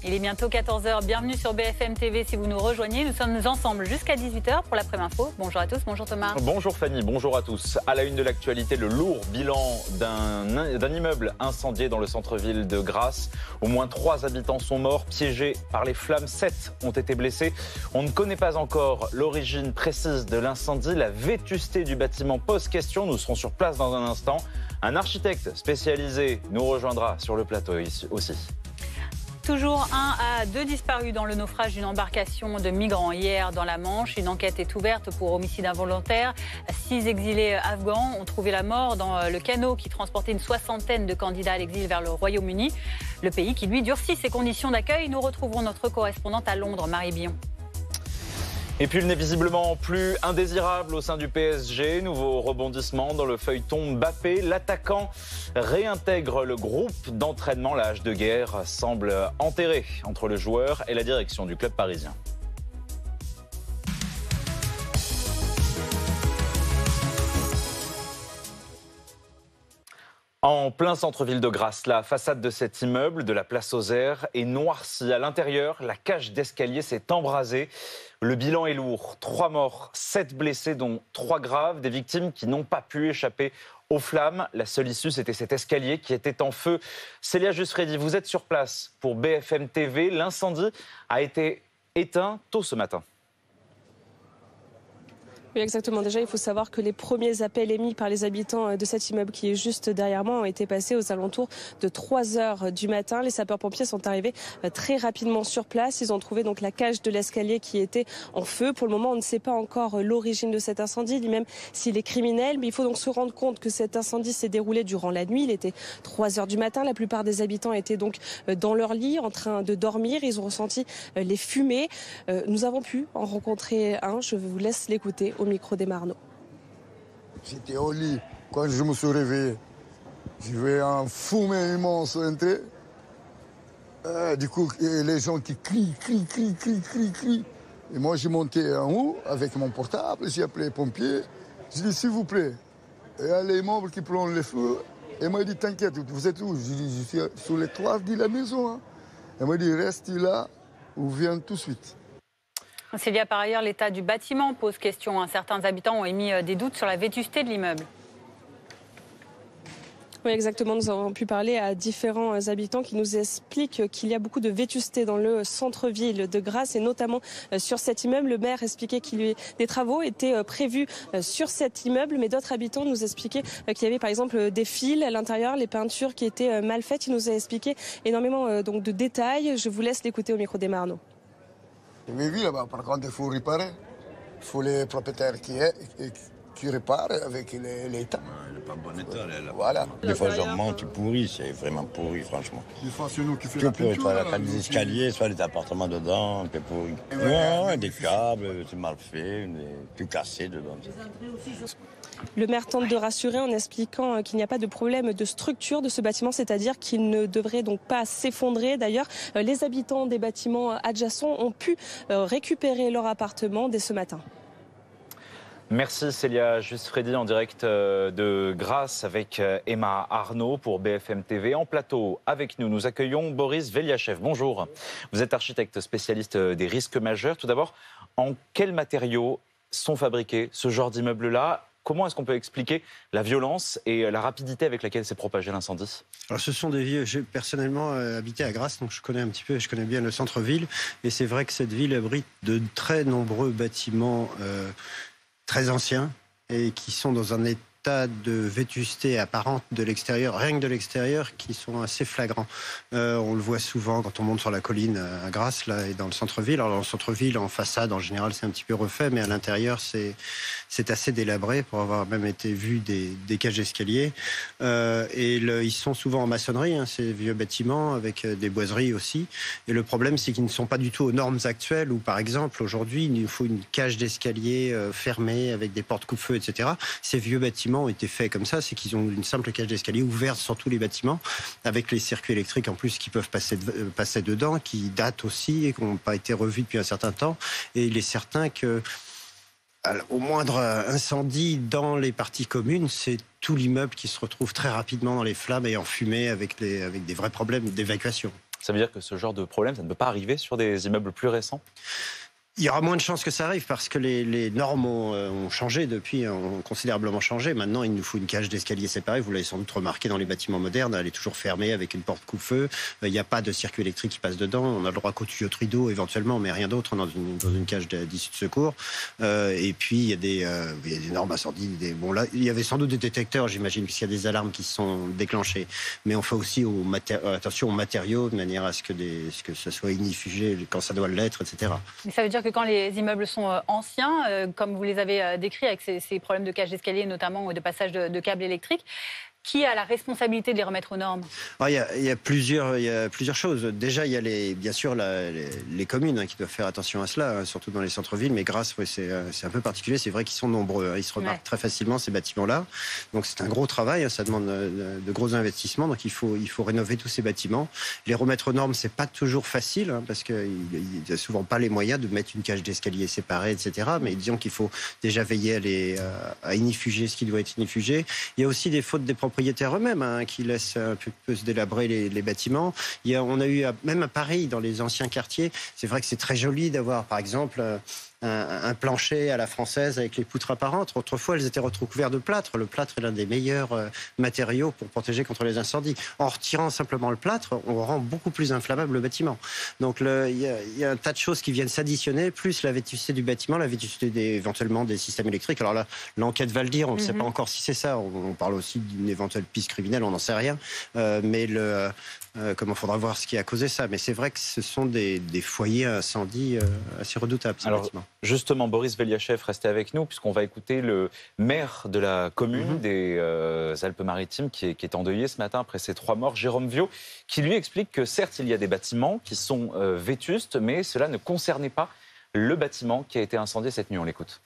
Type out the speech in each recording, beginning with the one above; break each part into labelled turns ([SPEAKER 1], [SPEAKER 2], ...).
[SPEAKER 1] Il est bientôt 14h, bienvenue sur BFM TV si vous nous rejoignez. Nous sommes ensemble jusqu'à 18h pour l'après-info. Bonjour à tous, bonjour Thomas.
[SPEAKER 2] Bonjour Fanny, bonjour à tous. À la une de l'actualité, le lourd bilan d'un immeuble incendié dans le centre-ville de Grasse. Au moins 3 habitants sont morts, piégés par les flammes. 7 ont été blessés. On ne connaît pas encore l'origine précise de l'incendie. La vétusté du bâtiment pose question. Nous serons sur place dans un instant. Un architecte spécialisé nous rejoindra sur le plateau aussi.
[SPEAKER 1] Toujours 1 à 2 disparus dans le naufrage d'une embarcation de migrants hier dans la Manche. Une enquête est ouverte pour homicide involontaire. 6 exilés afghans ont trouvé la mort dans le canot qui transportait une 60aine de candidats à l'exil vers le Royaume-Uni. Le pays qui, lui, durcit ses conditions d'accueil. Nous retrouvons notre correspondante à Londres, Marie Billon.
[SPEAKER 2] Et puis il n'est visiblement plus indésirable au sein du PSG. Nouveau rebondissement dans le feuilleton Mbappé. L'attaquant réintègre le groupe d'entraînement. La hache de guerre semble enterrée entre le joueur et la direction du club parisien. En plein centre-ville de Grasse, la façade de cet immeuble de la place aux Airs est noircie. À l'intérieur, la cage d'escalier s'est embrasée. Le bilan est lourd. 3 morts, 7 blessés, dont 3 graves. Des victimes qui n'ont pas pu échapper aux flammes. La seule issue, c'était cet escalier qui était en feu. Célia Jusfredi, vous êtes sur place pour BFM TV. L'incendie a été éteint tôt ce matin.
[SPEAKER 3] Oui, exactement. Déjà, il faut savoir que les premiers appels émis par les habitants de cet immeuble qui est juste derrière moi ont été passés aux alentours de 3 heures du matin. Les sapeurs-pompiers sont arrivés très rapidement sur place. Ils ont trouvé donc la cage de l'escalier qui était en feu. Pour le moment, on ne sait pas encore l'origine de cet incendie, ni même s'il est criminel. Mais il faut donc se rendre compte que cet incendie s'est déroulé durant la nuit. Il était 3 heures du matin. La plupart des habitants étaient donc dans leur lit en train de dormir. Ils ont ressenti les fumées. Nous avons pu en rencontrer un. Je vous laisse l'écouter au micro des Marneaux.
[SPEAKER 4] J'étais au lit. Quand je me suis réveillé, j'ai vu un fumée immense entrer. Du coup, les gens qui crient. Et moi, j'ai monté en haut avec mon portable, j'ai appelé les pompiers. J'ai dit, s'il vous plaît, il y a l'immeuble qui prend le feu. Et il m'a dit, t'inquiète, vous êtes où? J'ai dit, je suis sur les toits de la maison. Hein. Il m'a dit, reste là ou viens tout de suite.
[SPEAKER 1] Célia, par ailleurs, l'état du bâtiment pose question. Certains habitants ont émis des doutes sur la vétusté de l'immeuble.
[SPEAKER 3] Oui, exactement. Nous avons pu parler à différents habitants qui nous expliquent qu'il y a beaucoup de vétusté dans le centre-ville de Grasse et notamment sur cet immeuble. Le maire expliquait des travaux étaient prévus sur cet immeuble, mais d'autres habitants nous expliquaient qu'il y avait par exemple des fils à l'intérieur, les peintures qui étaient mal faites. Il nous a expliqué énormément donc de détails. Je vous laisse l'écouter au micro des Marneaux.
[SPEAKER 4] Oui, là-bas, par contre, il faut réparer. Il faut les propriétaires qui réparent avec l'État.
[SPEAKER 5] Elle n'est pas en bon état, là.
[SPEAKER 4] Voilà.
[SPEAKER 5] Des fois, j'en monte, pourri, c'est vraiment pourri, franchement.
[SPEAKER 4] Des fois, c'est nous qui faisons la peinture.
[SPEAKER 5] Soit la cage des escaliers, soit les appartements dedans, c'est pourri. Ouais, des câbles, c'est mal fait, tout cassé dedans.
[SPEAKER 3] Le maire tente de rassurer en expliquant qu'il n'y a pas de problème de structure de ce bâtiment, c'est-à-dire qu'il ne devrait donc pas s'effondrer. D'ailleurs, les habitants des bâtiments adjacents ont pu récupérer leur appartement dès ce matin.
[SPEAKER 2] Merci Célia Jusfredi en direct de Grasse avec Emma Arnaud pour BFM TV. En plateau avec nous, nous accueillons Boris Veliachev. Bonjour. Vous êtes architecte spécialiste des risques majeurs. Tout d'abord, en quels matériaux sont fabriqués ce genre d'immeubles-là ? Comment est-ce qu'on peut expliquer la violence et la rapidité avec laquelle s'est propagé l'incendie?
[SPEAKER 6] Alors, ce sont des vieux. J'ai personnellement habité à Grasse, donc je connais un petit peu, je connais bien le centre-ville. Et c'est vrai que cette ville abrite de très nombreux bâtiments très anciens et qui sont dans un état de vétusté apparente de l'extérieur, rien que de l'extérieur, qui sont assez flagrants. On le voit souvent quand on monte sur la colline à Grasse, là, et dans le centre-ville. Alors, dans le centre-ville, en façade, en général, c'est un petit peu refait, mais à l'intérieur, c'est assez délabré pour avoir même été vu des cages d'escalier. Ils sont souvent en maçonnerie, hein, ces vieux bâtiments, avec des boiseries aussi. Et le problème, c'est qu'ils ne sont pas du tout aux normes actuelles, où, par exemple, aujourd'hui, il nous faut une cage d'escalier fermée, avec des portes coupe-feu, etc. Ces vieux bâtiments ont été faits comme ça, c'est qu'ils ont une simple cage d'escalier ouverte sur tous les bâtiments, avec les circuits électriques en plus qui peuvent passer dedans, qui datent aussi et qui n'ont pas été revus depuis un certain temps. Et il est certain que au moindre incendie dans les parties communes, c'est tout l'immeuble qui se retrouve très rapidement dans les flammes et en fumée avec des vrais problèmes d'évacuation.
[SPEAKER 2] Ça veut dire que ce genre de problème, ça ne peut pas arriver sur des immeubles plus récents?
[SPEAKER 6] Il y aura moins de chances que ça arrive parce que les normes ont changé depuis, ont considérablement changé. Maintenant, il nous faut une cage d'escalier séparée. Vous l'avez sans doute remarqué dans les bâtiments modernes, elle est toujours fermée avec une porte coupe-feu. Il n'y a pas de circuit électrique qui passe dedans. On a le droit qu'aux tuyauteries d'eau éventuellement, mais rien d'autre dans une cage d'issue de secours. Et puis, il y a des normes incendies. Bon, là, il y avait sans doute des détecteurs, j'imagine, puisqu'il y a des alarmes qui sont déclenchées. Mais on fait aussi attention aux matériaux de manière à ce que ce soit ignifugé quand ça doit l'être, etc.
[SPEAKER 1] Mais ça veut dire que quand les immeubles sont anciens, comme vous les avez décrits avec ces problèmes de cage d'escalier notamment ou de passage de câbles électriques, qui a la responsabilité de les remettre aux normes?
[SPEAKER 6] Il y a plusieurs choses. Déjà, il y a bien sûr les communes qui doivent faire attention à cela, surtout dans les centres-villes. Mais Grasse, c'est un peu particulier. C'est vrai qu'ils sont nombreux. Ils se remarquent très facilement, ces bâtiments-là. Donc c'est un gros travail. Ça demande de gros investissements. Donc il faut rénover tous ces bâtiments. Les remettre aux normes, c'est pas toujours facile parce qu'il n'y a souvent pas les moyens de mettre une cage d'escalier séparée, etc. Mais disons qu'il faut déjà veiller à inifuger ce qui doit être inifugé. Il y a aussi des fautes des propriétaires eux-mêmes qui laissent un peu se délabrer les bâtiments. On a eu, même à Paris, dans les anciens quartiers, c'est vrai que c'est très joli d'avoir, par exemple, un plancher à la française avec les poutres apparentes. Autrefois, elles étaient recouvertes de plâtre. Le plâtre est l'un des meilleurs matériaux pour protéger contre les incendies. En retirant simplement le plâtre, on rend beaucoup plus inflammable le bâtiment. Donc il y a un tas de choses qui viennent s'additionner, plus la vétusté du bâtiment, la vétusté éventuellement des systèmes électriques. Alors là, l'enquête va le dire, on ne sait pas encore si c'est ça. On parle aussi d'une éventuelle piste criminelle, on n'en sait rien. Mais comment faudra voir ce qui a causé ça. Mais c'est vrai que ce sont des foyers à incendie assez redoutables, ces bâtiments.
[SPEAKER 2] Justement, Boris Veliachev, restez avec nous, puisqu'on va écouter le maire de la commune des Alpes-Maritimes qui est endeuillé ce matin après ces 3 morts, Jérôme Viau, qui lui explique que certes, il y a des bâtiments qui sont vétustes, mais cela ne concernait pas le bâtiment qui a été incendié cette nuit. On l'écoute.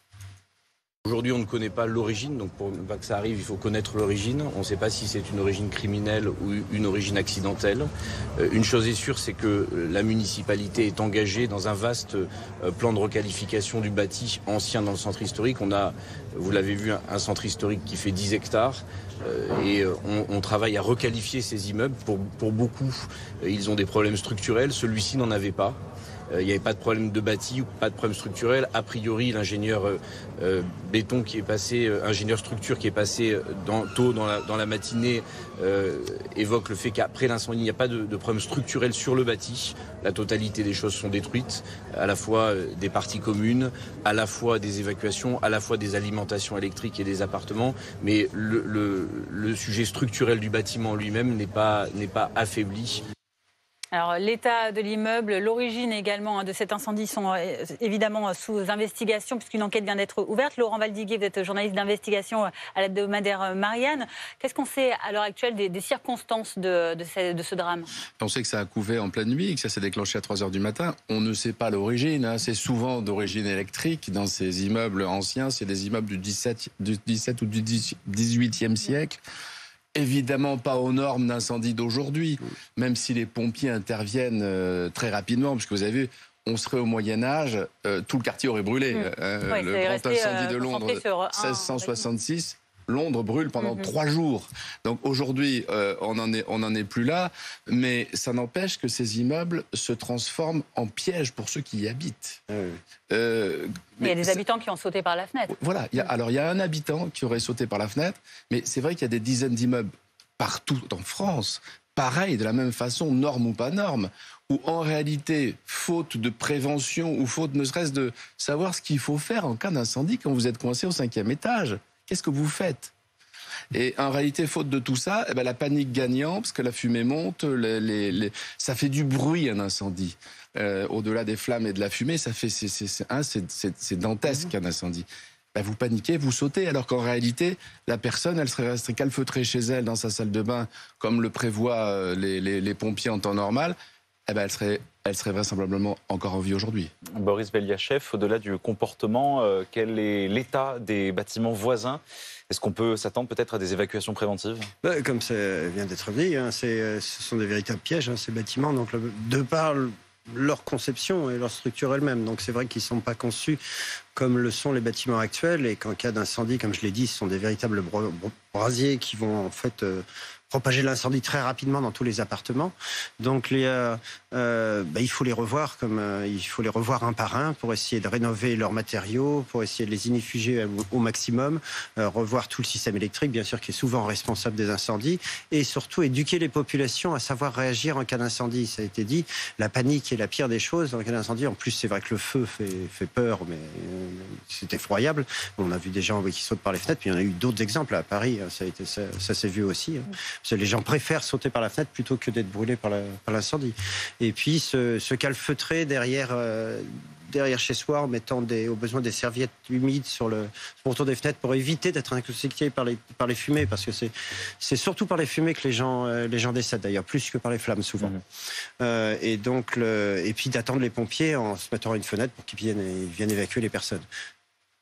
[SPEAKER 7] Aujourd'hui, on ne connaît pas l'origine, donc pour ne pas que ça arrive, il faut connaître l'origine. On ne sait pas si c'est une origine criminelle ou une origine accidentelle. Une chose est sûre, c'est que la municipalité est engagée dans un vaste plan de requalification du bâti ancien dans le centre historique. On a, vous l'avez vu, un centre historique qui fait 10 hectares. Et on travaille à requalifier ces immeubles. Pour beaucoup, ils ont des problèmes structurels. Celui-ci n'en avait pas. Il n'y avait pas de problème de bâti ou pas de problème structurel. A priori, l'ingénieur béton qui est passé, ingénieur structure qui est passé tôt dans la matinée évoque le fait qu'après l'incendie, il n'y a pas de problème structurel sur le bâti. La totalité des choses sont détruites, à la fois des parties communes, à la fois des évacuations, à la fois des alimentations électriques et des appartements. Mais le sujet structurel du bâtiment lui-même n'est pas affaibli.
[SPEAKER 1] Alors, l'état de l'immeuble, l'origine également de cet incendie sont évidemment sous investigation puisqu'une enquête vient d'être ouverte. Laurent Valdiguier, vous êtes journaliste d'investigation à l'hebdomadaire Marianne. Qu'est-ce qu'on sait à l'heure actuelle des circonstances de ce drame?
[SPEAKER 8] On sait que ça a couvé en pleine nuit, que ça s'est déclenché à 3h du matin. On ne sait pas l'origine. C'est souvent d'origine électrique. Dans ces immeubles anciens, c'est des immeubles du 17 ou du 18e siècle. Évidemment pas aux normes d'incendie d'aujourd'hui, même si les pompiers interviennent très rapidement, parce que vous avez vu, on serait au Moyen-Âge, tout le quartier aurait brûlé. Le grand incendie de Londres, 1666, Londres brûle pendant 3 jours. Donc aujourd'hui, on n'en est plus là, mais ça n'empêche que ces immeubles se transforment en pièges pour ceux qui y habitent.
[SPEAKER 1] Il y a des habitants qui ont sauté par la fenêtre.
[SPEAKER 8] Voilà, il y a un habitant qui aurait sauté par la fenêtre, mais c'est vrai qu'il y a des dizaines d'immeubles partout en France, pareil, de la même façon, norme ou pas norme, où en réalité, faute de prévention ou faute ne serait-ce de savoir ce qu'il faut faire en cas d'incendie quand vous êtes coincé au 5e étage. Qu'est-ce que vous faites ? Et en réalité, faute de tout ça, la panique gagnant, parce que la fumée monte, ça fait du bruit un incendie. Au-delà des flammes et de la fumée, ça fait c'est dantesque un incendie. Vous paniquez, vous sautez, alors qu'en réalité, la personne, elle serait restée calfeutrée chez elle dans sa salle de bain, comme le prévoient les pompiers en temps normal. Elle serait vraisemblablement encore en vie aujourd'hui.
[SPEAKER 2] Boris Veliachev, au-delà du comportement, quel est l'état des bâtiments voisins? Est-ce qu'on peut s'attendre peut-être à des évacuations préventives?
[SPEAKER 6] Comme ça vient d'être dit, ce sont des véritables pièges, ces bâtiments. Donc, de par leur conception et leur structure elle-même. Donc c'est vrai qu'ils ne sont pas conçus comme le sont les bâtiments actuels, et qu'en cas d'incendie, comme je l'ai dit, ce sont des véritables brasiers qui vont en fait propager l'incendie très rapidement dans tous les appartements. Donc il faut les revoir il faut les revoir un par un pour essayer de rénover leurs matériaux, pour essayer de les inifuger au maximum, revoir tout le système électrique, bien sûr, qui est souvent responsable des incendies, et surtout éduquer les populations à savoir réagir en cas d'incendie. Ça a été dit, la panique est la pire des choses en cas d'incendie. En plus, c'est vrai que le feu fait peur, mais c'est effroyable. On a vu des gens qui sautent par les fenêtres, puis il y en a eu d'autres exemples à Paris, ça s'est vu aussi. Les gens préfèrent sauter par la fenêtre plutôt que d'être brûlés par l'incendie. Et puis se calfeutrer derrière chez soi en mettant au besoin des serviettes humides autour des fenêtres pour éviter d'être intoxiqués par les fumées, parce que c'est surtout par les fumées que les gens décèdent, d'ailleurs, plus que par les flammes souvent. Et puis d'attendre les pompiers en se mettant à une fenêtre pour qu'ils viennent évacuer les personnes.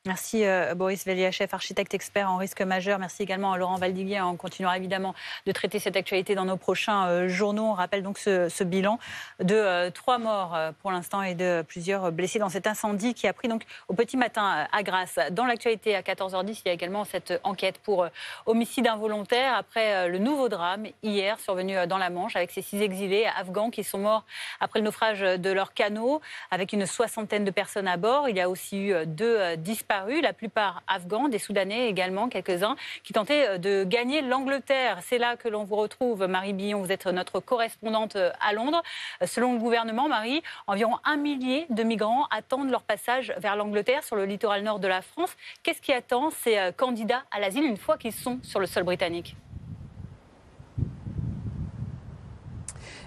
[SPEAKER 1] Merci Boris Veliachev, architecte expert en risque majeur. Merci également à Laurent Valdiguier. On continuera évidemment de traiter cette actualité dans nos prochains journaux. On rappelle donc ce bilan de 3 morts pour l'instant et de plusieurs blessés dans cet incendie qui a pris donc au petit matin à Grasse. Dans l'actualité à 14h10, il y a également cette enquête pour homicide involontaire après le nouveau drame hier survenu dans la Manche avec ces 6 exilés afghans qui sont morts après le naufrage de leur canot avec une 60aine de personnes à bord. Il y a aussi eu 2 disparus. La plupart afghans, des Soudanais également, quelques-uns, qui tentaient de gagner l'Angleterre. C'est là que l'on vous retrouve, Marie Billon, vous êtes notre correspondante à Londres. Selon le gouvernement, Marie, environ 1 millier de migrants attendent leur passage vers l'Angleterre sur le littoral nord de la France. Qu'est-ce qui attend ces candidats à l'asile une fois qu'ils sont sur le sol britannique ?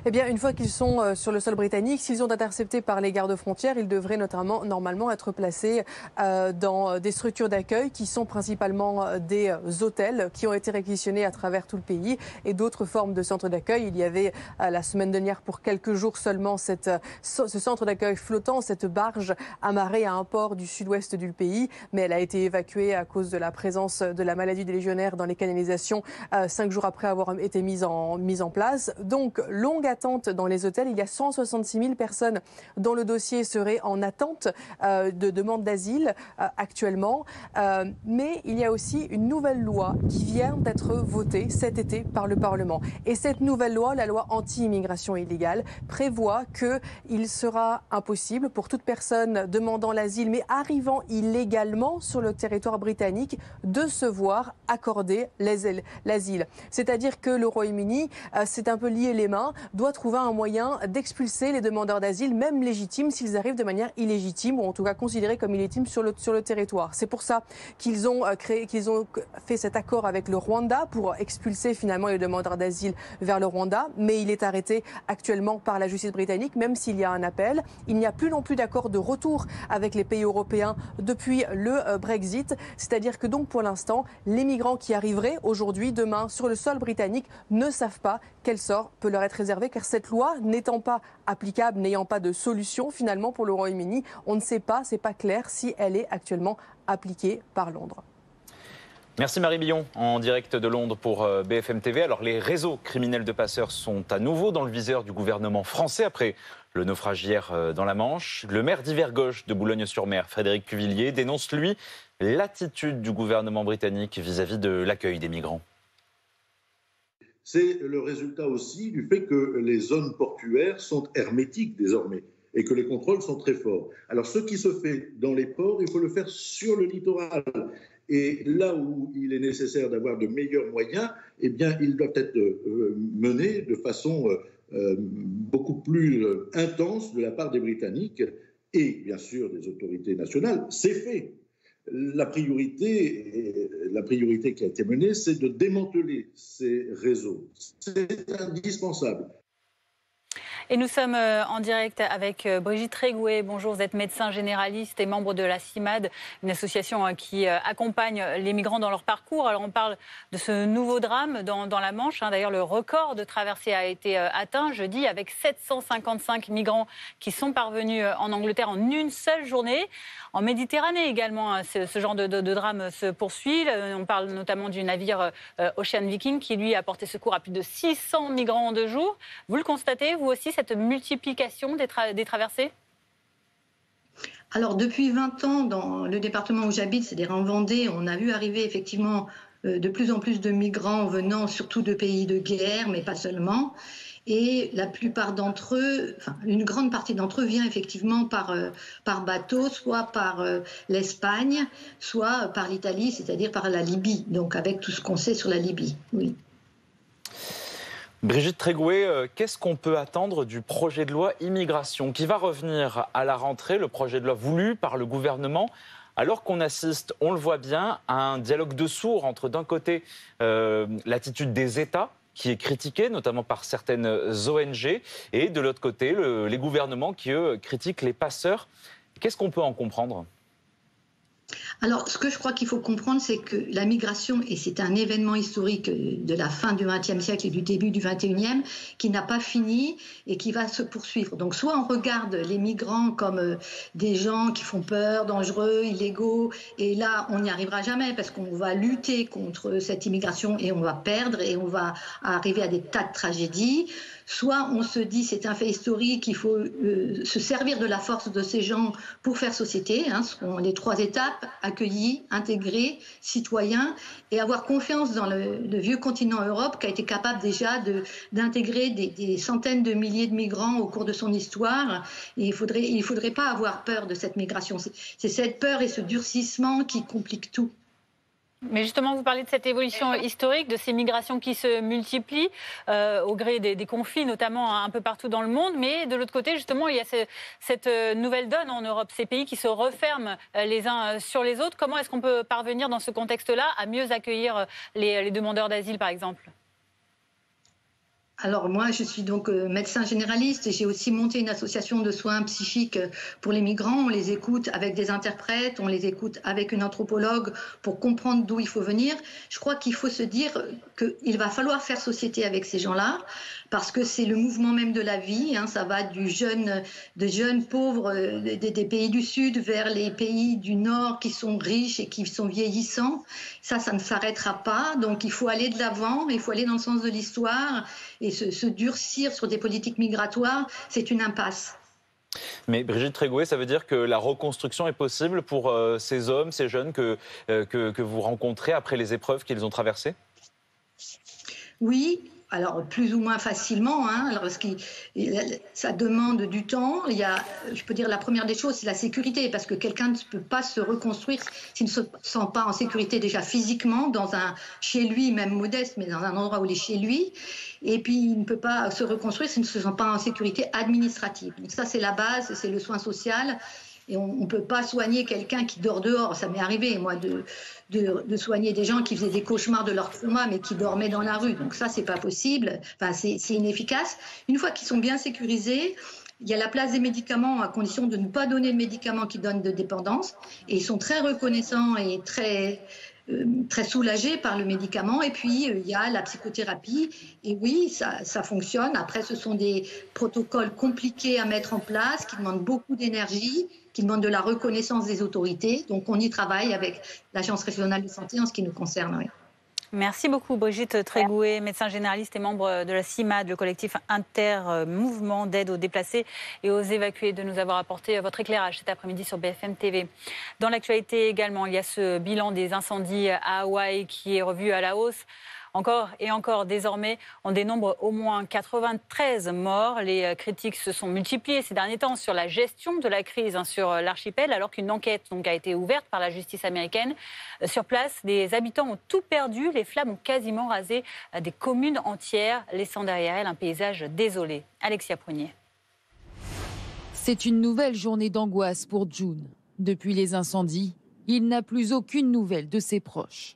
[SPEAKER 9] Eh bien, une fois qu'ils sont sur le sol britannique, s'ils sont interceptés par les gardes-frontières, ils devraient normalement être placés dans des structures d'accueil qui sont principalement des hôtels qui ont été réquisitionnés à travers tout le pays et d'autres formes de centres d'accueil. Il y avait la semaine dernière pour quelques jours seulement ce centre d'accueil flottant, cette barge amarrée à un port du sud-ouest du pays, mais elle a été évacuée à cause de la présence de la maladie des légionnaires dans les canalisations 5 jours après avoir été mise en place. Donc, longue attente dans les hôtels. Il y a 166 000 personnes dont le dossier serait en attente de demande d'asile actuellement. Mais il y a aussi une nouvelle loi qui vient d'être votée cet été par le Parlement. Et cette nouvelle loi, la loi anti-immigration illégale, prévoit qu'il sera impossible pour toute personne demandant l'asile mais arrivant illégalement sur le territoire britannique de se voir accorder l'asile. C'est-à-dire que le Royaume-Uni s'est un peu lié les mains, doit trouver un moyen d'expulser les demandeurs d'asile, même légitimes, s'ils arrivent de manière illégitime ou en tout cas considérés comme illégitimes sur le territoire. C'est pour ça qu'ils ont fait cet accord avec le Rwanda pour expulser finalement les demandeurs d'asile vers le Rwanda, mais il est arrêté actuellement par la justice britannique, même s'il y a un appel. Il n'y a plus non plus d'accord de retour avec les pays européens depuis le Brexit, c'est-à-dire que donc pour l'instant, les migrants qui arriveraient aujourd'hui, demain, sur le sol britannique ne savent pas quel sort peut leur être réservé, car cette loi n'étant pas applicable, n'ayant pas de solution finalement pour le Royaume-Uni, on ne sait pas, c'est pas clair si elle est actuellement appliquée par Londres.
[SPEAKER 2] Merci Marie Billon, en direct de Londres pour BFM TV. Alors les réseaux criminels de passeurs sont à nouveau dans le viseur du gouvernement français après le naufrage hier dans la Manche. Le maire d'Hivergoche de Boulogne-sur-Mer, Frédéric Cuvillier, dénonce lui l'attitude du gouvernement britannique vis-à-vis de l'accueil des migrants.
[SPEAKER 10] C'est le résultat aussi du fait que les zones portuaires sont hermétiques désormais et que les contrôles sont très forts. Alors ce qui se fait dans les ports, il faut le faire sur le littoral. Et là où il est nécessaire d'avoir de meilleurs moyens, eh bien, ils doivent être menés de façon beaucoup plus intense de la part des Britanniques et bien sûr des autorités nationales. C'est fait. La priorité qui a été menée, c'est de démanteler ces réseaux. C'est indispensable.
[SPEAKER 1] Et nous sommes en direct avec Brigitte Régouet. Bonjour, vous êtes médecin généraliste et membre de la CIMAD, une association qui accompagne les migrants dans leur parcours. Alors on parle de ce nouveau drame dans la Manche. D'ailleurs, le record de traversée a été atteint jeudi avec 755 migrants qui sont parvenus en Angleterre en une seule journée. En Méditerranée également, ce genre de drame se poursuit. On parle notamment du navire Ocean Viking qui, lui, a porté secours à plus de 600 migrants en 2 jours. Vous le constatez, vous aussi, cette multiplication des traversées ?
[SPEAKER 11] Alors depuis 20 ans, dans le département où j'habite, c'est-à-dire en Vendée, on a vu arriver effectivement de plus en plus de migrants venant surtout de pays de guerre, mais pas seulement. Et la plupart d'entre eux, enfin une grande partie d'entre eux vient effectivement par bateau, soit par l'Espagne, soit par l'Italie, c'est-à-dire par la Libye, donc avec tout ce qu'on sait sur la Libye, oui.
[SPEAKER 2] Brigitte Tréguet, qu'est-ce qu'on peut attendre du projet de loi immigration qui va revenir à la rentrée, le projet de loi voulu par le gouvernement, alors qu'on assiste, on le voit bien, à un dialogue de sourds entre d'un côté l'attitude des États, qui est critiquée, notamment par certaines ONG, et de l'autre côté, les gouvernements qui, eux, critiquent les passeurs. Qu'est-ce qu'on peut en comprendre ?
[SPEAKER 11] Alors, ce que je crois qu'il faut comprendre, c'est que la migration, et c'est un événement historique de la fin du XXe siècle et du début du XXIe, qui n'a pas fini et qui va se poursuivre. Donc, soit on regarde les migrants comme des gens qui font peur, dangereux, illégaux, et là, on n'y arrivera jamais parce qu'on va lutter contre cette immigration et on va perdre et on va arriver à des tas de tragédies. Soit on se dit, c'est un fait historique, il faut se servir de la force de ces gens pour faire société, ce sont les 3 étapes, accueillis, intégrés, citoyens, et avoir confiance dans le vieux continent Europe qui a été capable déjà d'intégrer des centaines de milliers de migrants au cours de son histoire. Et il faudrait pas avoir peur de cette migration. C'est cette peur et ce durcissement qui compliquent tout.
[SPEAKER 1] Mais justement, vous parlez de cette évolution historique, de ces migrations qui se multiplient au gré des conflits, notamment un peu partout dans le monde. Mais de l'autre côté, justement, il y a cette nouvelle donne en Europe, ces pays qui se referment les uns sur les autres. Comment est-ce qu'on peut parvenir dans ce contexte-là à mieux accueillir les demandeurs d'asile, par exemple ?
[SPEAKER 11] Alors moi, je suis donc médecin généraliste et j'ai aussi monté une association de soins psychiques pour les migrants. On les écoute avec des interprètes, on les écoute avec une anthropologue pour comprendre d'où il faut venir. Je crois qu'il faut se dire qu'il va falloir faire société avec ces gens-là parce que c'est le mouvement même de la vie. Ça va de jeunes pauvres des pays du Sud vers les pays du Nord qui sont riches et qui sont vieillissants. Ça ne s'arrêtera pas. Donc il faut aller de l'avant, il faut aller dans le sens de l'histoire. Et se durcir sur des politiques migratoires, c'est une impasse.
[SPEAKER 2] Mais Brigitte Tréguet, ça veut dire que la reconstruction est possible pour ces hommes, ces jeunes que vous rencontrez après les épreuves qu'ils ont traversées ?
[SPEAKER 11] Oui. Alors, plus ou moins facilement, alors, parce que ça demande du temps. Je peux dire, la première des choses, c'est la sécurité, parce que quelqu'un ne peut pas se reconstruire s'il ne se sent pas en sécurité déjà physiquement, chez lui, même modeste, mais dans un endroit où il est chez lui. Et puis, il ne peut pas se reconstruire s'il ne se sent pas en sécurité administrative. Donc ça, c'est la base, c'est le soin social. Et on ne peut pas soigner quelqu'un qui dort dehors. Ça m'est arrivé, moi, de soigner des gens qui faisaient des cauchemars de leur trauma, mais qui dormaient dans la rue. Donc ça, c'est pas possible. Enfin, c'est inefficace. Une fois qu'ils sont bien sécurisés, il y a la place des médicaments à condition de ne pas donner de médicaments qui donnent de dépendance. Et ils sont très reconnaissants et très soulagés par le médicament. Et puis, il y a la psychothérapie. Et oui, ça fonctionne. Après, ce sont des protocoles compliqués à mettre en place, qui demandent beaucoup d'énergie, qui demandent de la reconnaissance des autorités. Donc, on y travaille avec l'Agence régionale de santé en ce qui nous concerne. Oui.
[SPEAKER 1] Merci beaucoup Brigitte Tréguet, médecin généraliste et membre de la CIMAD, le collectif inter-mouvement d'aide aux déplacés et aux évacués, de nous avoir apporté votre éclairage cet après-midi sur BFM TV. Dans l'actualité également, il y a ce bilan des incendies à Hawaï qui est revu à la hausse. Encore et encore, désormais, on dénombre au moins 93 morts. Les critiques se sont multipliées ces derniers temps sur la gestion de la crise sur l'archipel, alors qu'une enquête a été ouverte par la justice américaine. Sur place, les habitants ont tout perdu. Les flammes ont quasiment rasé des communes entières, laissant derrière elles un paysage désolé. Alexia Prunier.
[SPEAKER 12] C'est une nouvelle journée d'angoisse pour June. Depuis les incendies, il n'a plus aucune nouvelle de ses proches.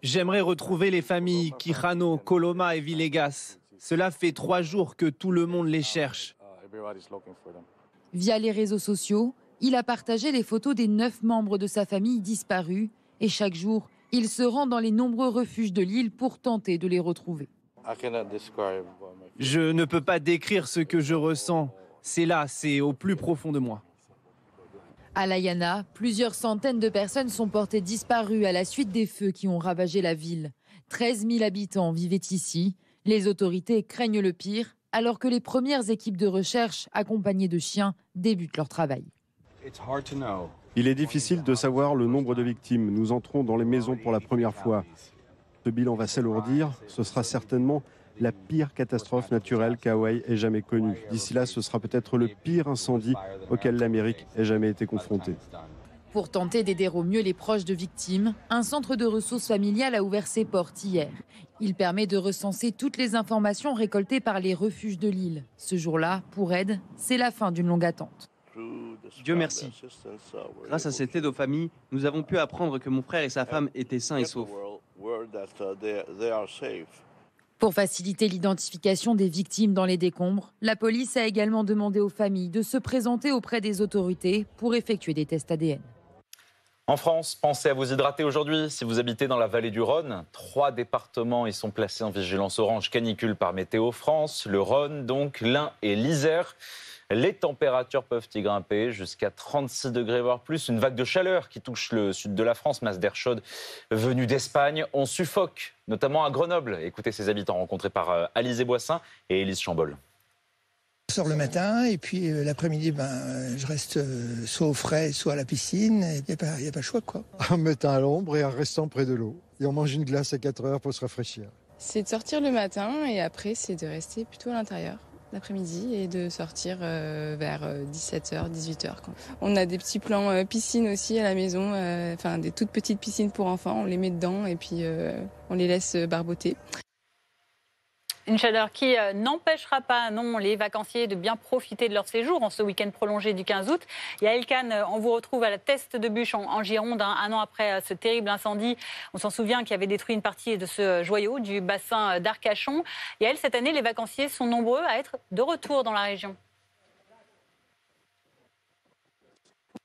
[SPEAKER 13] J'aimerais retrouver les familles Quijano, Coloma et Villegas. Cela fait 3 jours que tout le monde les cherche.
[SPEAKER 12] Via les réseaux sociaux, il a partagé les photos des 9 membres de sa famille disparus et chaque jour, il se rend dans les nombreux refuges de l'île pour tenter de les retrouver.
[SPEAKER 13] Je ne peux pas décrire ce que je ressens. C'est là, c'est au plus profond de moi.
[SPEAKER 12] À Laïana, plusieurs centaines de personnes sont portées disparues à la suite des feux qui ont ravagé la ville. 13 000 habitants vivaient ici. Les autorités craignent le pire alors que les premières équipes de recherche, accompagnées de chiens, débutent leur travail.
[SPEAKER 14] Il est difficile de savoir le nombre de victimes. Nous entrons dans les maisons pour la première fois. Ce bilan va s'alourdir. Ce sera certainement la pire catastrophe naturelle qu'Hawaï ait jamais connue. D'ici là, ce sera peut-être le pire incendie auquel l'Amérique ait jamais été confrontée.
[SPEAKER 12] Pour tenter d'aider au mieux les proches de victimes, un centre de ressources familiales a ouvert ses portes hier. Il permet de recenser toutes les informations récoltées par les refuges de l'île. Ce jour-là, pour aide, c'est la fin d'une longue attente.
[SPEAKER 15] Dieu merci. Grâce à cette aide aux familles, nous avons pu apprendre que mon frère et sa femme étaient sains et saufs.
[SPEAKER 12] Pour faciliter l'identification des victimes dans les décombres, la police a également demandé aux familles de se présenter auprès des autorités pour effectuer des tests ADN.
[SPEAKER 2] En France, pensez à vous hydrater aujourd'hui. Si vous habitez dans la vallée du Rhône, 3 départements y sont placés en vigilance orange canicule par Météo France. Le Rhône, donc, l'Ain et l'Isère. Les températures peuvent y grimper jusqu'à 36 degrés, voire plus. Une vague de chaleur qui touche le sud de la France, masse d'air chaude venue d'Espagne. On suffoque, notamment à Grenoble. Écoutez ces habitants rencontrés par Alizé Boissin et Élise Chambol.
[SPEAKER 16] Je sors le matin et puis l'après-midi, je reste soit au frais, soit à la piscine. Il n'y a pas le choix, quoi.
[SPEAKER 17] En mettant à l'ombre et en restant près de l'eau. Et on mange une glace à 4 heures pour se rafraîchir.
[SPEAKER 18] C'est de sortir le matin et après, c'est de rester plutôt à l'intérieur l'après-midi et de sortir vers 17h, 18h. On a des petits plans piscine aussi à la maison, des toutes petites piscines pour enfants. On les met dedans et puis on les laisse barboter.
[SPEAKER 1] Une chaleur qui n'empêchera pas, non, les vacanciers de bien profiter de leur séjour en ce week-end prolongé du 15 août. Yael Kahn, on vous retrouve à la Teste de Bûche en Gironde, un an après ce terrible incendie. On s'en souvient qui avait détruit une partie de ce joyau du bassin d'Arcachon. Yael, cette année, les vacanciers sont nombreux à être de retour dans la région.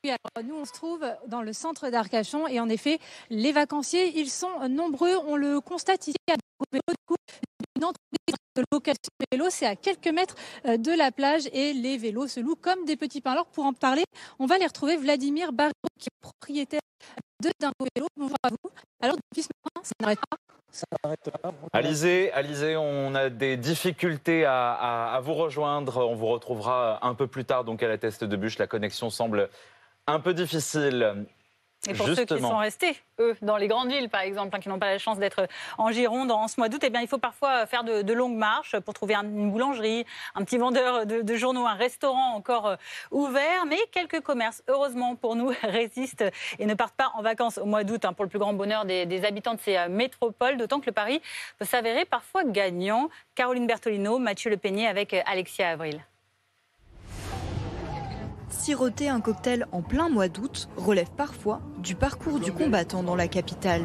[SPEAKER 19] Oui, alors nous, on se trouve dans le centre d'Arcachon et en effet, les vacanciers, ils sont nombreux. On le constate ici à une entreprise de location de vélos, c'est à quelques mètres de la plage et les vélos se louent comme des petits pains. Alors pour en parler, on va les retrouver. Vladimir Barreau, qui est propriétaire de Dingo Vélo. Bonjour à vous. Alors depuis ce matin, ça n'arrête pas. Ça n'arrête pas.
[SPEAKER 2] Alizé, on a des difficultés à vous rejoindre. On vous retrouvera un peu plus tard donc à la Teste de Bûche. La connexion semble un peu difficile.
[SPEAKER 1] Et pour ceux qui sont restés, eux, dans les grandes villes, par exemple, qui n'ont pas la chance d'être en Gironde en ce mois d'août, il faut parfois faire de longues marches pour trouver une boulangerie, un petit vendeur de journaux, un restaurant encore ouvert. Mais quelques commerces, heureusement pour nous, résistent et ne partent pas en vacances au mois d'août, pour le plus grand bonheur des habitants de ces métropoles. D'autant que le pari peut s'avérer parfois gagnant. Caroline Bertolino, Mathieu Le Peignet avec Alexia Avril.
[SPEAKER 20] Siroter un cocktail en plein mois d'août relève parfois du parcours du combattant dans la capitale.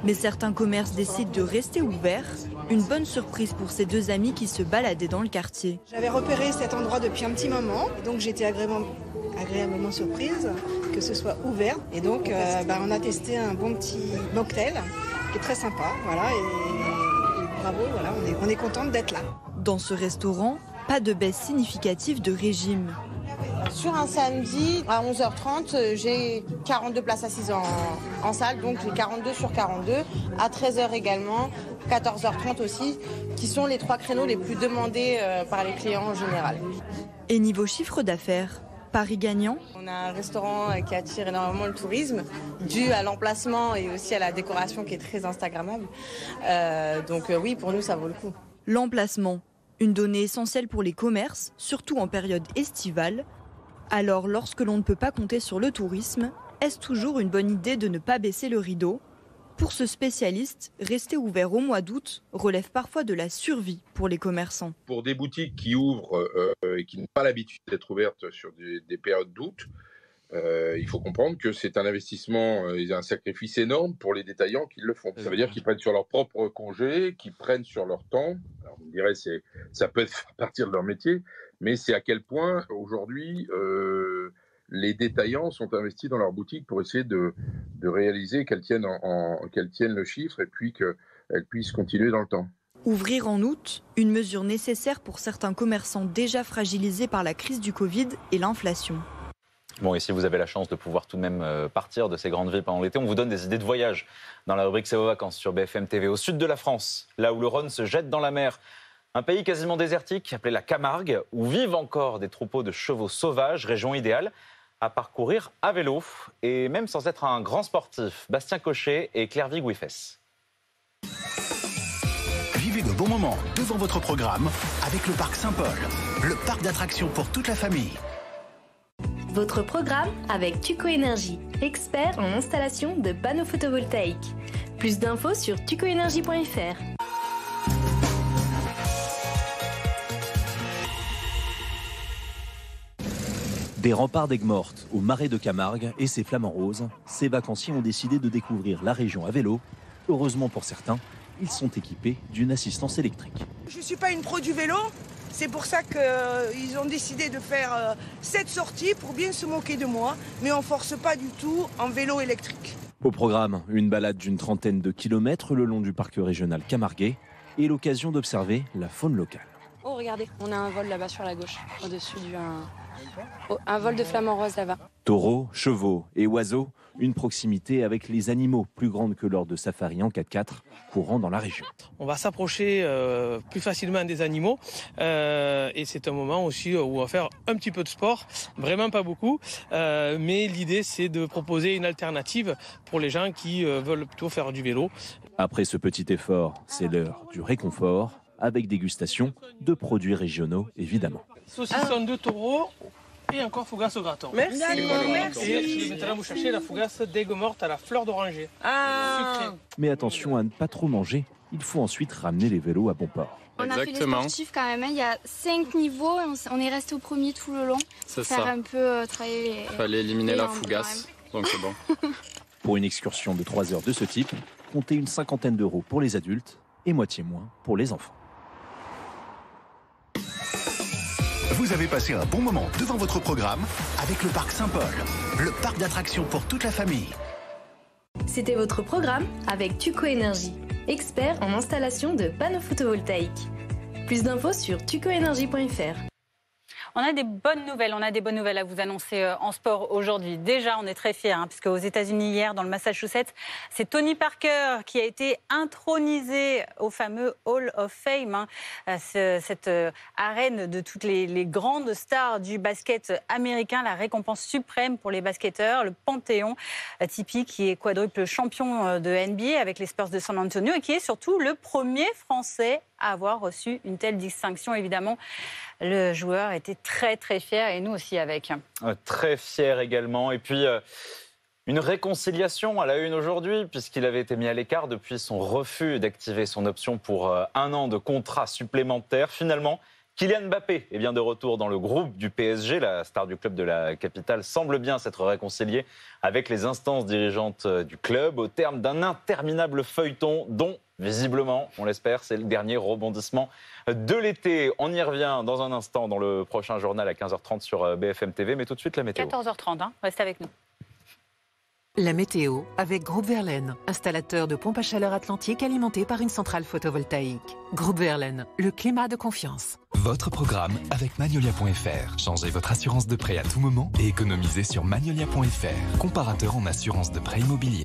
[SPEAKER 20] Mais certains commerces décident de rester ouverts. Une bonne surprise pour ces deux amis qui se baladaient dans le quartier.
[SPEAKER 21] J'avais repéré cet endroit depuis un petit moment, donc j'étais agréablement surprise que ce soit ouvert. Et donc on a testé un bon petit mocktail qui est très sympa. Voilà, et bravo, voilà, on est contente d'être là.
[SPEAKER 20] Dans ce restaurant, pas de baisse significative de régime.
[SPEAKER 22] Sur un samedi, à 11h30, j'ai 42 places assises en salle, donc j'ai 42 sur 42. À 13h également, 14h30 aussi, qui sont les 3 créneaux les plus demandés par les clients en général.
[SPEAKER 20] Et niveau chiffre d'affaires, Paris gagnant.
[SPEAKER 22] On a un restaurant qui attire énormément le tourisme, dû à l'emplacement et aussi à la décoration qui est très instagrammable. Donc oui, pour nous, ça vaut le coup.
[SPEAKER 20] L'emplacement, une donnée essentielle pour les commerces, surtout en période estivale. Alors, lorsque l'on ne peut pas compter sur le tourisme, est-ce toujours une bonne idée de ne pas baisser le rideau ? Pour ce spécialiste, rester ouvert au mois d'août relève parfois de la survie pour les commerçants.
[SPEAKER 23] Pour des boutiques qui ouvrent et qui n'ont pas l'habitude d'être ouvertes sur des périodes d'août, il faut comprendre que c'est un investissement et un sacrifice énorme pour les détaillants qui le font. Ça veut dire qu'ils prennent sur leur propre congé, qu'ils prennent sur leur temps. Alors, on dirait que ça peut faire partie de leur métier, mais c'est à quel point aujourd'hui les détaillants sont investis dans leur boutique pour essayer de réaliser qu'elles tiennent le chiffre et puis qu'elles puissent continuer dans le temps.
[SPEAKER 20] Ouvrir en août, une mesure nécessaire pour certains commerçants déjà fragilisés par la crise du Covid et l'inflation.
[SPEAKER 2] Bon, et si vous avez la chance de pouvoir tout de même partir de ces grandes villes pendant l'été, on vous donne des idées de voyage dans la rubrique C'est vos vacances sur BFM TV. Au sud de la France, là où le Rhône se jette dans la mer, Un pays quasiment désertique, appelé la Camargue, où vivent encore des troupeaux de chevaux sauvages, région idéale à parcourir à vélo, et même sans être un grand sportif. Bastien Cochet et Claire Vigouifès.
[SPEAKER 3] Vivez de bons moments devant votre programme avec le Parc Saint-Paul, le parc d'attractions pour toute la famille.
[SPEAKER 4] Votre programme avec Tuco Énergie, expert en installation de panneaux photovoltaïques. Plus d'infos sur tucoenergie.fr.
[SPEAKER 5] Des remparts d'Aigues-Mortes au marais de Camargue et ses flamants roses, ces vacanciers ont décidé de découvrir la région à vélo. Heureusement pour certains, ils sont équipés d'une assistance électrique.
[SPEAKER 24] Je ne suis pas une pro du vélo, c'est pour ça qu'ils ont décidé de faire cette sortie pour bien se moquer de moi, mais on ne force pas du tout en vélo électrique.
[SPEAKER 5] Au programme, une balade d'une trentaine de kilomètres le long du parc régional camarguais et l'occasion d'observer la faune locale.
[SPEAKER 25] Oh regardez, on a un vol là-bas sur la gauche, au-dessus un vol de flamant rose là-bas.
[SPEAKER 5] Taureaux, chevaux et oiseaux, une proximité avec les animaux plus grande que lors de safaris en 4x4 courant dans la région.
[SPEAKER 26] On va s'approcher plus facilement des animaux et c'est un moment aussi où on va faire un petit peu de sport, vraiment pas beaucoup, mais l'idée c'est de proposer une alternative pour les gens qui veulent plutôt faire du vélo.
[SPEAKER 5] Après ce petit effort, c'est l'heure du réconfort avec dégustation de produits régionaux évidemment.
[SPEAKER 26] Saucisson de taureau et encore fougasse au gratin.
[SPEAKER 24] Merci. Merci.
[SPEAKER 26] Et maintenant vous cherchez la fougasse d'Aigues-Mortes à la fleur d'oranger.
[SPEAKER 5] Mais attention à ne pas trop manger, il faut ensuite ramener les vélos à bon port.
[SPEAKER 27] On a fait les sportifs quand même, il y a 5 niveaux, on est resté au premier tout le long pour faire un peu travailler les...
[SPEAKER 28] Il fallait éliminer la fougasse, donc c'est bon.
[SPEAKER 5] Pour une excursion de 3 heures de ce type, comptez une cinquantaine d'euros pour les adultes et moitié moins pour les enfants.
[SPEAKER 3] Vous avez passé un bon moment devant votre programme avec le Parc Saint-Paul, le parc d'attractions pour toute la famille.
[SPEAKER 4] C'était votre programme avec Tuco Énergie, expert en installation de panneaux photovoltaïques. Plus d'infos sur tucoenergie.fr.
[SPEAKER 1] On a des bonnes nouvelles à vous annoncer en sport aujourd'hui. Déjà, on est très fiers, puisque aux États-Unis hier, dans le Massachusetts, c'est Tony Parker qui a été intronisé au fameux Hall of Fame, cette arène de toutes les grandes stars du basket américain, la récompense suprême pour les basketteurs, le Panthéon. Tipeee, qui est quadruple champion de NBA avec les Spurs de San Antonio et qui est surtout le premier Français à avoir reçu une telle distinction. Évidemment, le joueur était très très fier et nous aussi avec.
[SPEAKER 2] Très fier également. Et puis une réconciliation à la une aujourd'hui puisqu'il avait été mis à l'écart depuis son refus d'activer son option pour 1 an de contrat supplémentaire. Finalement, Kylian Mbappé est bien de retour dans le groupe du PSG. La star du club de la capitale semble bien s'être réconciliée avec les instances dirigeantes du club au terme d'un interminable feuilleton dont, visiblement, on l'espère, c'est le dernier rebondissement de l'été. On y revient dans un instant dans le prochain journal à 15h30 sur BFM TV, mais tout de suite la météo.
[SPEAKER 1] 14h30, restez avec nous.
[SPEAKER 29] La météo avec Groupe Verlaine, installateur de pompes à chaleur atlantique alimenté par une centrale photovoltaïque. Groupe Verlaine, le climat de confiance.
[SPEAKER 30] Votre programme avec Magnolia.fr. Changez votre assurance de prêt à tout moment et économisez sur Magnolia.fr, comparateur en assurance de prêt immobilier.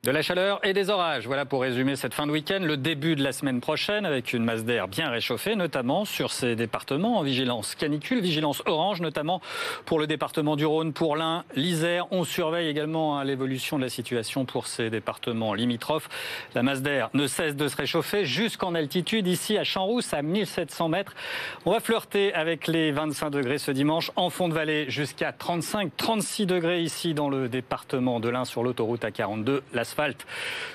[SPEAKER 31] De la chaleur et des orages, voilà pour résumer cette fin de week-end, le début de la semaine prochaine avec une masse d'air bien réchauffée, notamment sur ces départements en vigilance canicule, vigilance orange, notamment pour le département du Rhône, pour l'Ain, l'Isère. On surveille également l'évolution de la situation pour ces départements limitrophes. La masse d'air ne cesse de se réchauffer jusqu'en altitude, ici à Champs-Rousses, à 1700 mètres. On va flirter avec les 25 degrés ce dimanche, en fond de vallée jusqu'à 35-36 degrés ici dans le département de l'Ain sur l'autoroute A42. L'asphalte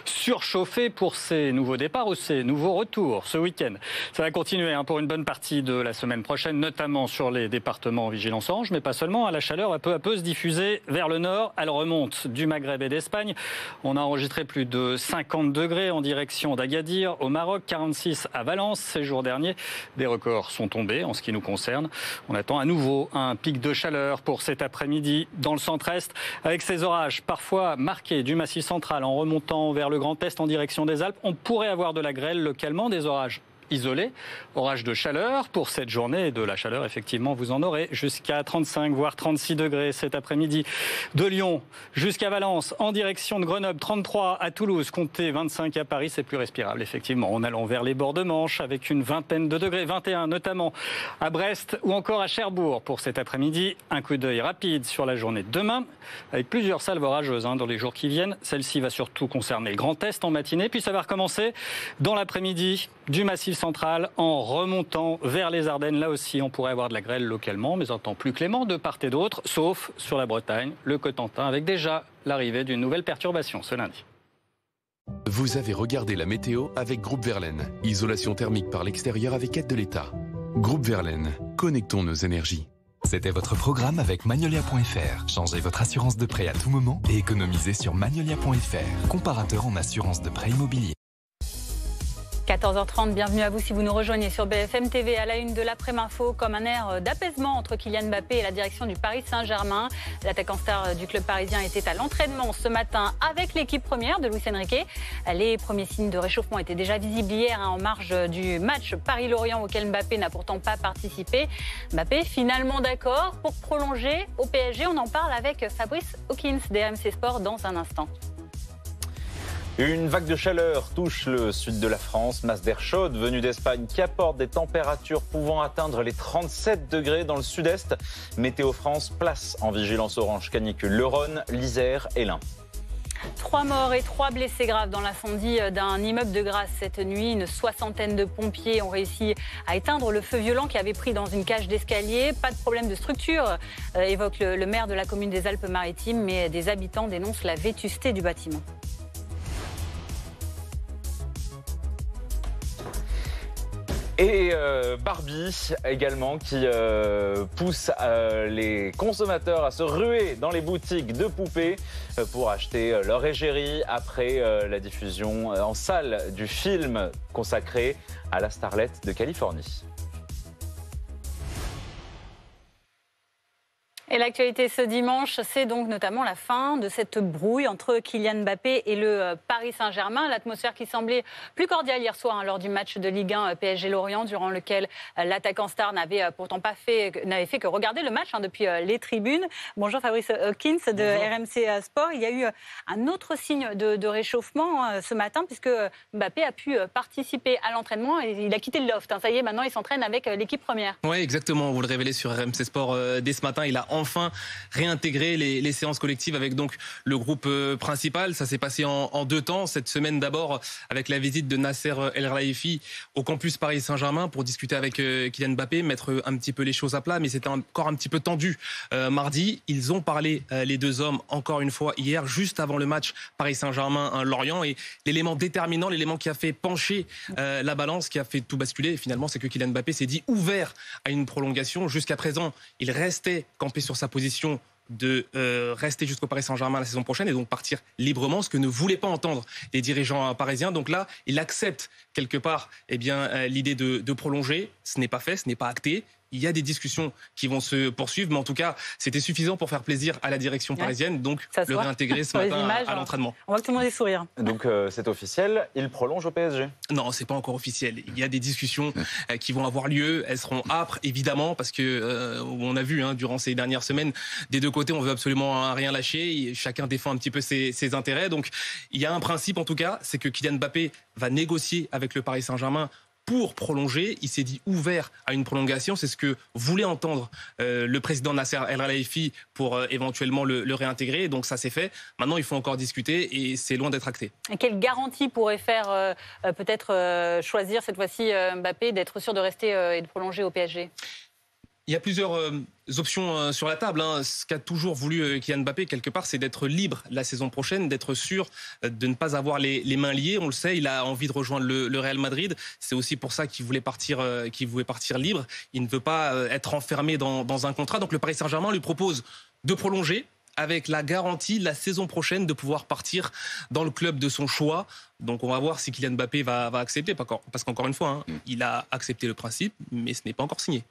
[SPEAKER 31] surchauffé pour ces nouveaux départs ou ces nouveaux retours ce week-end. Ça va continuer pour une bonne partie de la semaine prochaine, notamment sur les départements en vigilance orange, mais pas seulement. La chaleur va peu à peu se diffuser vers le nord. Elle remonte du Maghreb et d'Espagne. On a enregistré plus de 50 degrés en direction d'Agadir, au Maroc, 46 à Valence. Ces jours derniers, des records sont tombés en ce qui nous concerne. On attend à nouveau un pic de chaleur pour cet après-midi dans le centre-est, avec ces orages parfois marqués du Massif central en remontant vers le Grand Est en direction des Alpes. On pourrait avoir de la grêle localement, des orages isolé. Orage de chaleur pour cette journée. Et de la chaleur, effectivement, vous en aurez jusqu'à 35 voire 36 degrés cet après-midi. De Lyon jusqu'à Valence, en direction de Grenoble, 33 à Toulouse, comptez 25 à Paris, c'est plus respirable, effectivement. En allant vers les bords de Manche avec une vingtaine de degrés, 21 notamment à Brest ou encore à Cherbourg pour cet après-midi. Un coup d'œil rapide sur la journée de demain avec plusieurs salves orageuses dans les jours qui viennent. Celle-ci va surtout concerner le Grand Est en matinée, puis ça va recommencer dans l'après-midi du Massif central en remontant vers les Ardennes. Là aussi, on pourrait avoir de la grêle localement, mais en temps plus clément de part et d'autre, sauf sur la Bretagne, le Cotentin, avec déjà l'arrivée d'une nouvelle perturbation ce lundi.
[SPEAKER 30] Vous avez regardé la météo avec Groupe Verlaine. Isolation thermique par l'extérieur avec aide de l'État. Groupe Verlaine, connectons nos énergies. C'était votre programme avec Magnolia.fr. Changez votre assurance de prêt à tout moment et économisez sur Magnolia.fr, comparateur en assurance de prêt immobilier.
[SPEAKER 1] 14h30, bienvenue à vous si vous nous rejoignez sur BFM TV. À la une de l'après-info, comme un air d'apaisement entre Kylian Mbappé et la direction du Paris Saint-Germain. L'attaquant star du club parisien était à l'entraînement ce matin avec l'équipe première de Luis Enrique. Les premiers signes de réchauffement étaient déjà visibles hier en marge du match Paris-Lorient auquel Mbappé n'a pourtant pas participé. Mbappé finalement d'accord pour prolonger au PSG. On en parle avec Fabrice Hawkins d'RMC Sport dans un instant.
[SPEAKER 2] Une vague de chaleur touche le sud de la France. Masse d'air chaude venue d'Espagne qui apporte des températures pouvant atteindre les 37 degrés dans le sud-est. Météo France place en vigilance orange canicule le Rhône, l'Isère et l'Ain.
[SPEAKER 1] 3 morts et 3 blessés graves dans l'incendie d'un immeuble de Grasse cette nuit. Une soixantaine de pompiers ont réussi à éteindre le feu violent qui avait pris dans une cage d'escalier. Pas de problème de structure, évoque le maire de la commune des Alpes-Maritimes, mais des habitants dénoncent la vétusté du bâtiment.
[SPEAKER 2] Et Barbie également qui pousse les consommateurs à se ruer dans les boutiques de poupées pour acheter leur égérie après la diffusion en salle du film consacré à la starlette de Californie.
[SPEAKER 1] Et l'actualité ce dimanche, c'est donc notamment la fin de cette brouille entre Kylian Mbappé et le Paris Saint-Germain. L'atmosphère qui semblait plus cordiale hier soir lors du match de Ligue 1 PSG-Lorient, durant lequel l'attaquant star n'avait pourtant fait que regarder le match depuis les tribunes. Bonjour Fabrice Hawkins de RMC Sport. Il y a eu un autre signe de réchauffement ce matin puisque Mbappé a pu participer à l'entraînement et il a quitté le loft. Ça y est, maintenant il s'entraîne avec l'équipe première.
[SPEAKER 6] Oui, exactement. Vous le révélez sur RMC Sport dès ce matin. Il a enfin réintégrer les séances collectives avec donc le groupe principal. Ça s'est passé en 2 temps. Cette semaine d'abord avec la visite de Nasser El Khelaifi au campus Paris Saint-Germain pour discuter avec Kylian Mbappé, mettre un petit peu les choses à plat, mais c'était encore un petit peu tendu mardi. Ils ont parlé, les deux hommes, encore une fois hier, juste avant le match Paris Saint-Germain-Lorient, et l'élément déterminant, l'élément qui a fait pencher la balance, qui a fait tout basculer finalement, c'est que Kylian Mbappé s'est dit ouvert à une prolongation. Jusqu'à présent, il restait campé sur sa position de rester jusqu'au Paris Saint-Germain la saison prochaine et donc partir librement, ce que ne voulaient pas entendre les dirigeants parisiens. Donc là, il accepte quelque part l'idée de prolonger. Ce n'est pas fait, ce n'est pas acté. Il y a des discussions qui vont se poursuivre, mais en tout cas, c'était suffisant pour faire plaisir à la direction parisienne, donc le réintégrer ce matin à l'entraînement.
[SPEAKER 1] On voit que tout le monde est sourire.
[SPEAKER 2] Donc c'est officiel, il prolonge au PSG? Non,
[SPEAKER 6] c'est pas encore officiel. Il y a des discussions qui vont avoir lieu, elles seront âpres, évidemment, parce que on a vu durant ces dernières semaines, des deux côtés, on veut absolument rien lâcher, chacun défend un petit peu ses intérêts. Donc il y a un principe, en tout cas, c'est que Kylian Mbappé va négocier avec le Paris Saint-Germain pour prolonger. Il s'est dit ouvert à une prolongation. C'est ce que voulait entendre le président Nasser El Khelaifi pour éventuellement le réintégrer. Donc ça, c'est fait. Maintenant, il faut encore discuter et c'est loin d'être acté.
[SPEAKER 1] Et quelle garantie pourrait faire peut-être choisir cette fois-ci Mbappé d'être sûr de rester et de prolonger au PSG?
[SPEAKER 6] Il y a plusieurs options sur la table. Ce qu'a toujours voulu Kylian Mbappé, quelque part, c'est d'être libre la saison prochaine, d'être sûr de ne pas avoir les mains liées. On le sait, il a envie de rejoindre le Real Madrid. C'est aussi pour ça qu'il voulait partir libre. Il ne veut pas être enfermé dans un contrat. Donc le Paris Saint-Germain lui propose de prolonger avec la garantie la saison prochaine de pouvoir partir dans le club de son choix. Donc on va voir si Kylian Mbappé va accepter. Parce qu'encore une fois, il a accepté le principe, mais ce n'est pas encore signé.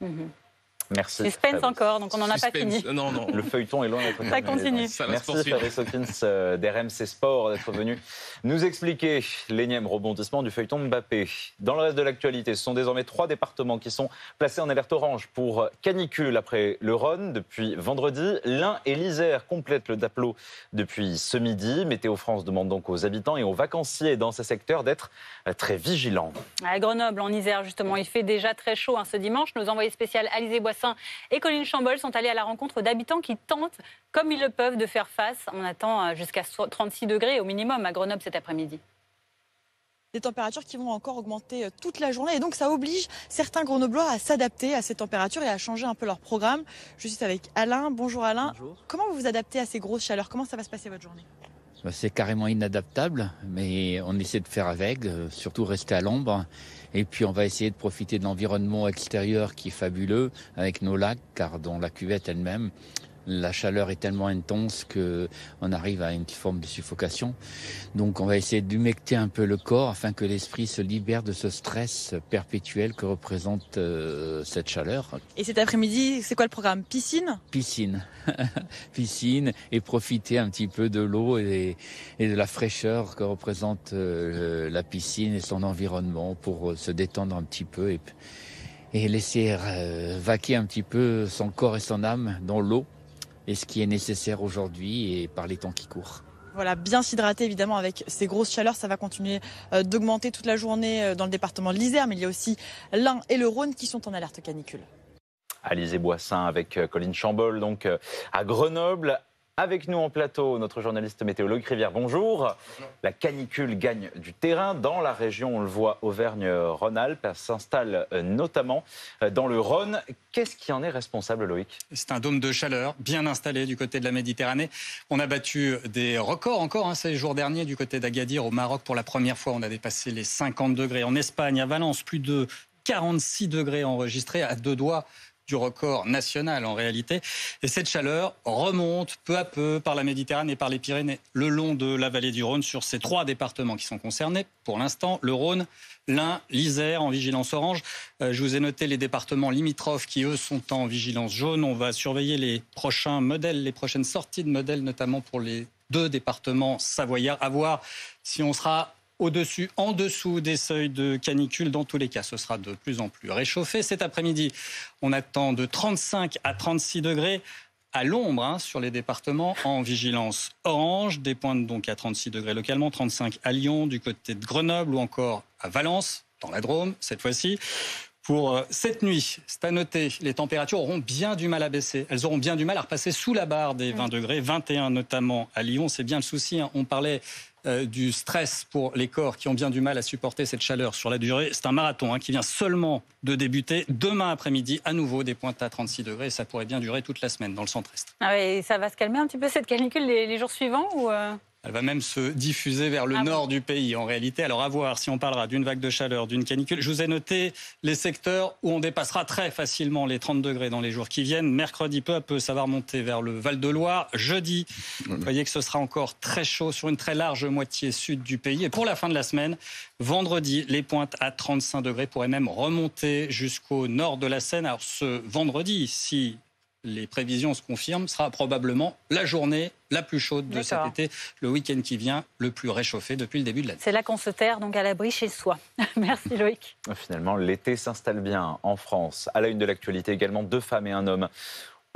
[SPEAKER 2] Merci.
[SPEAKER 1] Suspense encore, donc on n'en a pas fini.
[SPEAKER 6] Non.
[SPEAKER 2] Le feuilleton est loin d'être terminé.
[SPEAKER 1] Ça continue.
[SPEAKER 2] Merci Fabrice Hawkins d'RMC Sport d'être venu nous expliquer l'énième rebondissement du feuilleton Mbappé. Dans le reste de l'actualité, ce sont désormais 3 départements qui sont placés en alerte orange pour canicule après le Rhône depuis vendredi. L'Ain et l'Isère complètent le tableau depuis ce midi. Météo France demande donc aux habitants et aux vacanciers dans ces secteurs d'être très vigilants.
[SPEAKER 1] À Grenoble, en Isère, justement, il fait déjà très chaud ce dimanche. Nos envoyés spéciaux Alizé Boissin et Colline Chambol sont allés à la rencontre d'habitants qui tentent, comme ils le peuvent, de faire face. On attend jusqu'à 36 degrés au minimum à Grenoble cet après-midi.
[SPEAKER 20] Des températures qui vont encore augmenter toute la journée et donc ça oblige certains Grenoblois à s'adapter à ces températures et à changer un peu leur programme. Je suis avec Alain. Bonjour Alain.
[SPEAKER 7] Bonjour.
[SPEAKER 20] Comment vous vous adaptez à ces grosses chaleurs? Comment ça va se passer votre journée?
[SPEAKER 7] C'est carrément inadaptable, mais on essaie de faire avec, surtout rester à l'ombre. Et puis on va essayer de profiter de l'environnement extérieur qui est fabuleux avec nos lacs, car dans la cuvette elle-même, la chaleur est tellement intense qu'on arrive à une forme de suffocation. Donc on va essayer d'humecter un peu le corps afin que l'esprit se libère de ce stress perpétuel que représente cette chaleur.
[SPEAKER 20] Et cet après-midi, c'est quoi le programme? Piscine?
[SPEAKER 7] Piscine. Piscine et profiter un petit peu de l'eau et de la fraîcheur que représente la piscine et son environnement pour se détendre un petit peu et laisser vaquer un petit peu son corps et son âme dans l'eau. Et ce qui est nécessaire aujourd'hui et par les temps qui courent.
[SPEAKER 20] Voilà, bien s'hydrater évidemment avec ces grosses chaleurs. Ça va continuer d'augmenter toute la journée dans le département de l'Isère, mais il y a aussi l'Ain et le Rhône qui sont en alerte canicule.
[SPEAKER 2] Alizé Boissin avec Colline Chambol, donc à Grenoble. Avec nous en plateau, notre journaliste météo Loïc Rivière. Bonjour. La canicule gagne du terrain dans la région, on le voit, Auvergne-Rhône-Alpes. Elle s'installe notamment dans le Rhône. Qu'est-ce qui en est responsable, Loïc?
[SPEAKER 31] C'est un dôme de chaleur bien installé du côté de la Méditerranée. On a battu des records encore ces jours derniers du côté d'Agadir. Au Maroc, pour la première fois, on a dépassé les 50 degrés. En Espagne, à Valence, plus de 46 degrés enregistrés à 2 doigts du record national en réalité. Et cette chaleur remonte peu à peu par la Méditerranée et par les Pyrénées, le long de la vallée du Rhône, sur ces 3 départements qui sont concernés. Pour l'instant, le Rhône, l'Ain, l'Isère en vigilance orange. Je vous ai noté les départements limitrophes qui, eux, sont en vigilance jaune. On va surveiller les prochains modèles, les prochaines sorties de modèles, notamment pour les 2 départements savoyards. À voir si on sera au-dessus, en dessous des seuils de canicule. Dans tous les cas, ce sera de plus en plus réchauffé. Cet après-midi, on attend de 35 à 36 degrés à l'ombre sur les départements en vigilance orange. Des pointes donc à 36 degrés localement, 35 à Lyon, du côté de Grenoble ou encore à Valence, dans la Drôme, cette fois-ci. Pour cette nuit, c'est à noter, les températures auront bien du mal à baisser. Elles auront bien du mal à repasser sous la barre des 20 degrés, 21 notamment à Lyon. C'est bien le souci. On parlait du stress pour les corps qui ont bien du mal à supporter cette chaleur sur la durée. C'est un marathon qui vient seulement de débuter. Demain après-midi, à nouveau, des pointes à 36 degrés. Ça pourrait bien durer toute la semaine dans le centre-est.
[SPEAKER 1] Ah ouais, ça va se calmer un petit peu cette canicule les jours suivants ou
[SPEAKER 31] Elle va même se diffuser vers le nord du pays, en réalité. Alors, à voir si on parlera d'une vague de chaleur, d'une canicule. Je vous ai noté les secteurs où on dépassera très facilement les 30 degrés dans les jours qui viennent. Mercredi, peu à peu, ça va remonter vers le Val-de-Loire. Jeudi, vous voyez que ce sera encore très chaud sur une très large moitié sud du pays. Et pour la fin de la semaine, vendredi, les pointes à 35 degrés pourraient même remonter jusqu'au nord de la Seine. Alors, ce vendredi, si les prévisions se confirment, sera probablement la journée la plus chaude de cet été, le week-end qui vient, le plus réchauffé depuis le début de l'année.
[SPEAKER 1] C'est là qu'on se terre, donc à l'abri chez soi. Merci Loïc.
[SPEAKER 2] Finalement, l'été s'installe bien en France. À la une de l'actualité également, 2 femmes et un homme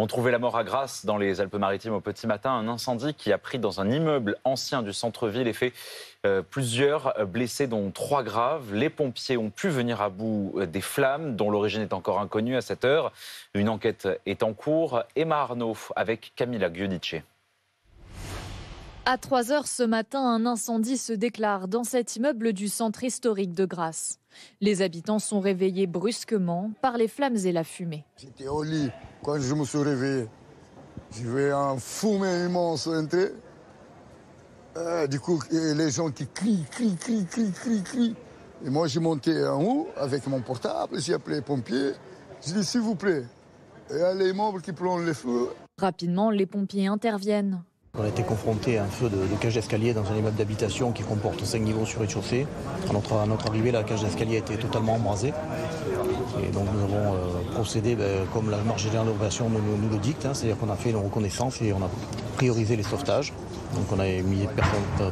[SPEAKER 2] ont trouvé la mort à Grasse dans les Alpes-Maritimes au petit matin. Un incendie qui a pris dans un immeuble ancien du centre-ville et fait plusieurs blessés, dont 3 graves. Les pompiers ont pu venir à bout des flammes, dont l'origine est encore inconnue à cette heure. Une enquête est en cours. Emma Arnaud avec Camilla Giudice.
[SPEAKER 8] À 3h ce matin, un incendie se déclare dans cet immeuble du centre historique de Grasse. Les habitants sont réveillés brusquement par les flammes et la fumée.
[SPEAKER 9] J'étais au lit quand je me suis réveillé. J'ai vu un fumée immense entrer. Du coup, les gens qui crient. Et moi, j'ai monté en haut avec mon portable, j'ai appelé les pompiers. J'ai dit, s'il vous plaît, il y a l'immeuble qui prend le feu.
[SPEAKER 8] Rapidement, les pompiers interviennent.
[SPEAKER 10] On a été confronté à un feu de cage d'escalier dans un immeuble d'habitation qui comporte 5 niveaux sur rez-de-chaussée. À notre arrivée, la cage d'escalier a été totalement embrasée. Et donc nous avons procédé comme la marge générale de l'opération nous le dicte, c'est-à-dire qu'on a fait une reconnaissance et on a priorisé les sauvetages. Donc on a mis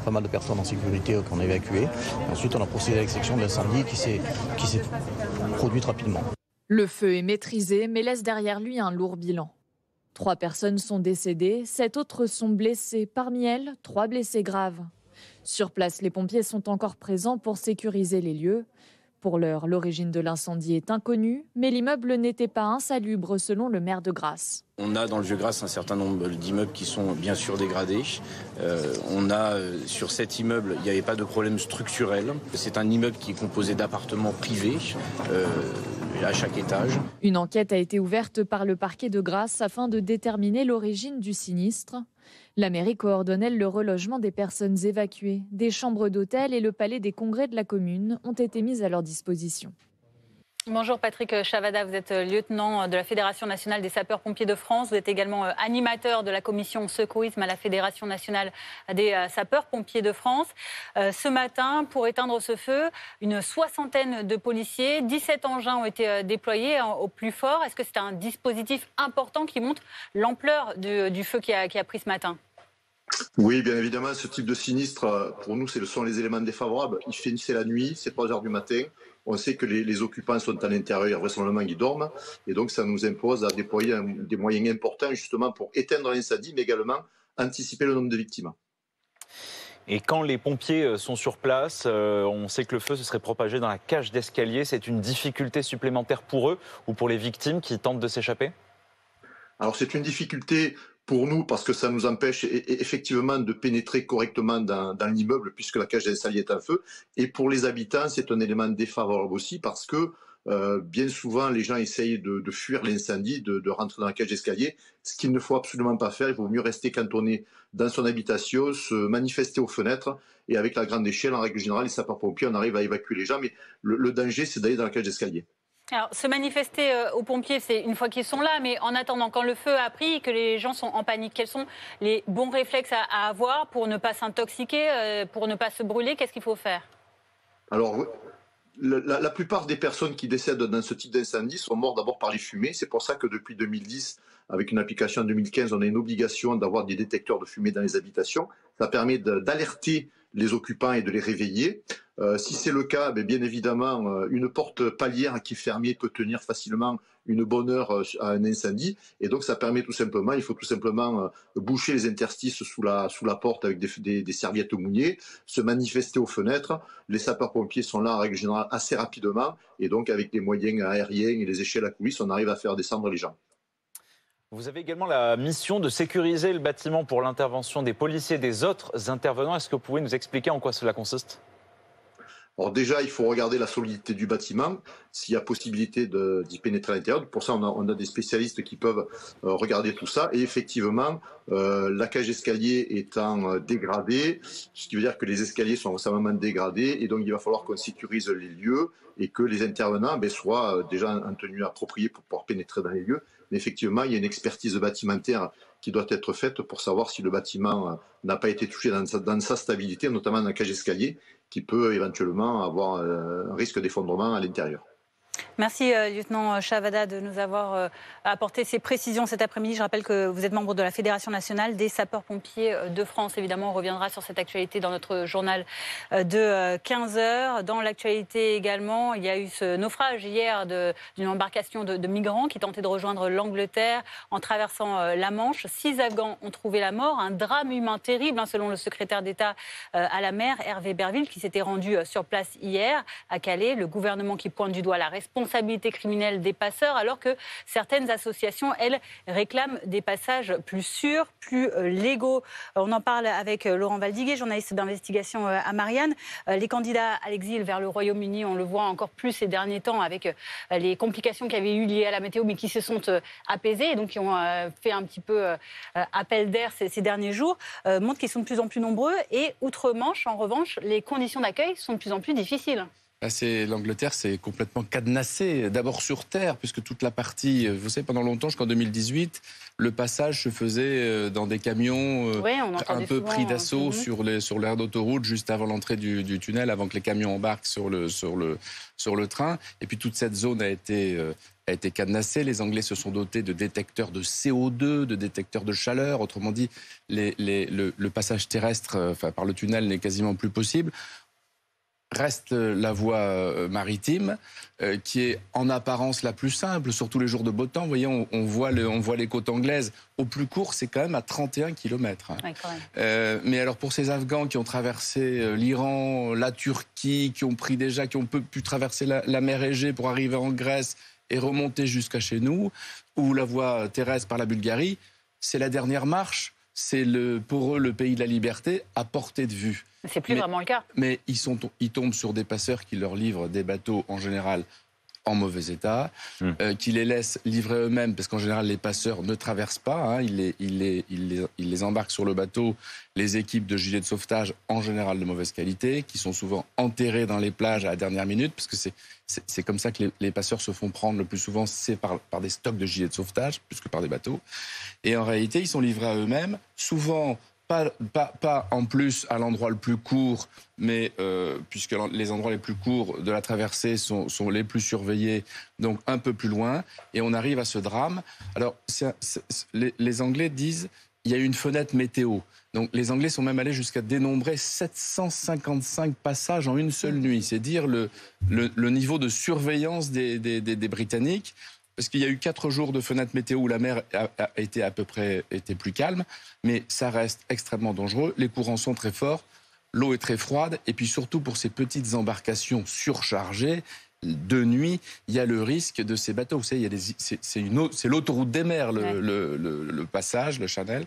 [SPEAKER 10] pas mal de personnes en sécurité qu'on a évacuées. Ensuite on a procédé à l'extinction de l'incendie qui s'est produite rapidement.
[SPEAKER 8] Le feu est maîtrisé mais laisse derrière lui un lourd bilan. 3 personnes sont décédées, 7 autres sont blessées. Parmi elles, 3 blessés graves. Sur place, les pompiers sont encore présents pour sécuriser les lieux. Pour l'heure, l'origine de l'incendie est inconnue, mais l'immeuble n'était pas insalubre selon le maire de Grasse.
[SPEAKER 11] On a dans le Vieux-Grasse un certain nombre d'immeubles qui sont bien sûr dégradés. Sur cet immeuble, il n'y avait pas de problème structurel. C'est un immeuble qui est composé d'appartements privés à chaque étage.
[SPEAKER 8] Une enquête a été ouverte par le parquet de Grasse afin de déterminer l'origine du sinistre. La mairie coordonnait le relogement des personnes évacuées. Des chambres d'hôtel et le palais des congrès de la commune ont été mises à leur disposition.
[SPEAKER 1] Bonjour Patrick Chavada, vous êtes lieutenant de la Fédération nationale des sapeurs-pompiers de France. Vous êtes également animateur de la commission secourisme à la Fédération nationale des sapeurs-pompiers de France. Ce matin, pour éteindre ce feu, une 60aine de policiers, 17 engins ont été déployés au plus fort. Est-ce que c'est un dispositif important qui montre l'ampleur du feu qui a pris ce matin ?
[SPEAKER 12] Oui, bien évidemment, ce type de sinistre, pour nous, ce sont les éléments défavorables. Il finissait la nuit, c'est 3 heures du matin. On sait que les occupants sont à l'intérieur, vraisemblablement ils dorment. Et donc, ça nous impose à déployer des moyens importants justement pour éteindre l'incendie, mais également anticiper le nombre de victimes.
[SPEAKER 2] Et quand les pompiers sont sur place, on sait que le feu se serait propagé dans la cage d'escalier. C'est une difficulté supplémentaire pour eux ou pour les victimes qui tentent de s'échapper ?
[SPEAKER 12] Alors, c'est une difficulté pour nous, parce que ça nous empêche effectivement de pénétrer correctement dans l'immeuble, puisque la cage d'escalier est en feu. Et pour les habitants, c'est un élément défavorable aussi, parce que bien souvent, les gens essayent de fuir l'incendie, de rentrer dans la cage d'escalier, ce qu'il ne faut absolument pas faire. Il vaut mieux rester cantonné dans son habitation, se manifester aux fenêtres, et avec la grande échelle, en règle générale, les sapeurs-pompiers, on arrive à évacuer les gens, mais le danger, c'est d'aller dans la cage d'escalier.
[SPEAKER 1] Alors, se manifester aux pompiers, c'est une fois qu'ils sont là, mais en attendant, quand le feu a pris et que les gens sont en panique, quels sont les bons réflexes à avoir pour ne pas s'intoxiquer, pour ne pas se brûler? Qu'est-ce qu'il faut faire?
[SPEAKER 12] Alors, la plupart des personnes qui décèdent dans ce type d'incendie sont mortes d'abord par les fumées. C'est pour ça que depuis 2010, avec une application en 2015, on a une obligation d'avoir des détecteurs de fumée dans les habitations. Ça permet d'alerter les occupants et de les réveiller. Si c'est le cas, bien évidemment, une porte palière qui est fermée peut tenir facilement une bonne heure à un incendie. Et donc, ça permet tout simplement, il faut tout simplement boucher les interstices sous la porte avec des serviettes mouillées, se manifester aux fenêtres. Les sapeurs-pompiers sont là, en règle générale, assez rapidement. Et donc, avec les moyens aériens et les échelles à coulisses, on arrive à faire descendre les gens.
[SPEAKER 2] Vous avez également la mission de sécuriser le bâtiment pour l'intervention des policiers et des autres intervenants. Est-ce que vous pouvez nous expliquer en quoi cela consiste ?
[SPEAKER 12] Alors déjà, il faut regarder la solidité du bâtiment, s'il y a possibilité d'y pénétrer à l'intérieur. Pour ça, on a des spécialistes qui peuvent regarder tout ça. Et effectivement, la cage d'escalier étant dégradée, ce qui veut dire que les escaliers sont récemment dégradés, et donc il va falloir qu'on sécurise les lieux et que les intervenants soient déjà en tenue appropriée pour pouvoir pénétrer dans les lieux. Mais effectivement, il y a une expertise bâtimentaire qui doit être faite pour savoir si le bâtiment n'a pas été touché dans sa stabilité, notamment dans la cage d'escalier, qui peut éventuellement avoir un risque d'effondrement à l'intérieur.
[SPEAKER 1] Merci, lieutenant Chavada, de nous avoir apporté ces précisions cet après-midi. Je rappelle que vous êtes membre de la Fédération nationale des sapeurs-pompiers de France. Évidemment, on reviendra sur cette actualité dans notre journal de 15h. Dans l'actualité également, il y a eu ce naufrage hier d'une embarcation de migrants qui tentait de rejoindre l'Angleterre en traversant la Manche. 6 Afghans ont trouvé la mort. Un drame humain terrible, selon le secrétaire d'État à la mer, Hervé Berville, qui s'était rendu sur place hier à Calais. Le gouvernement qui pointe du doigt la responsabilité criminelle des passeurs, alors que certaines associations, elles, réclament des passages plus sûrs, plus légaux. On en parle avec Laurent Valdiguier, journaliste d'investigation à Marianne. Les candidats à l'exil vers le Royaume-Uni, on le voit encore plus ces derniers temps avec les complications qui avaient eu liées à la météo, mais qui se sont apaisées, et donc qui ont fait un petit peu appel d'air ces derniers jours, montrent qu'ils sont de plus en plus nombreux. Et outre-Manche, en revanche, les conditions d'accueil sont de plus en plus difficiles.
[SPEAKER 13] L'Angleterre, c'est complètement cadenassé, d'abord sur terre, puisque toute la partie, vous savez, pendant longtemps, jusqu'en 2018, le passage se faisait dans des camions un peu pris d'assaut sur l'aire d'autoroute, juste avant l'entrée du tunnel, avant que les camions embarquent sur le train. Et puis toute cette zone a été cadenassée. Les Anglais se sont dotés de détecteurs de CO2, de détecteurs de chaleur. Autrement dit, le passage terrestre par le tunnel n'est quasiment plus possible. Reste la voie maritime, qui est en apparence la plus simple, surtout les jours de beau temps. Vous voyez, on voit les côtes anglaises. Au plus court, c'est quand même à 31 km.
[SPEAKER 1] Ouais, quand même.
[SPEAKER 13] Mais alors pour ces Afghans qui ont traversé l'Iran, la Turquie, qui ont pu traverser la mer Égée pour arriver en Grèce et remonter jusqu'à chez nous, ou la voie terrestre par la Bulgarie, c'est la dernière marche. C'est pour eux le pays de la liberté à portée de vue.
[SPEAKER 1] C'est plus vraiment le cas.
[SPEAKER 13] Mais ils tombent sur des passeurs qui leur livrent des bateaux en général en mauvais état, qui les laissent livrer eux-mêmes, parce qu'en général les passeurs ne traversent pas, ils les embarquent sur le bateau, les équipes de gilets de sauvetage en général de mauvaise qualité, qui sont souvent enterrés dans les plages à la dernière minute, parce que c'est comme ça que les passeurs se font prendre le plus souvent, c'est par des stocks de gilets de sauvetage, plus que par des bateaux. Et en réalité, ils sont livrés à eux-mêmes, souvent pas en plus à l'endroit le plus court, mais puisque les endroits les plus courts de la traversée sont les plus surveillés, donc un peu plus loin, et on arrive à ce drame. Alors, les Anglais disent il y a eu une fenêtre météo. Donc, les Anglais sont même allés jusqu'à dénombrer 755 passages en une seule nuit. C'est dire le niveau de surveillance des Britanniques. Parce qu'il y a eu 4 jours de fenêtre météo où la mer a été à peu près plus calme, mais ça reste extrêmement dangereux. Les courants sont très forts, l'eau est très froide, et puis surtout pour ces petites embarcations surchargées, de nuit, il y a le risque de ces bateaux. Vous savez, c'est l'autoroute des mers, le passage, le Channel.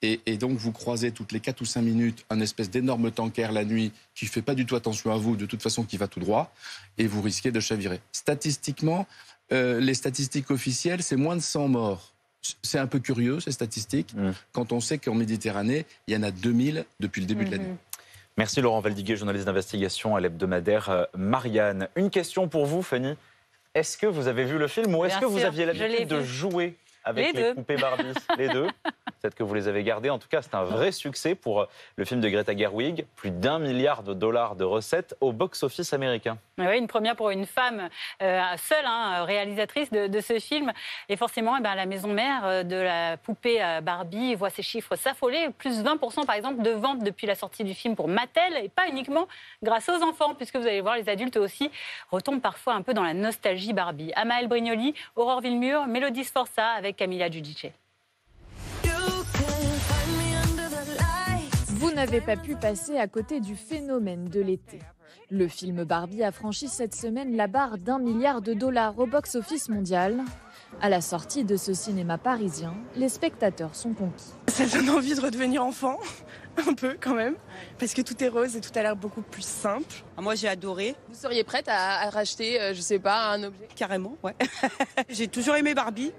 [SPEAKER 13] Et donc, vous croisez toutes les 4 ou 5 minutes un espèce d'énorme tanker la nuit qui ne fait pas du tout attention à vous, de toute façon qui va tout droit, et vous risquez de chavirer. Statistiquement, les statistiques officielles, c'est moins de 100 morts. C'est un peu curieux, ces statistiques, quand on sait qu'en Méditerranée, il y en a 2000 depuis le début de l'année.
[SPEAKER 2] Merci Laurent Valdiguier, journaliste d'investigation à l'hebdomadaire Marianne. Une question pour vous, Fanny. Est-ce que vous avez vu le film ou est-ce que vous aviez l'habitude de jouer avec les poupées Barbie? Les deux. Peut-être que vous les avez gardées. En tout cas, c'est un vrai succès pour le film de Greta Gerwig. Plus d'$1 milliard de recettes au box-office américain.
[SPEAKER 1] Oui, une première pour une femme seule, réalisatrice de ce film. Et forcément, la maison mère de la poupée Barbie voit ses chiffres s'affoler. Plus 20% par exemple de ventes depuis la sortie du film pour Mattel. Et pas uniquement grâce aux enfants, puisque vous allez voir, les adultes aussi retombent parfois un peu dans la nostalgie Barbie. Amael Brignoli, Aurore Villemur, Mélodie Sforza avec Camilla Giudice.
[SPEAKER 8] Vous n'avez pas pu passer à côté du phénomène de l'été. Le film Barbie a franchi cette semaine la barre d'$1 milliard au box-office mondial. À la sortie de ce cinéma parisien, les spectateurs sont conquis.
[SPEAKER 24] Ça donne envie de redevenir enfant, un peu quand même, parce que tout est rose et tout a l'air beaucoup plus simple. Moi j'ai adoré.
[SPEAKER 14] Vous seriez prête à racheter, je sais pas, un objet?
[SPEAKER 24] Carrément, ouais. J'ai toujours aimé Barbie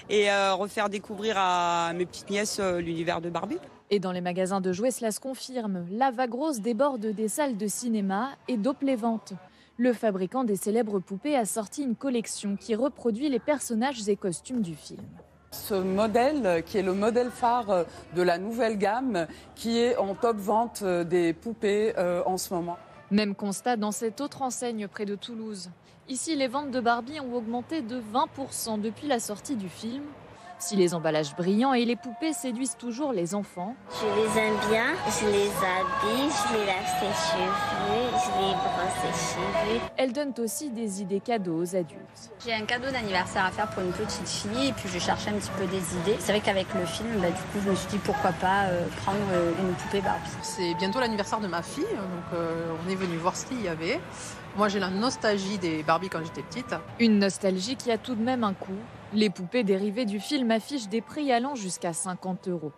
[SPEAKER 24] et refaire découvrir à mes petites nièces l'univers de Barbie.
[SPEAKER 8] Et dans les magasins de jouets, cela se confirme. La vague rose déborde des salles de cinéma et dope les ventes. Le fabricant des célèbres poupées a sorti une collection qui reproduit les personnages et costumes du film.
[SPEAKER 15] Ce modèle, qui est le modèle phare de la nouvelle gamme, qui est en top vente des poupées en ce moment.
[SPEAKER 8] Même constat dans cette autre enseigne près de Toulouse. Ici, les ventes de Barbie ont augmenté de 20% depuis la sortie du film. Si les emballages brillants et les poupées séduisent toujours les enfants,
[SPEAKER 16] je les aime bien, je les habille, je les lave ses cheveux, je les brosse les cheveux.
[SPEAKER 8] Elles donnent aussi des idées cadeaux aux adultes.
[SPEAKER 17] J'ai un cadeau d'anniversaire à faire pour une petite fille et puis je cherchais un petit peu des idées. C'est vrai qu'avec le film, du coup, je me suis dit pourquoi pas prendre une poupée Barbie.
[SPEAKER 18] C'est bientôt l'anniversaire de ma fille, donc on est venu voir ce qu'il y avait. Moi, j'ai la nostalgie des Barbie quand j'étais petite.
[SPEAKER 8] Une nostalgie qui a tout de même un coût. Les poupées dérivées du film affichent des prix allant jusqu'à 50 €.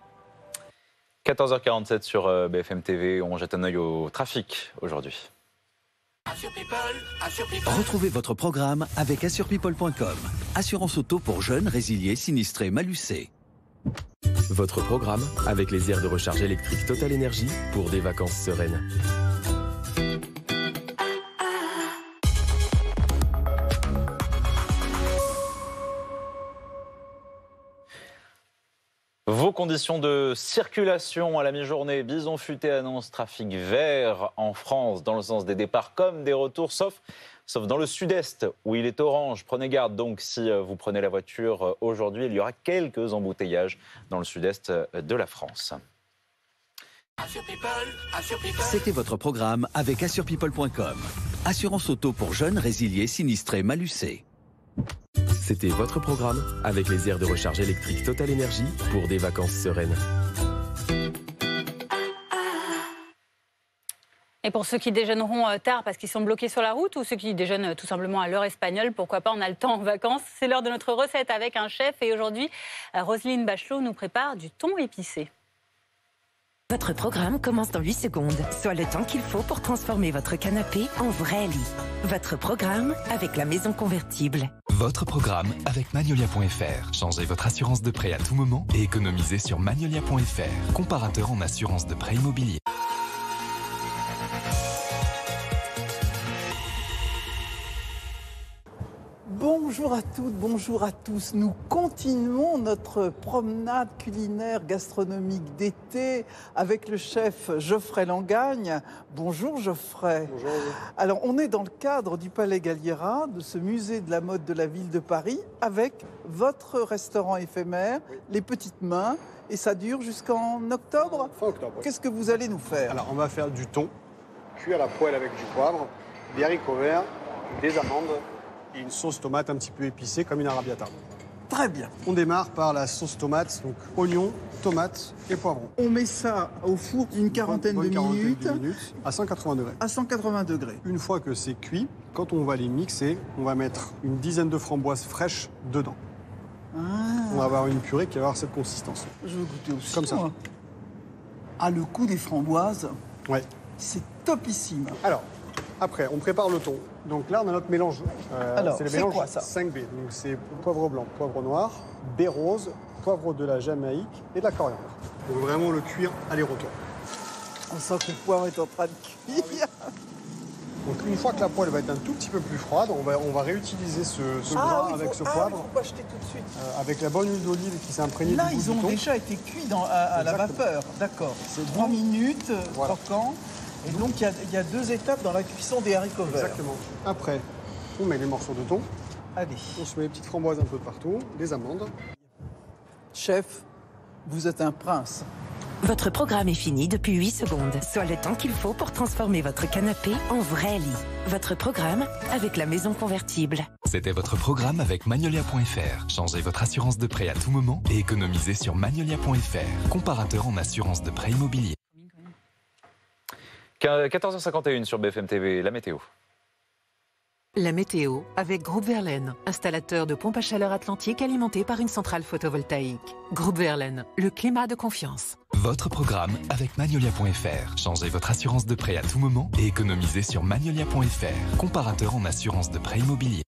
[SPEAKER 2] 14h47 sur BFM TV. On jette un œil au trafic aujourd'hui.
[SPEAKER 19] Retrouvez votre programme avec assurepeople.com. Assurance auto pour jeunes, résiliés, sinistrés, malucés.
[SPEAKER 30] Votre programme avec les aires de recharge électrique Total Énergie pour des vacances sereines.
[SPEAKER 2] Vos conditions de circulation à la mi-journée. Bison Futé annonce trafic vert en France dans le sens des départs comme des retours, sauf dans le sud-est où il est orange. Prenez garde donc si vous prenez la voiture aujourd'hui. Il y aura quelques embouteillages dans le sud-est de la France.
[SPEAKER 19] C'était votre programme avec assurepeople.com. Assurance auto pour jeunes, résiliés, sinistrés, malucés.
[SPEAKER 30] C'était votre programme avec les aires de recharge électrique Total Énergie pour des vacances sereines.
[SPEAKER 1] Et pour ceux qui déjeuneront tard parce qu'ils sont bloqués sur la route ou ceux qui déjeunent tout simplement à l'heure espagnole, pourquoi pas, on a le temps en vacances. C'est l'heure de notre recette avec un chef et aujourd'hui, Roselyne Bachelot nous prépare du thon épicé.
[SPEAKER 3] Votre programme commence dans 8 secondes, soit le temps qu'il faut pour transformer votre canapé en vrai lit. Votre programme avec la maison convertible.
[SPEAKER 30] Votre programme avec Magnolia.fr. Changez votre assurance de prêt à tout moment et économisez sur Magnolia.fr, comparateur en assurance de prêt immobilier.
[SPEAKER 4] Bonjour à toutes, bonjour à tous. Nous continuons notre promenade culinaire gastronomique d'été avec le chef Geoffrey Langagne. Bonjour Geoffrey.
[SPEAKER 5] Bonjour.
[SPEAKER 4] Alors on est dans le cadre du Palais Galliera, de ce musée de la mode de la ville de Paris, avec votre restaurant éphémère, Les Petites Mains, et ça dure jusqu'en octobre.
[SPEAKER 5] Fin octobre.
[SPEAKER 4] Qu'est-ce que vous allez nous faire?
[SPEAKER 5] Alors on va faire du thon, cuit à la poêle avec du poivre, des haricots verts, des amandes, et une sauce tomate un petit peu épicée comme une arrabbiata.
[SPEAKER 4] Très bien.
[SPEAKER 5] On démarre par la sauce tomate, donc oignon, tomate et poivron.
[SPEAKER 4] On met ça au four une quarantaine de minutes
[SPEAKER 5] à 180 degrés.
[SPEAKER 4] À 180 degrés.
[SPEAKER 5] Une fois que c'est cuit, quand on va les mixer, on va mettre une dizaine de framboises fraîches dedans. On va avoir une purée qui va avoir cette consistance.
[SPEAKER 4] Je veux goûter aussi.
[SPEAKER 5] Comme ça.
[SPEAKER 4] Moi. Ah, le goût des framboises,
[SPEAKER 5] ouais.
[SPEAKER 4] C'est topissime.
[SPEAKER 5] Alors, après, on prépare le thon. Donc là, on a notre mélange.
[SPEAKER 4] Alors,
[SPEAKER 5] c'est le mélange
[SPEAKER 4] quoi, ça
[SPEAKER 5] 5B. Donc c'est poivre blanc, poivre noir, baie rose, poivre de la Jamaïque et de la coriandre. Donc vraiment le cuire aller-retour.
[SPEAKER 4] On sent que le poivre est en train de cuire.
[SPEAKER 5] Donc une fois que la poêle va être un tout petit peu plus froide, on va réutiliser ce gras avec ce poivre.
[SPEAKER 4] Il faut pas acheter tout de suite.
[SPEAKER 5] Avec la bonne huile d'olive qui s'est imprégnée
[SPEAKER 4] là,
[SPEAKER 5] du goût
[SPEAKER 4] ils ont
[SPEAKER 5] du thon.
[SPEAKER 4] déjà été cuits à la vapeur. D'accord. C'est 3 minutes, croquant. Et donc, il y a 2 étapes dans la cuisson des haricots verts.
[SPEAKER 5] Exactement. Après, on met les morceaux de thon.
[SPEAKER 4] Allez.
[SPEAKER 5] On se met les petites framboises un peu partout, les amandes.
[SPEAKER 4] Chef, vous êtes un prince.
[SPEAKER 3] Votre programme est fini depuis 8 secondes, soit le temps qu'il faut pour transformer votre canapé en vrai lit. Votre programme avec la maison convertible.
[SPEAKER 30] C'était votre programme avec Magnolia.fr. Changez votre assurance de prêt à tout moment et économisez sur Magnolia.fr, comparateur en assurance de prêt immobilier.
[SPEAKER 2] 14h51 sur BFM TV, la météo.
[SPEAKER 21] La météo avec Groupe Verlaine, installateur de pompes à chaleur atlantique alimenté par une centrale photovoltaïque. Groupe Verlaine, le climat de confiance.
[SPEAKER 30] Votre programme avec Magnolia.fr. Changez votre assurance de prêt à tout moment et économisez sur Magnolia.fr, comparateur en assurance de prêt immobilier.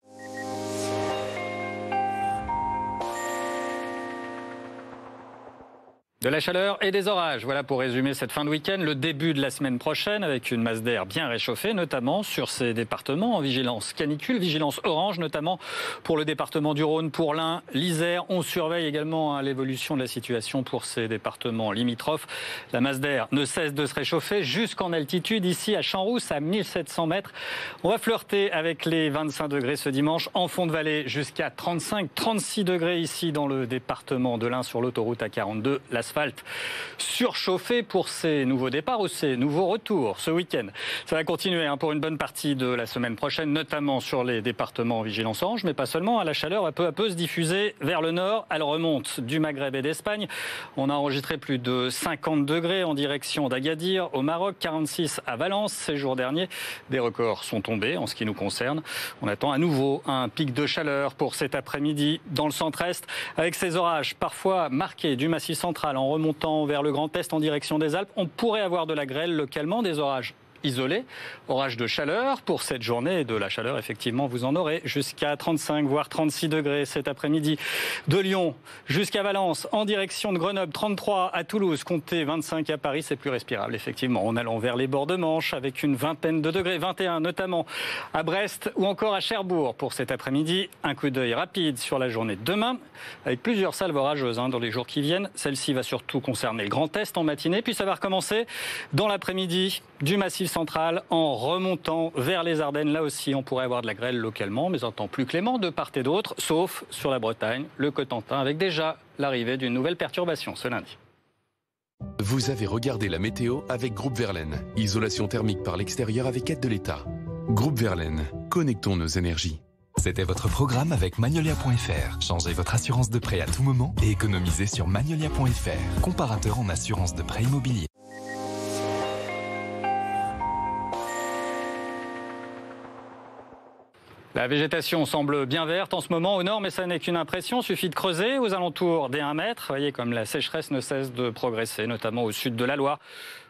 [SPEAKER 31] De la chaleur et des orages. Voilà pour résumer cette fin de week-end. Le début de la semaine prochaine avec une masse d'air bien réchauffée, notamment sur ces départements en vigilance canicule, vigilance orange, notamment pour le département du Rhône, pour l'Ain, l'Isère. On surveille également l'évolution de la situation pour ces départements limitrophes. La masse d'air ne cesse de se réchauffer jusqu'en altitude, ici à Champs-Rousses, à 1700 mètres. On va flirter avec les 25 degrés ce dimanche, en fond de vallée jusqu'à 35-36 degrés ici dans le département de l'Ain sur l'autoroute A42. L'asphalte surchauffé pour ces nouveaux départs ou ces nouveaux retours ce week-end. Ça va continuer pour une bonne partie de la semaine prochaine, notamment sur les départements en vigilance orange, mais pas seulement. La chaleur va peu à peu se diffuser vers le nord. Elle remonte du Maghreb et d'Espagne. On a enregistré plus de 50 degrés en direction d'Agadir, au Maroc, 46 à Valence. Ces jours derniers, des records sont tombés en ce qui nous concerne. On attend à nouveau un pic de chaleur pour cet après-midi dans le centre-est, avec ces orages parfois marqués du Massif central en remontant vers le Grand Est en direction des Alpes. On pourrait avoir de la grêle localement, des orages isolés. Orage de chaleur pour cette journée. Et de la chaleur, effectivement, vous en aurez jusqu'à 35 voire 36 degrés cet après-midi. De Lyon jusqu'à Valence, en direction de Grenoble, 33 à Toulouse, comptez 25 à Paris, c'est plus respirable, effectivement. En allant vers les bords de Manche avec une vingtaine de degrés, 21 notamment à Brest ou encore à Cherbourg pour cet après-midi. Un coup d'œil rapide sur la journée de demain, avec plusieurs salves orageuses dans les jours qui viennent. Celle-ci va surtout concerner le Grand Est en matinée, puis ça va recommencer dans l'après-midi du Massif central en remontant vers les Ardennes. Là aussi, on pourrait avoir de la grêle localement, mais un temps plus clément de part et d'autre, sauf sur la Bretagne, le Cotentin, avec déjà l'arrivée d'une nouvelle perturbation ce lundi.
[SPEAKER 30] Vous avez regardé la météo avec Groupe Verlaine. Isolation thermique par l'extérieur avec aide de l'État. Groupe Verlaine, connectons nos énergies. C'était votre programme avec Magnolia.fr. Changez votre assurance de prêt à tout moment et économisez sur Magnolia.fr, comparateur en assurance de prêt immobilier.
[SPEAKER 31] La végétation semble bien verte en ce moment au nord, mais ça n'est qu'une impression. Il suffit de creuser aux alentours des 1 mètre. Vous voyez comme la sécheresse ne cesse de progresser, notamment au sud de la Loire.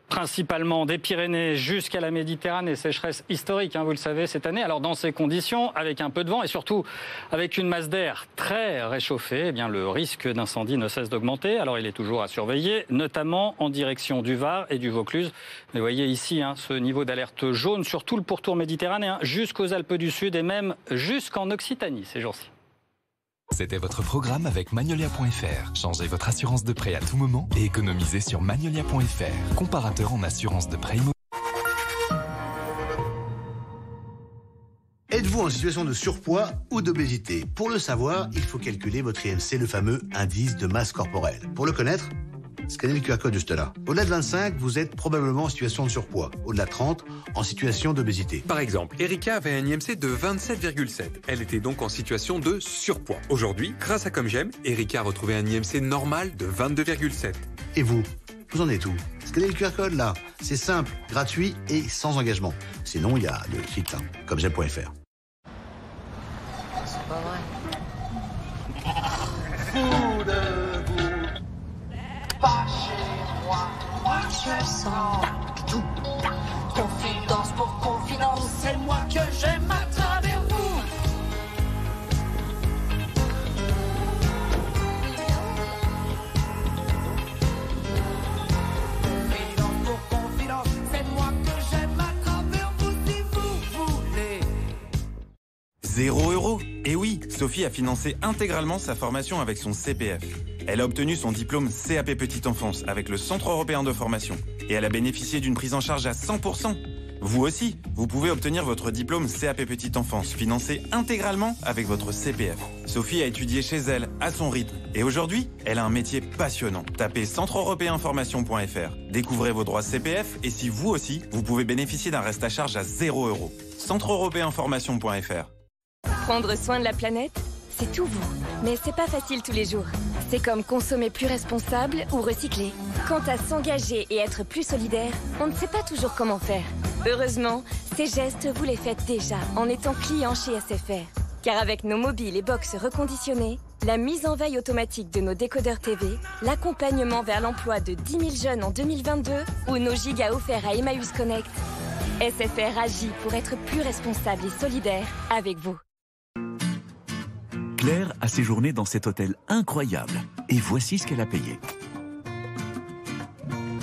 [SPEAKER 31] Principalement des Pyrénées jusqu'à la Méditerranée, sécheresse historique, vous le savez, cette année. Alors dans ces conditions, avec un peu de vent et surtout avec une masse d'air très réchauffée, le risque d'incendie ne cesse d'augmenter. Alors il est toujours à surveiller, notamment en direction du Var et du Vaucluse. Vous voyez ici ce niveau d'alerte jaune sur tout le pourtour méditerranéen, jusqu'aux Alpes du Sud et même jusqu'en Occitanie ces jours-ci.
[SPEAKER 30] C'était votre programme avec Magnolia.fr. Changez votre assurance de prêt à tout moment et économisez sur Magnolia.fr, comparateur en assurance de prêt immobilier.
[SPEAKER 6] Êtes-vous en situation de surpoids ou d'obésité? Pour le savoir, il faut calculer votre IMC, le fameux indice de masse corporelle. Pour le connaître, scannez le QR code juste là. Au-delà de 25, vous êtes probablement en situation de surpoids. Au-delà de 30, en situation d'obésité.
[SPEAKER 7] Par exemple, Erika avait un IMC de 27,7. Elle était donc en situation de surpoids. Aujourd'hui, grâce à Comme J'aime, Erika a retrouvé un IMC normal de 22,7.
[SPEAKER 6] Et vous en êtes où? Scannez le QR code là. C'est simple, gratuit et sans engagement. Sinon, il y a le site commejaime.fr.
[SPEAKER 9] C'est pas vrai. Pas chez moi, moi je sens tout. Confidence pour confidence, c'est moi que j'aime à travers vous. Confidence pour confidence, c'est moi que j'aime à travers vous si vous voulez.
[SPEAKER 20] 0 €. Et oui, Sophie a financé intégralement sa formation avec son CPF. Elle a obtenu son diplôme CAP Petite Enfance avec le Centre Européen de Formation. Et elle a bénéficié d'une prise en charge à 100%. Vous aussi, vous pouvez obtenir votre diplôme CAP Petite Enfance financé intégralement avec votre CPF. Sophie a étudié chez elle, à son rythme. Et aujourd'hui, elle a un métier passionnant. Tapez centreeuropéenformation.fr. Découvrez vos droits CPF et si vous aussi, vous pouvez bénéficier d'un reste à charge à 0 €. centreeuropéenformation.fr.
[SPEAKER 22] Prendre soin de la planète, c'est tout vous. Mais c'est pas facile tous les jours. C'est comme consommer plus responsable ou recycler. Quant à s'engager et être plus solidaire, on ne sait pas toujours comment faire. Heureusement, ces gestes, vous les faites déjà en étant client chez SFR. Car avec nos mobiles et box reconditionnés, la mise en veille automatique de nos décodeurs TV, l'accompagnement vers l'emploi de 10 000 jeunes en 2022 ou nos gigas offerts à Emmaüs Connect, SFR agit pour être plus responsable et solidaire avec vous.
[SPEAKER 19] Claire a séjourné dans cet hôtel incroyable. Et voici ce qu'elle a payé.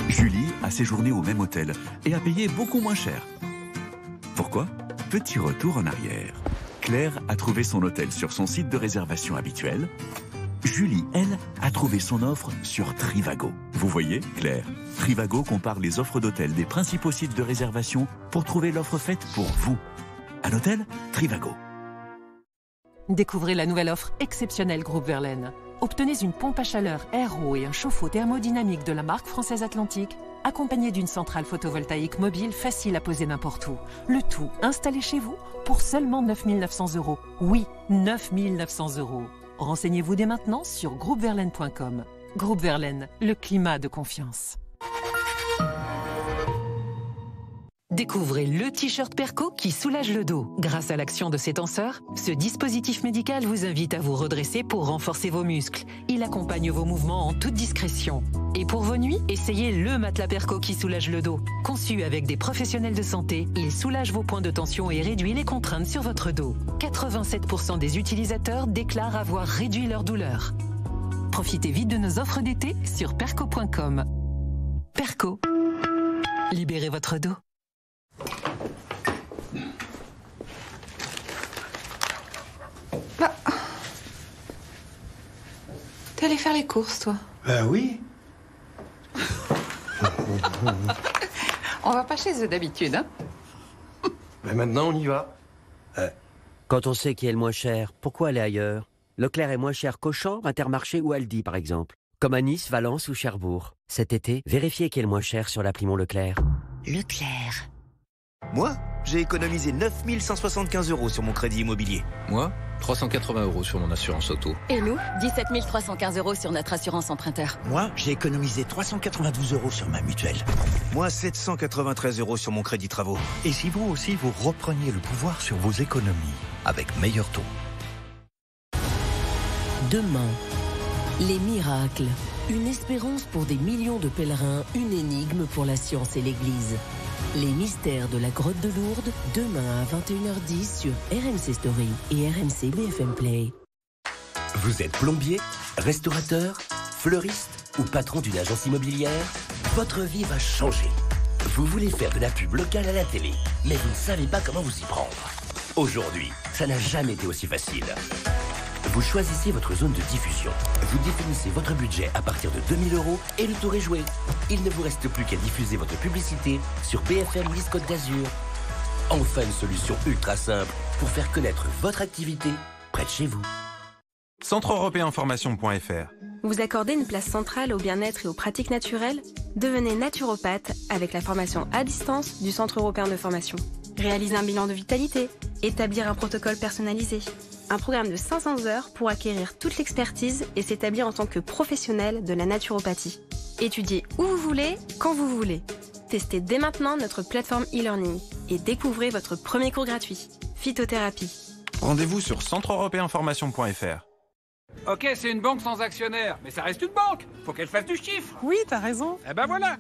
[SPEAKER 19] Julie a séjourné au même hôtel et a payé beaucoup moins cher. Pourquoi? Petit retour en arrière. Claire a trouvé son hôtel sur son site de réservation habituel. Julie, elle, a trouvé son offre sur Trivago. Vous voyez, Claire, Trivago compare les offres d'hôtel des principaux sites de réservation pour trouver l'offre faite pour vous. Un hôtel, Trivago.
[SPEAKER 21] Découvrez la nouvelle offre exceptionnelle Groupe Verlaine. Obtenez une pompe à chaleur RO et un chauffe-eau thermodynamique de la marque française Atlantique, accompagné d'une centrale photovoltaïque mobile facile à poser n'importe où. Le tout installé chez vous pour seulement 9 900 €. Oui, 9 900 €. Renseignez-vous dès maintenant sur groupeverlaine.com. Groupe Verlaine, le climat de confiance. Découvrez le t-shirt Perco qui soulage le dos. Grâce à l'action de ses tenseurs, ce dispositif médical vous invite à vous redresser pour renforcer vos muscles. Il accompagne vos mouvements en toute discrétion. Et pour vos nuits, essayez le matelas Perco qui soulage le dos. Conçu avec des professionnels de santé, il soulage vos points de tension et réduit les contraintes sur votre dos. 87% des utilisateurs déclarent avoir réduit leur douleur. Profitez vite de nos offres d'été sur perco.com. Perco. Libérez votre dos.
[SPEAKER 10] Bah. T'es allé faire les courses, toi?
[SPEAKER 6] Oui.
[SPEAKER 10] On va pas chez eux d'habitude, hein?
[SPEAKER 11] Mais maintenant, on y va.
[SPEAKER 12] Quand on sait qui est le moins cher, pourquoi aller ailleurs? Leclerc est moins cher qu'Auchan, Intermarché ou Aldi, par exemple. Comme à Nice, Valence ou Cherbourg. Cet été, vérifiez qui est le moins cher sur l'appli Mon Leclerc.
[SPEAKER 13] Leclerc. Moi, j'ai économisé 9 175 € sur mon crédit immobilier.
[SPEAKER 14] Moi, 380 € sur mon assurance auto.
[SPEAKER 22] Et nous, 17 315 € sur notre assurance emprunteur.
[SPEAKER 13] Moi, j'ai économisé 392 € sur ma mutuelle. Moi, 793 € sur mon crédit travaux.
[SPEAKER 23] Et si vous aussi, vous repreniez le pouvoir sur vos économies avec meilleur taux?
[SPEAKER 25] Demain, les miracles. Une espérance pour des millions de pèlerins, une énigme pour la science et l'Église. Les mystères de la grotte de Lourdes, demain à 21h10 sur RMC Story et RMC BFM Play.
[SPEAKER 26] Vous êtes plombier, restaurateur, fleuriste ou patron d'une agence immobilière? Votre vie va changer. Vous voulez faire de la pub locale à la télé, mais vous ne savez pas comment vous y prendre. Aujourd'hui, ça n'a jamais été aussi facile. Vous choisissez votre zone de diffusion. Vous définissez votre budget à partir de 2000 € et le tour est joué. Il ne vous reste plus qu'à diffuser votre publicité sur BFM Nice Côte d'Azur. Enfin une solution ultra simple pour faire connaître votre activité près de chez vous.
[SPEAKER 20] Centre européen formation.fr.
[SPEAKER 27] Vous accordez une place centrale au bien-être et aux pratiques naturelles? Devenez naturopathe avec la formation à distance du Centre européen de formation. Réalisez un bilan de vitalité, établir un protocole personnalisé. Un programme de 500 heures pour acquérir toute l'expertise et s'établir en tant que professionnel de la naturopathie. Étudiez où vous voulez, quand vous voulez. Testez dès maintenant notre plateforme e-learning et découvrez votre premier cours gratuit. Phytothérapie.
[SPEAKER 20] Rendez-vous sur centreeuropéenformation.fr.
[SPEAKER 28] Ok, c'est une banque sans actionnaire, mais ça reste une banque. Faut qu'elle fasse du chiffre.
[SPEAKER 15] Oui, t'as raison.
[SPEAKER 28] Eh ben voilà.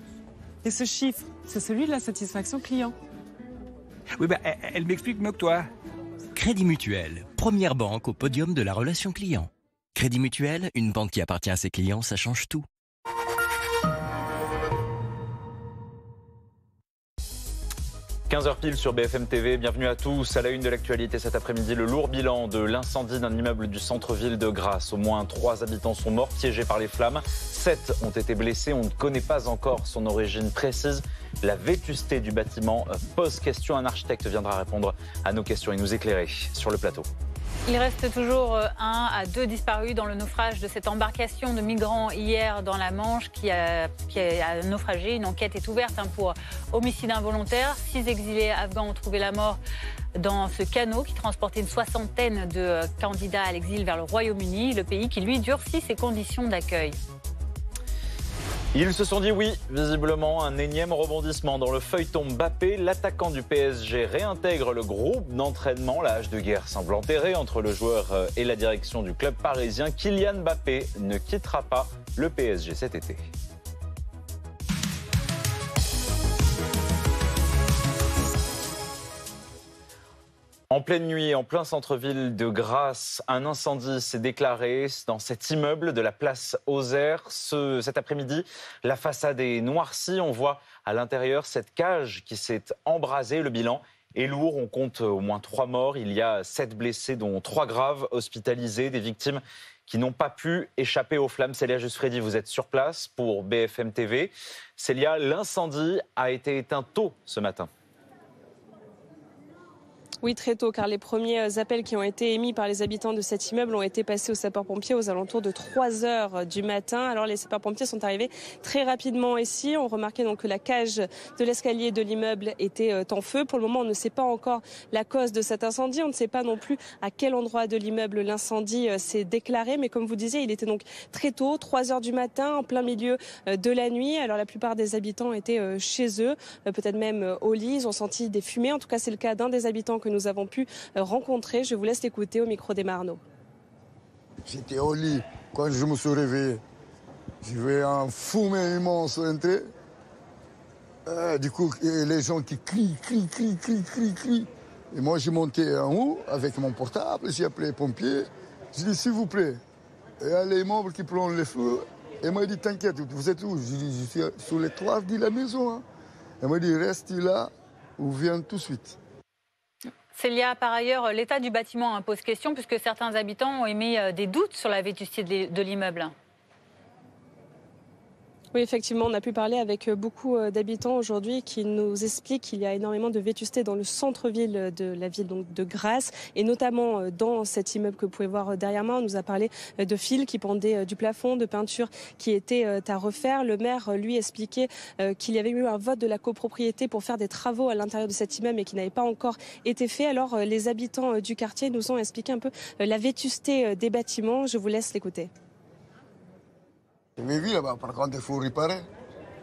[SPEAKER 15] Et ce chiffre, c'est celui de la satisfaction client.
[SPEAKER 28] Oui, ben elle m'explique mieux que toi.
[SPEAKER 29] Crédit Mutuel, première banque au podium de la relation client. Crédit Mutuel, une banque qui appartient à ses clients, ça change tout.
[SPEAKER 2] – 15h pile sur BFM TV, bienvenue à tous. À la une de l'actualité cet après-midi, le lourd bilan de l'incendie d'un immeuble du centre-ville de Grasse. Au moins 3 habitants sont morts, piégés par les flammes. 7 ont été blessés, on ne connaît pas encore son origine précise. La vétusté du bâtiment pose question. Un architecte viendra répondre à nos questions et nous éclairer sur le plateau.
[SPEAKER 1] Il reste toujours 1 à 2 disparus dans le naufrage de cette embarcation de migrants hier dans la Manche qui a naufragé. Une enquête est ouverte pour homicide involontaire. 6 exilés afghans ont trouvé la mort dans ce canot qui transportait une 60aine de candidats à l'exil vers le Royaume-Uni, le pays qui lui durcit ses conditions d'accueil.
[SPEAKER 2] Ils se sont dit oui, visiblement, un énième rebondissement dans le feuilleton Mbappé. L'attaquant du PSG réintègre le groupe d'entraînement. La hache de guerre semble enterrée entre le joueur et la direction du club parisien. Kylian Mbappé ne quittera pas le PSG cet été. En pleine nuit, en plein centre-ville de Grasse, un incendie s'est déclaré dans cet immeuble de la place Auxerre. Cet après-midi, la façade est noircie. On voit à l'intérieur cette cage qui s'est embrasée. Le bilan est lourd. On compte au moins 3 morts. Il y a 7 blessés, dont 3 graves, hospitalisés. Des victimes qui n'ont pas pu échapper aux flammes. Célia Justfredi, vous êtes sur place pour BFM TV. Célia, l'incendie a été éteint tôt ce matin.
[SPEAKER 3] Oui, très tôt, car les premiers appels qui ont été émis par les habitants de cet immeuble ont été passés aux sapeurs-pompiers aux alentours de 3 heures du matin. Alors les sapeurs-pompiers sont arrivés très rapidement ici. On remarquait donc que la cage de l'escalier de l'immeuble était en feu. Pour le moment, on ne sait pas encore la cause de cet incendie. On ne sait pas non plus à quel endroit de l'immeuble l'incendie s'est déclaré. Mais comme vous disiez, il était donc très tôt, 3 heures du matin, en plein milieu de la nuit. Alors la plupart des habitants étaient chez eux, peut-être même au lit. Ils ont senti des fumées. En tout cas, c'est le cas d'un des habitants que nous avons pu rencontrer. Je vous laisse l'écouter au micro d'Emma Arnaud.
[SPEAKER 4] J'étais au lit. Quand je me suis réveillé, j'ai vu un fumée immense entrer. Du coup, les gens qui crient. Et moi, j'ai monté en haut avec mon portable. J'ai appelé les pompiers. J'ai dit, s'il vous plaît, il y a les immeubles qui prennent le feu. Et il m'a dit, t'inquiète, vous êtes où? J'ai dit, je suis sur les toits de la maison. Hein. Il m'a dit, reste là ou viens tout de suite.
[SPEAKER 1] Célia, par ailleurs, l'état du bâtiment pose question puisque certains habitants ont émis des doutes sur la vétusté de l'immeuble.
[SPEAKER 3] Oui, effectivement, on a pu parler avec beaucoup d'habitants aujourd'hui qui nous expliquent qu'il y a énormément de vétusté dans le centre-ville de la ville donc de Grasse et notamment dans cet immeuble que vous pouvez voir derrière moi. On nous a parlé de fils qui pendaient du plafond, de peintures qui étaient à refaire. Le maire, lui, expliquait qu'il y avait eu un vote de la copropriété pour faire des travaux à l'intérieur de cet immeuble et qui n'avait pas encore été fait. Alors, les habitants du quartier nous ont expliqué un peu la vétusté des bâtiments. Je vous laisse l'écouter.
[SPEAKER 4] Mais oui, là-bas, par contre, il faut réparer.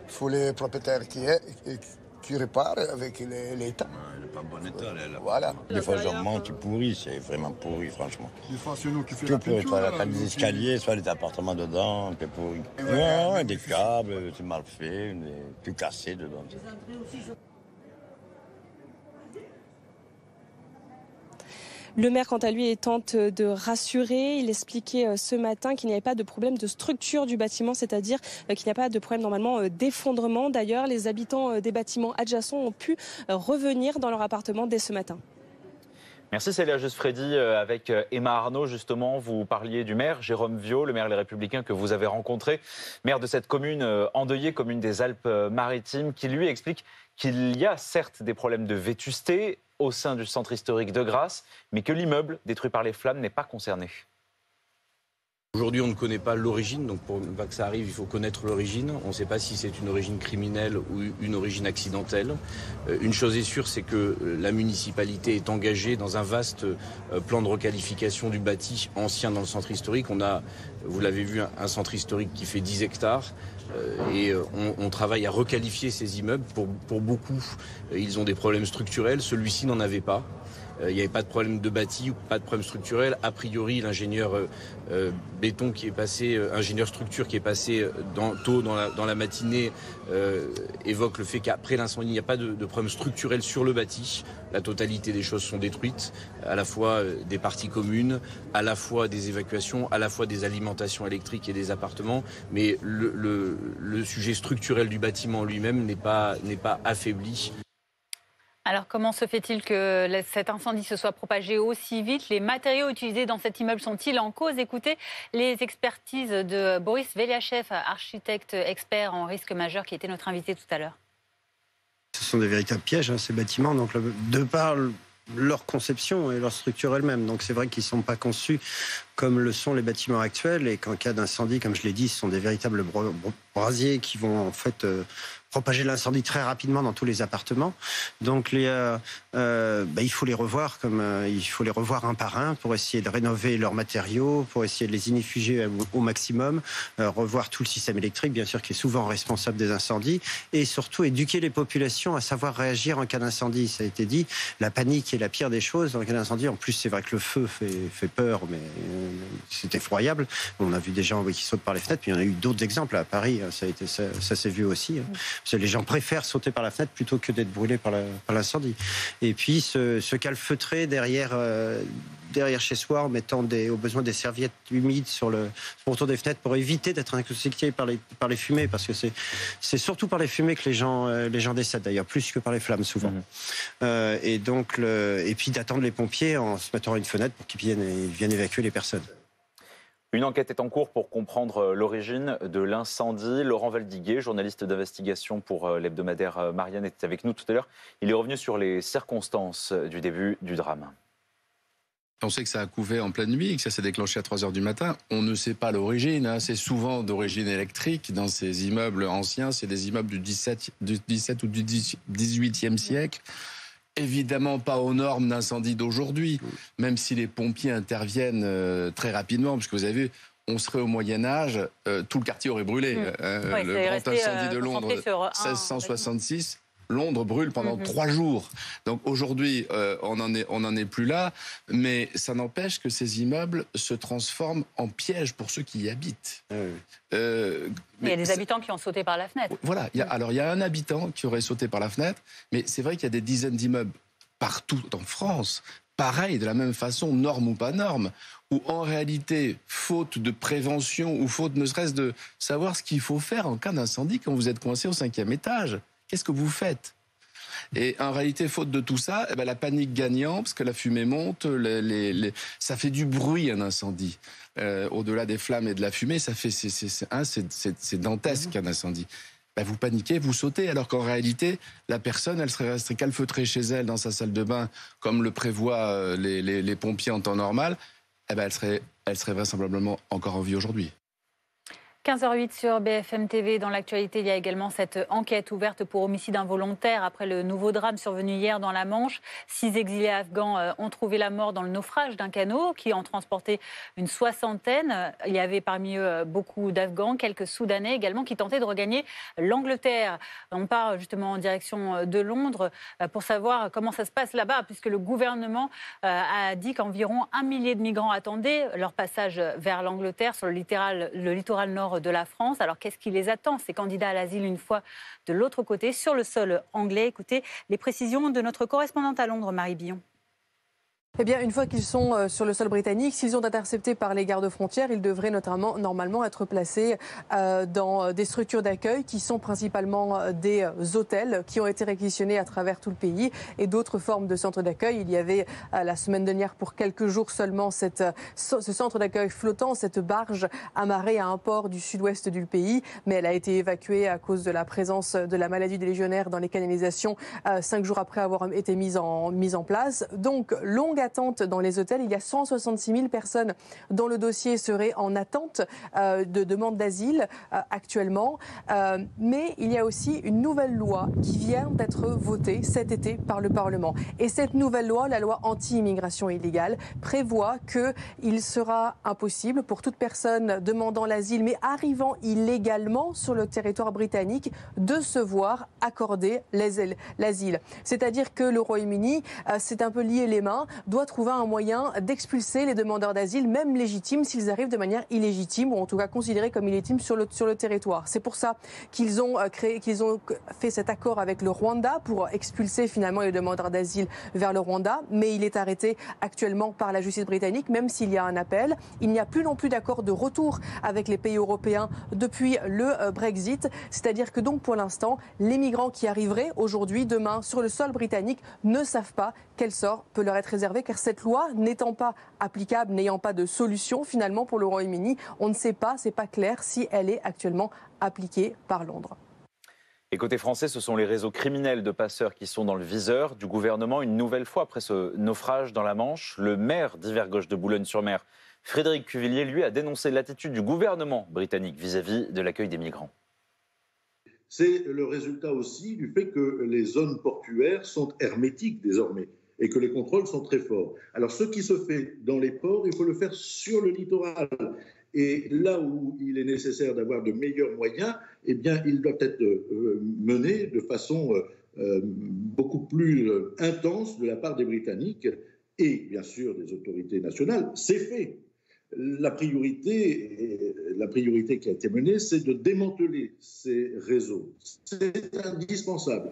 [SPEAKER 4] Il faut les propriétaires qui réparent avec l'État.
[SPEAKER 5] Il n'est pas en bon état, là.
[SPEAKER 4] Voilà.
[SPEAKER 5] Des fois, je remonte, c'est pourri, c'est vraiment pourri, franchement.
[SPEAKER 4] Des fois, c'est nous qui faisons
[SPEAKER 5] la
[SPEAKER 4] la peinture.
[SPEAKER 5] Soit les escaliers, soit les appartements dedans, c'est pourri. Ouais, des câbles, c'est mal fait, tout cassé dedans.
[SPEAKER 3] Le maire, quant à lui, tente de rassurer. Il expliquait ce matin qu'il n'y avait pas de problème de structure du bâtiment, c'est-à-dire qu'il n'y a pas de problème normalement d'effondrement. D'ailleurs, les habitants des bâtiments adjacents ont pu revenir dans leur appartement dès ce matin.
[SPEAKER 2] Merci Célia Just-Freddy. Avec Emma Arnaud, justement, vous parliez du maire Jérôme Viau, le maire Les Républicains que vous avez rencontré, maire de cette commune endeuillée, commune des Alpes-Maritimes, qui lui explique qu'il y a certes des problèmes de vétusté au sein du centre historique de Grasse, mais que l'immeuble détruit par les flammes n'est pas concerné.
[SPEAKER 7] Aujourd'hui, on ne connaît pas l'origine, donc pour ne pas que ça arrive, il faut connaître l'origine. On ne sait pas si c'est une origine criminelle ou une origine accidentelle. Une chose est sûre, c'est que la municipalité est engagée dans un vaste plan de requalification du bâti ancien dans le centre historique. On a, vous l'avez vu, un centre historique qui fait 10 hectares. Et on travaille à requalifier ces immeubles. Pour beaucoup, ils ont des problèmes structurels. Celui-ci n'en avait pas. Il n'y avait pas de problème de bâti ou pas de problème structurel. A priori, l'ingénieur béton qui est passé, ingénieur structure qui est passé tôt dans la matinée évoque le fait qu'après l'incendie, il n'y a pas de problème structurel sur le bâti. La totalité des choses sont détruites, à la fois des parties communes, à la fois des évacuations, à la fois des alimentations électriques et des appartements. Mais le sujet structurel du bâtiment lui-même n'est pas affaibli.
[SPEAKER 1] Alors comment se fait-il que cet incendie se soit propagé aussi vite? Les matériaux utilisés dans cet immeuble sont-ils en cause? Écoutez les expertises de Boris Veliachev, architecte expert en risque majeur, qui était notre invité tout à l'heure.
[SPEAKER 8] Ce sont des véritables pièges, ces bâtiments, donc de par leur conception et leur structure elle-même. Donc c'est vrai qu'ils ne sont pas conçus comme le sont les bâtiments actuels, et qu'en cas d'incendie, comme je l'ai dit, ce sont des véritables brasiers qui vont en fait propager l'incendie très rapidement dans tous les appartements. Donc il faut les revoir il faut les revoir un par un pour essayer de rénover leurs matériaux, pour essayer de les inifuger au maximum, revoir tout le système électrique, bien sûr, qui est souvent responsable des incendies, et surtout éduquer les populations à savoir réagir en cas d'incendie. Ça a été dit, la panique est la pire des choses en cas d'incendie. En plus, c'est vrai que le feu fait peur, mais c'est effroyable. On a vu des gens qui sautent par les fenêtres, puis il y en a eu d'autres exemples à Paris, ça s'est vu aussi. Parce que les gens préfèrent sauter par la fenêtre plutôt que d'être brûlés par l'incendie. Et puis se calfeutrer derrière chez soi en mettant au besoin des serviettes humides autour des fenêtres pour éviter d'être intoxiqués par les fumées, parce que c'est surtout par les fumées que les gens décèdent, d'ailleurs, plus que par les flammes souvent. Et puis d'attendre les pompiers en se mettant à une fenêtre pour qu'ils viennent évacuer les personnes.
[SPEAKER 2] Une enquête est en cours pour comprendre l'origine de l'incendie. Laurent Valdiguier, journaliste d'investigation pour l'hebdomadaire Marianne, était avec nous tout à l'heure. Il est revenu sur les circonstances du début du drame.
[SPEAKER 7] On sait que ça a couvé en pleine nuit et que ça s'est déclenché à 3 h du matin. On ne sait pas l'origine. Hein. C'est souvent d'origine électrique. Dans ces immeubles anciens, c'est des immeubles du 17 ou du 18e siècle. Évidemment pas aux normes d'incendie d'aujourd'hui, même si les pompiers interviennent très rapidement, parce que vous avez vu, on serait au Moyen-Âge, tout le quartier aurait brûlé. Le grand incendie de Londres, 1666, Londres brûle pendant 3 jours. Donc aujourd'hui, on n'en est plus là, mais ça n'empêche que ces immeubles se transforment en pièges pour ceux qui y habitent.
[SPEAKER 1] Il y a des habitants qui ont sauté par la fenêtre.
[SPEAKER 7] Voilà, il y a un habitant qui aurait sauté par la fenêtre, mais c'est vrai qu'il y a des dizaines d'immeubles partout en France, pareil, de la même façon, norme ou pas norme, où en réalité, faute de prévention ou faute ne serait-ce de savoir ce qu'il faut faire en cas d'incendie quand vous êtes coincé au 5e étage, qu'est-ce que vous faites ? Et en réalité, faute de tout ça, la panique gagnant, parce que la fumée monte, ça fait du bruit un incendie. Au-delà des flammes et de la fumée, ça fait c'est dantesque un incendie. Vous paniquez, vous sautez, alors qu'en réalité, la personne, elle serait restée calfeutrée chez elle dans sa salle de bain, comme le prévoient les pompiers en temps normal. Elle serait vraisemblablement encore en vie aujourd'hui.
[SPEAKER 1] 15h08 sur BFM TV. Dans l'actualité, il y a également cette enquête ouverte pour homicide involontaire après le nouveau drame survenu hier dans la Manche. 6 exilés afghans ont trouvé la mort dans le naufrage d'un canot qui en transportait une 60aine. Il y avait parmi eux beaucoup d'Afghans, quelques Soudanais également qui tentaient de regagner l'Angleterre. On part justement en direction de Londres pour savoir comment ça se passe là-bas, puisque le gouvernement a dit qu'environ 1 millier de migrants attendaient leur passage vers l'Angleterre sur le littoral nord de la France. Alors qu'est-ce qui les attend, ces candidats à l'asile, une fois de l'autre côté, sur le sol anglais? Écoutez les précisions de notre correspondante à Londres, Marie Billon.
[SPEAKER 6] Eh bien, une fois qu'ils sont sur le sol britannique, s'ils sont interceptés par les gardes-frontières, ils devraient normalement être placés dans des structures d'accueil qui sont principalement des hôtels qui ont été réquisitionnés à travers tout le pays et d'autres formes de centres d'accueil. Il y avait la semaine dernière pour quelques jours seulement ce centre d'accueil flottant, cette barge amarrée à un port du sud-ouest du pays, mais elle a été évacuée à cause de la présence de la maladie des légionnaires dans les canalisations 5 jours après avoir été mise en place. Donc, longue attente dans les hôtels. Il y a 166 000 personnes dont le dossier serait en attente de demande d'asile actuellement. Mais il y a aussi une nouvelle loi qui vient d'être votée cet été par le Parlement. Et cette nouvelle loi, la loi anti-immigration illégale, prévoit qu'il sera impossible pour toute personne demandant l'asile mais arrivant illégalement sur le territoire britannique de se voir accorder l'asile. C'est-à-dire que le Royaume-Uni s'est un peu lié les mains, doit trouver un moyen d'expulser les demandeurs d'asile, même légitimes, s'ils arrivent de manière illégitime, ou en tout cas considérés comme illégitimes sur le territoire. C'est pour ça qu'ils ont fait cet accord avec le Rwanda pour expulser finalement les demandeurs d'asile vers le Rwanda, mais il est arrêté actuellement par la justice britannique, même s'il y a un appel. Il n'y a plus non plus d'accord de retour avec les pays européens depuis le Brexit, c'est-à-dire que donc pour l'instant, les migrants qui arriveraient aujourd'hui, demain, sur le sol britannique ne savent pas quel sort peut leur être réservé, car cette loi n'étant pas applicable, n'ayant pas de solution finalement pour le Royaume-Uni, on ne sait pas, c'est pas clair si elle est actuellement appliquée par Londres.
[SPEAKER 2] Et côté français, ce sont les réseaux criminels de passeurs qui sont dans le viseur du gouvernement une nouvelle fois après ce naufrage dans la Manche. Le maire d'Hivergoche de Boulogne-sur-Mer, Frédéric Cuvillier, lui, a dénoncé l'attitude du gouvernement britannique vis-à-vis de l'accueil des migrants.
[SPEAKER 9] C'est le résultat aussi du fait que les zones portuaires sont hermétiques désormais et que les contrôles sont très forts. Alors ce qui se fait dans les ports, il faut le faire sur le littoral. Et là où il est nécessaire d'avoir de meilleurs moyens, eh bien, il doit être mené de façon beaucoup plus intense de la part des Britanniques et bien sûr des autorités nationales. C'est fait. La priorité qui a été menée, c'est de démanteler ces réseaux. C'est indispensable.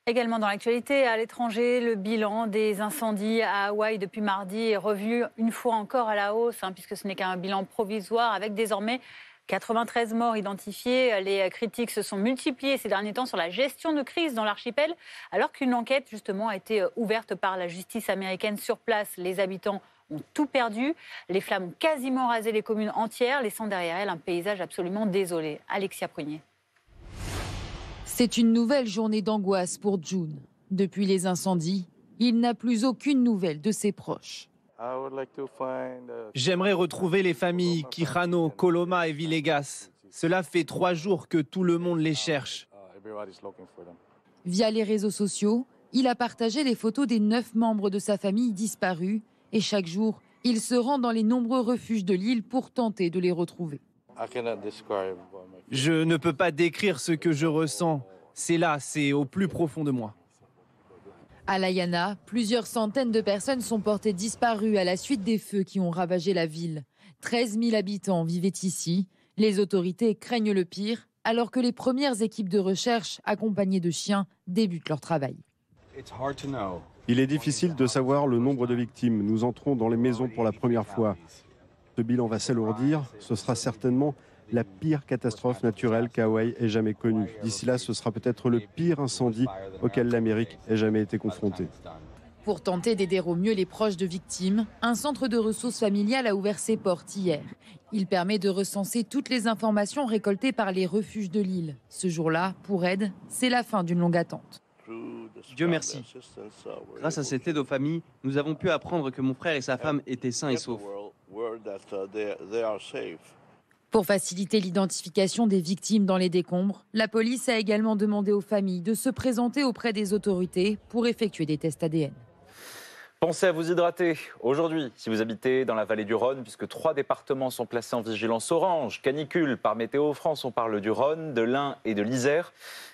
[SPEAKER 1] Également dans l'actualité, à l'étranger, le bilan des incendies à Hawaï depuis mardi est revu une fois encore à la hausse, puisque ce n'est qu'un bilan provisoire avec désormais 93 morts identifiés. Les critiques se sont multipliées ces derniers temps sur la gestion de crise dans l'archipel, alors qu'une enquête justement a été ouverte par la justice américaine sur place. Les habitants ont tout perdu. Les flammes ont quasiment rasé les communes entières, laissant derrière elles un paysage absolument désolé. Alexia Prunier.
[SPEAKER 10] C'est une nouvelle journée d'angoisse pour June. Depuis les incendies, il n'a plus aucune nouvelle de ses proches.
[SPEAKER 11] J'aimerais retrouver les familles Quijano, Coloma et Villegas. Cela fait 3 jours que tout le monde les cherche.
[SPEAKER 10] Via les réseaux sociaux, il a partagé les photos des 9 membres de sa famille disparus. Et chaque jour, il se rend dans les nombreux refuges de l'île pour tenter de les retrouver.
[SPEAKER 11] Je ne peux pas décrire ce que je ressens. C'est là, c'est au plus profond de moi.
[SPEAKER 10] À Layana, plusieurs centaines de personnes sont portées disparues à la suite des feux qui ont ravagé la ville. 13 000 habitants vivaient ici. Les autorités craignent le pire, alors que les premières équipes de recherche, accompagnées de chiens, débutent leur travail.
[SPEAKER 12] Il est difficile de savoir le nombre de victimes. Nous entrons dans les maisons pour la première fois. Ce bilan va s'alourdir. Ce sera certainement la pire catastrophe naturelle qu'Hawaï ait jamais connue. D'ici là, ce sera peut-être le pire incendie auquel l'Amérique ait jamais été confrontée.
[SPEAKER 10] Pour tenter d'aider au mieux les proches de victimes, un centre de ressources familiales a ouvert ses portes hier. Il permet de recenser toutes les informations récoltées par les refuges de l'île. Ce jour-là, pour Ed, c'est la fin d'une longue attente.
[SPEAKER 11] Dieu merci. Grâce à cette aide aux familles, nous avons pu apprendre que mon frère et sa femme étaient sains et saufs.
[SPEAKER 10] Pour faciliter l'identification des victimes dans les décombres, la police a également demandé aux familles de se présenter auprès des autorités pour effectuer des tests ADN.
[SPEAKER 2] Pensez à vous hydrater aujourd'hui si vous habitez dans la vallée du Rhône, puisque 3 départements sont placés en vigilance orange. Canicule par Météo France, on parle du Rhône, de l'Ain et de l'Isère.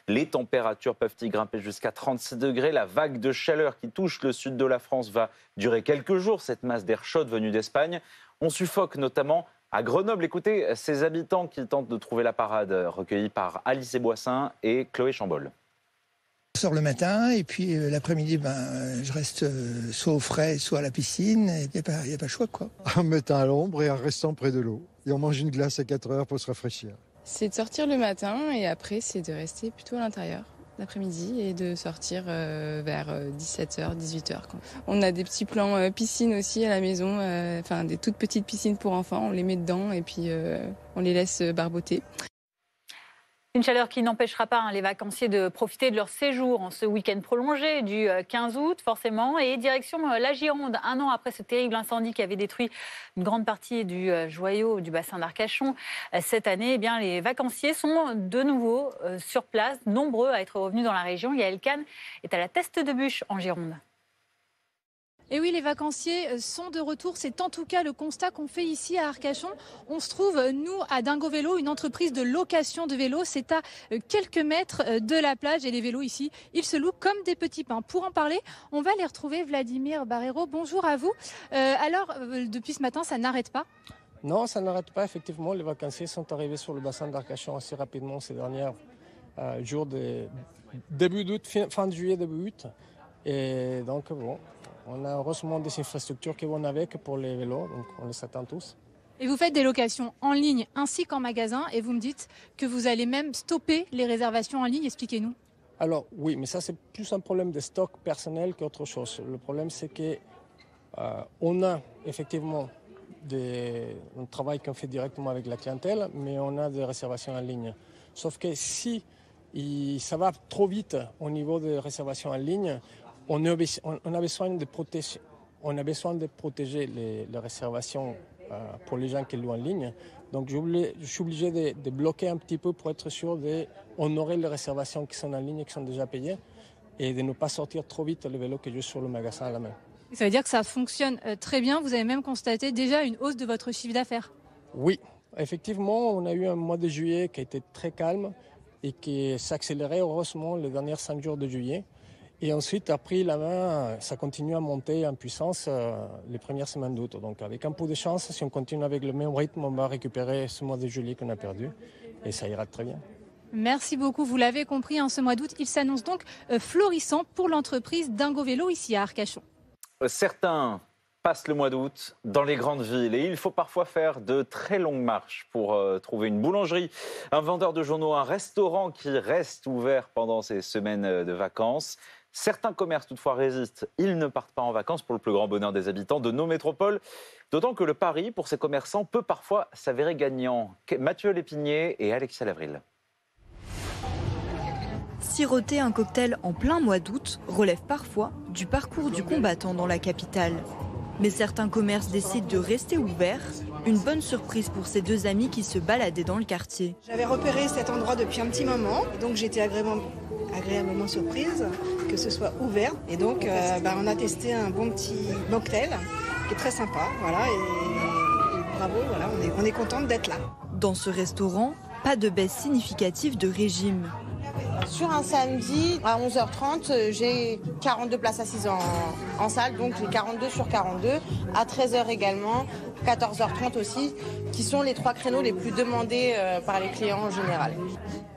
[SPEAKER 2] Les températures peuvent y grimper jusqu'à 36 degrés. La vague de chaleur qui touche le sud de la France va durer quelques jours, cette masse d'air chaude venue d'Espagne. On suffoque notamment à Grenoble. Écoutez ces habitants qui tentent de trouver la parade, recueillis par Alice Boissin et Chloé Chambol.
[SPEAKER 16] Je sors le matin et puis l'après-midi, je reste soit au frais, soit à la piscine. Il n'y a pas le choix, quoi.
[SPEAKER 4] En mettant à l'ombre et en restant près de l'eau. Et on mange une glace à 4 heures pour se rafraîchir.
[SPEAKER 17] C'est de sortir le matin et après, c'est de rester plutôt à l'intérieur l'après-midi et de sortir vers 17h, 18h. On a des petits plans piscine aussi à la maison, des toutes petites piscines pour enfants. On les met dedans et puis on les laisse barboter.
[SPEAKER 1] Une chaleur qui n'empêchera pas les vacanciers de profiter de leur séjour en ce week-end prolongé du 15 août, forcément. Et direction la Gironde, 1 an après ce terrible incendie qui avait détruit une grande partie du joyau du bassin d'Arcachon. Cette année, les vacanciers sont de nouveau sur place, nombreux à être revenus dans la région. Yael Kahn est à la Teste de Bûche en Gironde.
[SPEAKER 18] Et oui, les vacanciers sont de retour. C'est en tout cas le constat qu'on fait ici à Arcachon. On se trouve, nous, à Dingo Vélo, une entreprise de location de vélos. C'est à quelques mètres de la plage. Et les vélos ici, ils se louent comme des petits pains. Pour en parler, on va les retrouver. Vladimir Barrero, bonjour à vous. Alors, depuis ce matin, ça n'arrête pas ?
[SPEAKER 19] Non, ça n'arrête pas. Effectivement, les vacanciers sont arrivés sur le bassin d'Arcachon assez rapidement ces derniers jours de début d'août, fin de juillet, début août. Et donc, on a heureusement des infrastructures qui vont avec pour les vélos, donc on les attend tous.
[SPEAKER 18] Et vous faites des locations en ligne ainsi qu'en magasin, et vous me dites que vous allez même stopper les réservations en ligne. Expliquez-nous.
[SPEAKER 19] Alors oui, mais ça c'est plus un problème de stock personnel qu'autre chose. Le problème c'est qu'on a effectivement un travail qu'on fait directement avec la clientèle, mais on a des réservations en ligne. Sauf que si ça va trop vite au niveau des réservations en ligne, on a besoin de protéger les réservations pour les gens qui louent en ligne. Donc je suis obligé de bloquer un petit peu pour être sûr d'honorer les réservations qui sont en ligne et qui sont déjà payées et de ne pas sortir trop vite le vélo que j'ai sur le magasin à la main.
[SPEAKER 18] Ça veut dire que ça fonctionne très bien. Vous avez même constaté déjà une hausse de votre chiffre d'affaires.
[SPEAKER 19] Oui, effectivement, on a eu un mois de juillet qui a été très calme et qui s'accélérait heureusement les derniers 5 jours de juillet. Et ensuite, après la main, ça continue à monter en puissance les premières semaines d'août. Donc avec un peu de chance, si on continue avec le même rythme, on va récupérer ce mois de juillet qu'on a perdu. Et ça ira très bien.
[SPEAKER 18] Merci beaucoup. Vous l'avez compris, ce mois d'août, il s'annonce donc florissant pour l'entreprise Dingo Vélo ici à Arcachon.
[SPEAKER 2] Certains passent le mois d'août dans les grandes villes et il faut parfois faire de très longues marches pour trouver une boulangerie, un vendeur de journaux, un restaurant qui reste ouvert pendant ces semaines de vacances. Certains commerces toutefois résistent. Ils ne partent pas en vacances pour le plus grand bonheur des habitants de nos métropoles. D'autant que le pari pour ces commerçants peut parfois s'avérer gagnant. Mathieu Lépinier et Alexia Lavril.
[SPEAKER 13] Siroter un cocktail en plein mois d'août relève parfois du parcours du combattant dans la capitale. Mais certains commerces décident de rester ouverts. Une bonne surprise pour ces deux amis qui se baladaient dans le quartier.
[SPEAKER 14] J'avais repéré cet endroit depuis un petit moment, donc j'étais agréablement surprise que ce soit ouvert. Et donc on a testé un bon petit mocktail qui est très sympa. Voilà, et bravo, voilà, on est contente d'être là.
[SPEAKER 13] Dans ce restaurant, pas de baisse significative de régime.
[SPEAKER 21] Sur un samedi, à 11h30, j'ai 42 places assises en salle, donc j'ai 42 sur 42. À 13h également, 14h30 aussi, qui sont les 3 créneaux les plus demandés par les clients en général.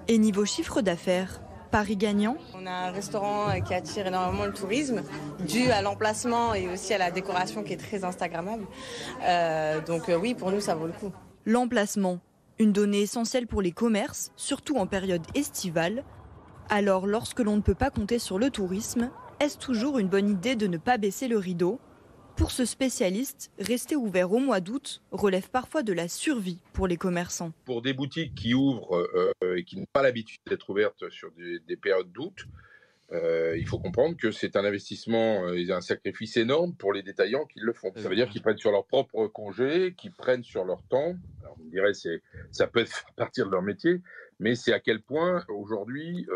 [SPEAKER 13] Et niveau chiffre d'affaires, pari gagnant?
[SPEAKER 21] On a un restaurant qui attire énormément le tourisme, dû à l'emplacement et aussi à la décoration qui est très instagrammable. Donc oui, pour nous, ça vaut le coup.
[SPEAKER 13] L'emplacement, une donnée essentielle pour les commerces, surtout en période estivale. Alors, lorsque l'on ne peut pas compter sur le tourisme, est-ce toujours une bonne idée de ne pas baisser le rideau? Pour ce spécialiste, rester ouvert au mois d'août relève parfois de la survie pour les commerçants.
[SPEAKER 22] Pour des boutiques qui ouvrent et qui n'ont pas l'habitude d'être ouvertes sur des périodes d'août, il faut comprendre que c'est un investissement et un sacrifice énorme pour les détaillants qui le font. Ça veut dire qu'ils prennent sur leur propre congé, qu'ils prennent sur leur temps. Alors, on dirait que ça peut faire partie de leur métier, mais c'est à quel point aujourd'hui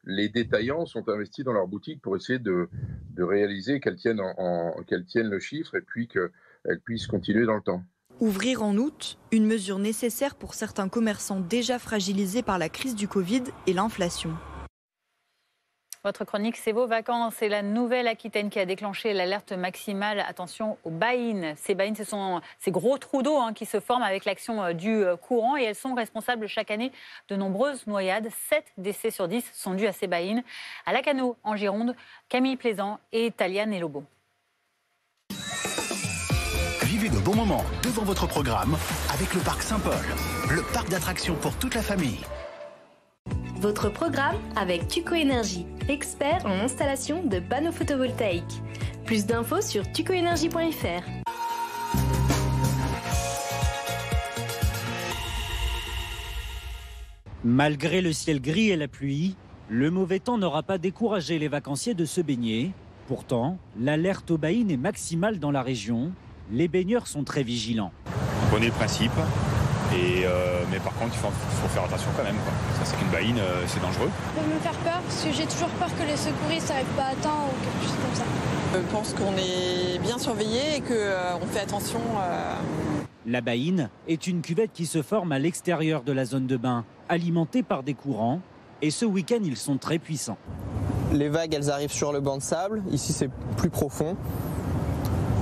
[SPEAKER 22] les détaillants sont investis dans leur boutique pour essayer de réaliser qu'elles tiennent le chiffre et puis qu'elles puissent continuer dans le temps.
[SPEAKER 13] Ouvrir en août, une mesure nécessaire pour certains commerçants déjà fragilisés par la crise du Covid et l'inflation.
[SPEAKER 1] Votre chronique, c'est vos vacances. C'est la Nouvelle-Aquitaine qui a déclenché l'alerte maximale. Attention aux baïnes. Ces baïnes, ce sont ces gros trous d'eau qui se forment avec l'action du courant et elles sont responsables chaque année de nombreuses noyades. 7 décès sur 10 sont dus à ces baïnes. À Lacanau, en Gironde, Camille Plaisant et Taliane Elobo.
[SPEAKER 23] Vivez de bons moments devant votre programme avec le Parc Saint-Paul, le parc d'attractions pour toute la famille.
[SPEAKER 24] Votre programme avec Tuco Énergie, expert en installation de panneaux photovoltaïques. Plus d'infos sur tucoenergie.fr.
[SPEAKER 25] Malgré le ciel gris et la pluie, le mauvais temps n'aura pas découragé les vacanciers de se baigner. Pourtant, l'alerte aux baïnes est maximale dans la région. Les baigneurs sont très vigilants.
[SPEAKER 26] On connaît le principe. Mais par contre, il faut faire attention quand même. Ça, c'est qu'une baïne, c'est dangereux.
[SPEAKER 27] Ça peut me faire peur parce que j'ai toujours peur que les secouristes n'arrivent pas à temps ou quelque chose comme ça.
[SPEAKER 30] Je pense qu'on est bien surveillé et qu'on fait attention.
[SPEAKER 25] La baïne est une cuvette qui se forme à l'extérieur de la zone de bain, alimentée par des courants. Et ce week-end, ils sont très puissants.
[SPEAKER 31] Les vagues, elles arrivent sur le banc de sable. Ici, c'est plus profond.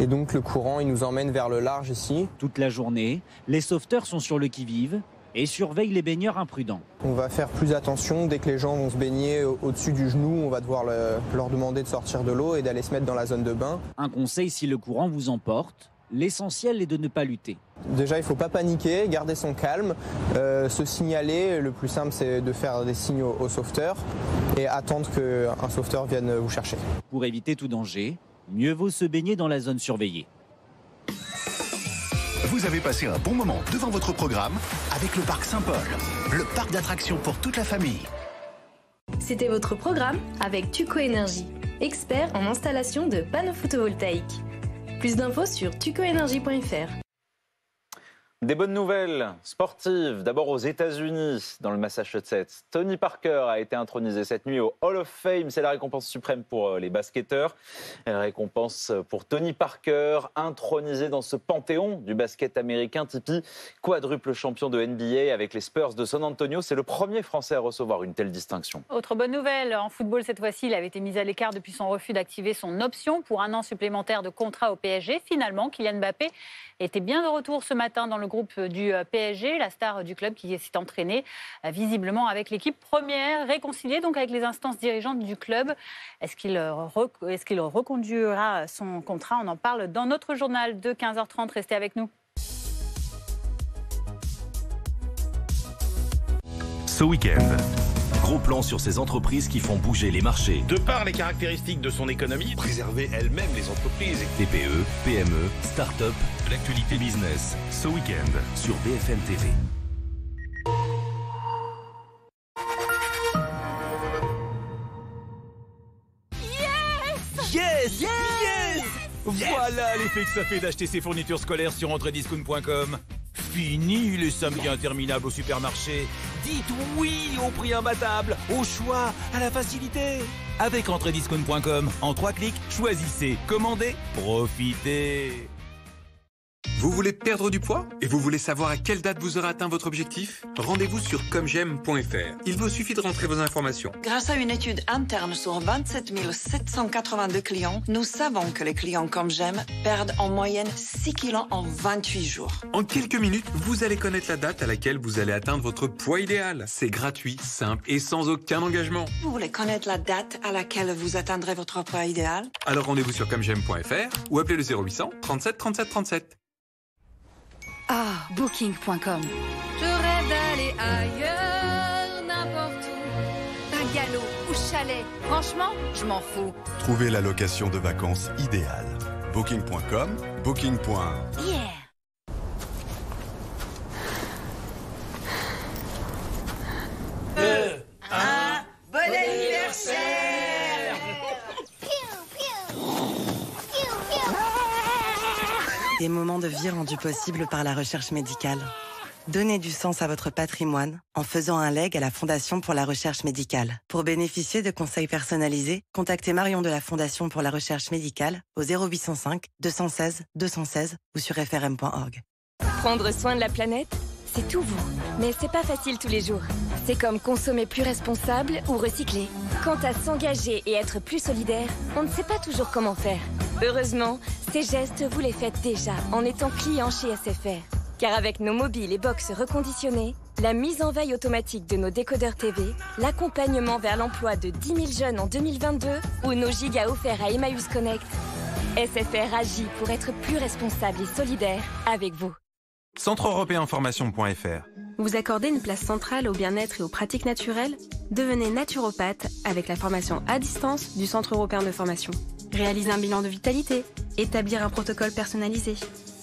[SPEAKER 31] Et donc le courant, il nous emmène vers le large ici.
[SPEAKER 25] Toute la journée, les sauveteurs sont sur le qui-vive et surveillent les baigneurs imprudents.
[SPEAKER 31] On va faire plus attention. Dès que les gens vont se baigner au-dessus du genou, on va devoir leur demander de sortir de l'eau et d'aller se mettre dans la zone de bain.
[SPEAKER 25] Un conseil si le courant vous emporte, l'essentiel est de ne pas lutter.
[SPEAKER 31] Déjà, il ne faut pas paniquer, garder son calme, se signaler. Le plus simple, c'est de faire des signaux aux sauveteurs et attendre qu'un sauveteur vienne vous chercher.
[SPEAKER 25] Pour éviter tout danger, mieux vaut se baigner dans la zone surveillée.
[SPEAKER 23] Vous avez passé un bon moment devant votre programme avec le Parc Saint-Paul, le parc d'attractions pour toute la famille.
[SPEAKER 24] C'était votre programme avec Tuco Énergie, expert en installation de panneaux photovoltaïques. Plus d'infos sur tucoenergie.fr.
[SPEAKER 2] Des bonnes nouvelles sportives, d'abord aux États-Unis, dans le Massachusetts. Tony Parker a été intronisé cette nuit au Hall of Fame. C'est la récompense suprême pour les basketteurs. La récompense pour Tony Parker, intronisé dans ce panthéon du basket américain. Tipeee, quadruple champion de NBA avec les Spurs de San Antonio. C'est le premier Français à recevoir une telle distinction.
[SPEAKER 1] Autre bonne nouvelle, en football cette fois-ci, il avait été mis à l'écart depuis son refus d'activer son option pour 1 an supplémentaire de contrat au PSG. Finalement, Kylian Mbappé était bien de retour ce matin dans le groupe du PSG, la star du club qui s'est entraînée visiblement avec l'équipe première, réconciliée donc avec les instances dirigeantes du club. Est-ce qu'il reconduira son contrat? On en parle dans notre journal de 15h30. Restez avec nous.
[SPEAKER 20] Ce week-end,
[SPEAKER 3] gros plan sur ces entreprises qui font bouger les marchés.
[SPEAKER 5] De par les caractéristiques de son économie, préserver elle-même les entreprises.
[SPEAKER 3] TPE, PME, start-up, l'actualité business, ce week-end sur BFM TV.
[SPEAKER 6] Yes! Voilà l'effet que ça fait d'acheter ses fournitures scolaires sur entrediscount.com. Fini les samedis interminables au supermarché. Dites oui au prix imbattable, au choix, à la facilité. Avec entrediscount.com, en 3 clics, choisissez, commandez, profitez.
[SPEAKER 7] Vous voulez perdre du poids et vous voulez savoir à quelle date vous aurez atteint votre objectif? Rendez-vous sur comegem.fr. Il vous suffit de rentrer vos informations.
[SPEAKER 8] Grâce à une étude interne sur 27 782 clients, nous savons que les clients Comegem perdent en moyenne 6 kilos en 28 jours.
[SPEAKER 7] En quelques minutes, vous allez connaître la date à laquelle vous allez atteindre votre poids idéal. C'est gratuit, simple et sans aucun engagement.
[SPEAKER 8] Vous voulez connaître la date à laquelle vous atteindrez votre poids idéal?
[SPEAKER 7] Alors rendez-vous sur comegem.fr ou appelez le 0800 37 37 37.
[SPEAKER 9] Ah, Booking.com.
[SPEAKER 11] Je rêve d'aller ailleurs, n'importe où.
[SPEAKER 9] Bungalow ou chalet, franchement, je m'en fous.
[SPEAKER 12] Trouvez la location de vacances idéale. Booking.com, Booking.
[SPEAKER 9] Yeah.
[SPEAKER 8] Bon anniversaire! Des moments de vie rendus possibles par la recherche médicale. Donnez du sens à votre patrimoine en faisant un leg à la Fondation pour la recherche médicale. Pour bénéficier de conseils personnalisés, contactez Marion de la Fondation pour la recherche médicale au 0805 216 216 ou sur frm.org.
[SPEAKER 24] Prendre soin de la planète, c'est tout vous. Mais c'est pas facile tous les jours. C'est comme consommer plus responsable ou recycler. Quant à s'engager et être plus solidaire, on ne sait pas toujours comment faire. Heureusement, ces gestes, vous les faites déjà en étant client chez SFR. Car avec nos mobiles et box reconditionnés, la mise en veille automatique de nos décodeurs TV, l'accompagnement vers l'emploi de 10 000 jeunes en 2022 ou nos gigas offerts à Emmaüs Connect, SFR agit pour être plus responsable et solidaire avec vous.
[SPEAKER 20] Centre-européen-formation.fr.
[SPEAKER 24] Vous accordez une place centrale au bien-être et aux pratiques naturelles? Devenez naturopathe avec la formation à distance du Centre européen de formation. Réalisez un bilan de vitalité, établir un protocole personnalisé.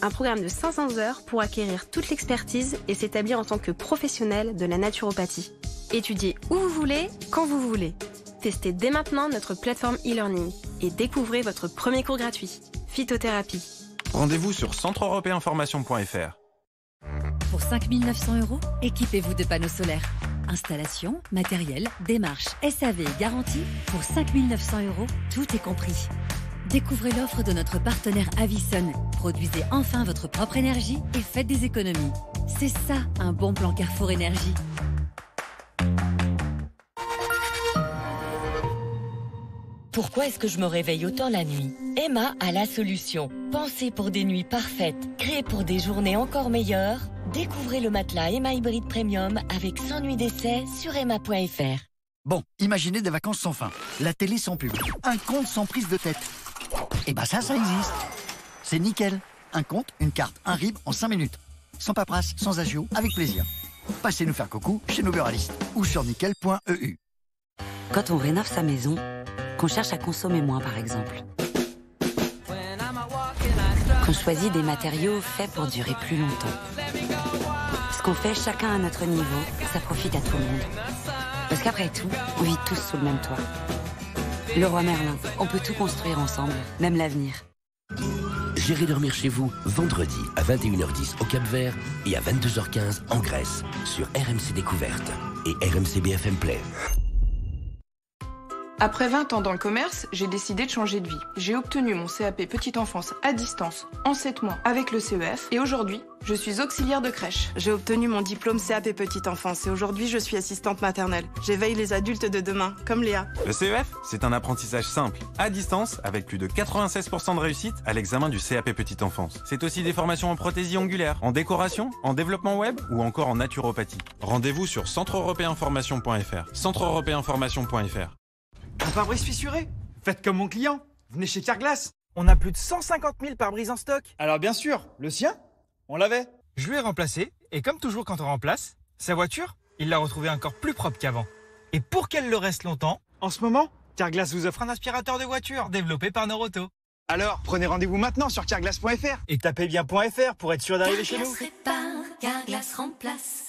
[SPEAKER 24] Un programme de 500 heures pour acquérir toute l'expertise et s'établir en tant que professionnel de la naturopathie. Étudiez où vous voulez, quand vous voulez. Testez dès maintenant notre plateforme e-learning et découvrez votre premier cours gratuit. Phytothérapie.
[SPEAKER 20] Rendez-vous sur centre-européen-formation.fr.
[SPEAKER 15] Pour 5 900 €, équipez-vous de panneaux solaires. Installation, matériel, démarche, SAV et garantie. Pour 5 900 €, tout est compris. Découvrez l'offre de notre partenaire Avison. Produisez enfin votre propre énergie et faites des économies. C'est ça, un bon plan Carrefour Énergie.
[SPEAKER 28] Pourquoi est-ce que je me réveille autant la nuit? Emma a la solution. Pensez pour des nuits parfaites, créées pour des journées encore meilleures. Découvrez le matelas Emma Hybrid Premium avec 100 nuits d'essai sur emma.fr.
[SPEAKER 29] Bon, imaginez des vacances sans fin, la télé sans pub, un compte sans prise de tête. Et ben ça existe. C'est nickel. Un compte, une carte, un RIB en 5 minutes. Sans paperasse, sans agio, avec plaisir. Passez nous faire coucou chez nos buralistes ou sur nickel.eu.
[SPEAKER 32] Quand on rénove sa maison, qu'on cherche à consommer moins par exemple. Qu'on choisit des matériaux faits pour durer plus longtemps. Ce qu'on fait chacun à notre niveau, ça profite à tout le monde. Parce qu'après tout, on vit tous sous le même toit. Leroy Merlin, on peut tout construire ensemble, même l'avenir.
[SPEAKER 33] J'irai dormir chez vous vendredi à 21h10 au Cap-Vert et à 22h15 en Grèce sur RMC Découverte et RMC BFM Play.
[SPEAKER 34] Après 20 ans dans le commerce, j'ai décidé de changer de vie. J'ai obtenu mon CAP Petite Enfance à distance en 7 mois avec le CEF et aujourd'hui, je suis auxiliaire de crèche.
[SPEAKER 21] J'ai obtenu mon diplôme CAP Petite Enfance et aujourd'hui, je suis assistante maternelle. J'éveille les adultes de demain, comme Léa.
[SPEAKER 20] Le CEF, c'est un apprentissage simple, à distance, avec plus de 96% de réussite à l'examen du CAP Petite Enfance. C'est aussi des formations en prothésie ongulaire, en décoration, en développement web ou encore en naturopathie. Rendez-vous sur centre-européen-formation.fr. Centre-européen-formation.fr.
[SPEAKER 35] Un pare-brise fissuré? Faites comme mon client. Venez chez Carglass. On a plus de 150 000 pare-brises en stock. Alors bien sûr, le sien, on l'avait. Je lui ai remplacé et comme toujours quand on remplace, sa voiture, il l'a retrouvée encore plus propre qu'avant. Et pour qu'elle le reste longtemps, en ce moment, Carglass vous offre un aspirateur de voiture développé par Noroto. Alors, prenez rendez-vous maintenant sur carglass.fr et tapez bien .fr pour être sûr d'arriver chez nous.
[SPEAKER 4] Répare, Carglass remplace.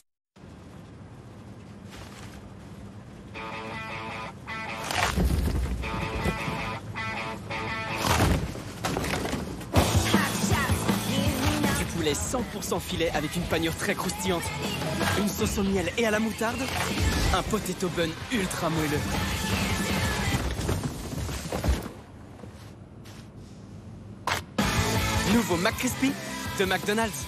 [SPEAKER 10] Du poulet 100% filet avec une panure très croustillante, une sauce au miel et à la moutarde, un potato bun ultra moelleux. Nouveau McCrispy de McDonald's.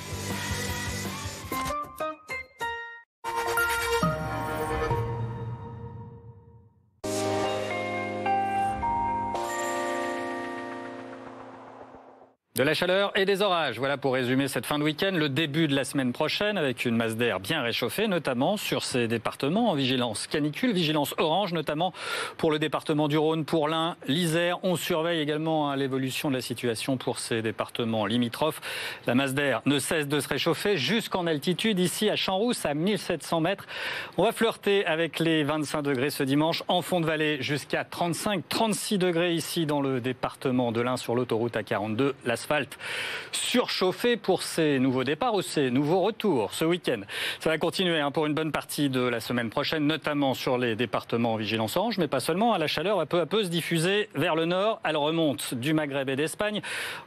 [SPEAKER 13] De la chaleur et des orages. Voilà pour résumer cette fin de week-end. Le début de la semaine prochaine avec une masse d'air bien réchauffée, notamment sur ces départements en vigilance canicule, vigilance orange, notamment pour le département du Rhône, pour l'Ain, l'Isère. On surveille également l'évolution de la situation pour ces départements limitrophes. La masse d'air ne cesse de se réchauffer jusqu'en altitude, ici à Champs-Rousses, à 1700 mètres. On va flirter avec les 25 degrés ce dimanche. En fond de vallée, jusqu'à 35-36 degrés ici dans le département de l'Ain sur l'autoroute A42. L'asphalte surchauffé pour ces nouveaux départs ou ces nouveaux retours ce week-end. Ça va continuer pour une bonne partie de la semaine prochaine, notamment sur les départements en vigilance orange, mais pas seulement. La chaleur va peu à peu se diffuser vers le nord. Elle remonte du Maghreb et d'Espagne.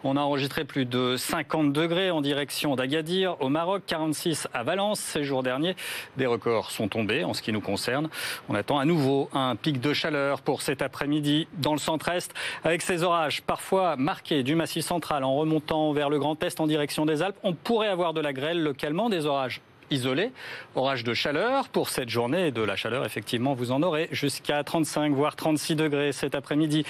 [SPEAKER 13] On a enregistré plus de 50 degrés en direction d'Agadir, au Maroc, 46 à Valence. Ces jours derniers, des records sont tombés en ce qui nous concerne. On attend à nouveau un pic de chaleur pour cet après-midi dans le centre-est, avec ces orages parfois marqués du Massif central en remontant vers le Grand Est en direction des Alpes. On pourrait avoir de la grêle localement, des orages isolés, orage de chaleur pour cette journée et de la chaleur, effectivement, vous en aurez jusqu'à 35 voire 36 degrés cet après-midi.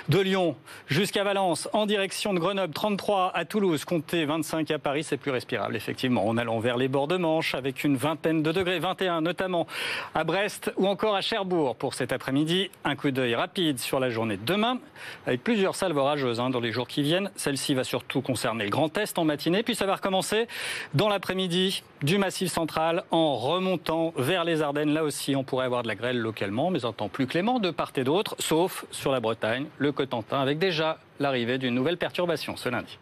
[SPEAKER 13] De Lyon jusqu'à Valence, en direction de Grenoble, 33 à Toulouse, comptez 25 à Paris, c'est plus respirable, effectivement, en allant vers les bords de Manche avec une vingtaine de degrés, 21 notamment à Brest ou encore à Cherbourg pour cet après-midi. Un coup d'œil rapide sur la journée de demain, avec plusieurs salves orageuses dans les jours qui viennent. Celle-ci va surtout concerner le Grand Est en matinée, puis ça va recommencer dans l'après-midi du Massif central en remontant vers les Ardennes. Là aussi, on pourrait avoir de la grêle localement, mais en temps plus clément de part et d'autre, sauf sur la Bretagne, le Cotentin, avec déjà l'arrivée d'une nouvelle perturbation ce lundi.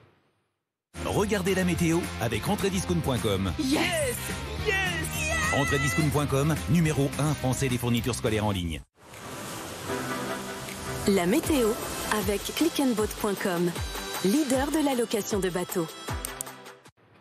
[SPEAKER 6] Regardez la météo avec entrediscount.com.
[SPEAKER 4] Yes! Yes!
[SPEAKER 6] Entrediscount.com, numéro 1 français des fournitures scolaires en ligne.
[SPEAKER 14] La météo avec clickandboat.com, leader de la location de bateaux.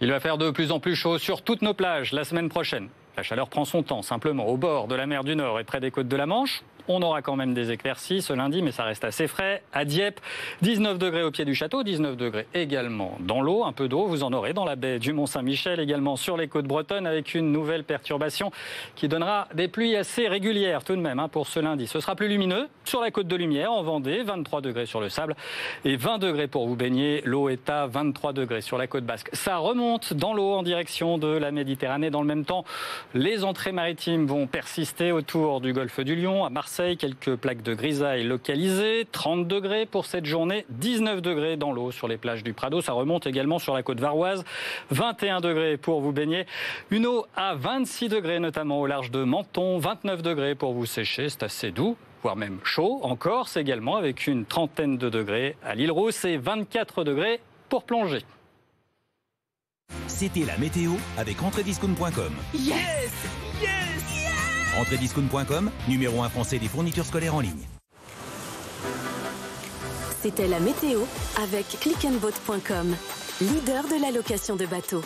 [SPEAKER 13] Il va faire de plus en plus chaud sur toutes nos plages la semaine prochaine. La chaleur prend son temps, simplement au bord de la mer du Nord et près des côtes de la Manche. On aura quand même des éclaircies ce lundi, mais ça reste assez frais. À Dieppe, 19 degrés au pied du château, 19 degrés également dans l'eau. Un peu d'eau, vous en aurez dans la baie du Mont-Saint-Michel, également sur les côtes bretonnes, avec une nouvelle perturbation qui donnera des pluies assez régulières tout de même pour ce lundi. Ce sera plus lumineux sur la côte de Lumière, en Vendée, 23 degrés sur le sable et 20 degrés pour vous baigner. L'eau est à 23 degrés sur la côte basque. Ça remonte dans l'eau en direction de la Méditerranée. Dans le même temps, les entrées maritimes vont persister autour du golfe du Lion, à Marseille, quelques plaques de grisaille localisées, 30 degrés pour cette journée, 19 degrés dans l'eau sur les plages du Prado, ça remonte également sur la côte varoise, 21 degrés pour vous baigner, une eau à 26 degrés notamment au large de Menton, 29 degrés pour vous sécher, c'est assez doux, voire même chaud, en Corse également avec une trentaine de degrés à l'île Rousse et 24 degrés pour plonger.
[SPEAKER 6] C'était la météo avec entrediscount.com.
[SPEAKER 4] Yes! Yes!
[SPEAKER 6] Entrediscount.com, numéro 1 français des fournitures scolaires en ligne.
[SPEAKER 14] C'était la météo avec clickandboat.com, leader de la location de bateaux.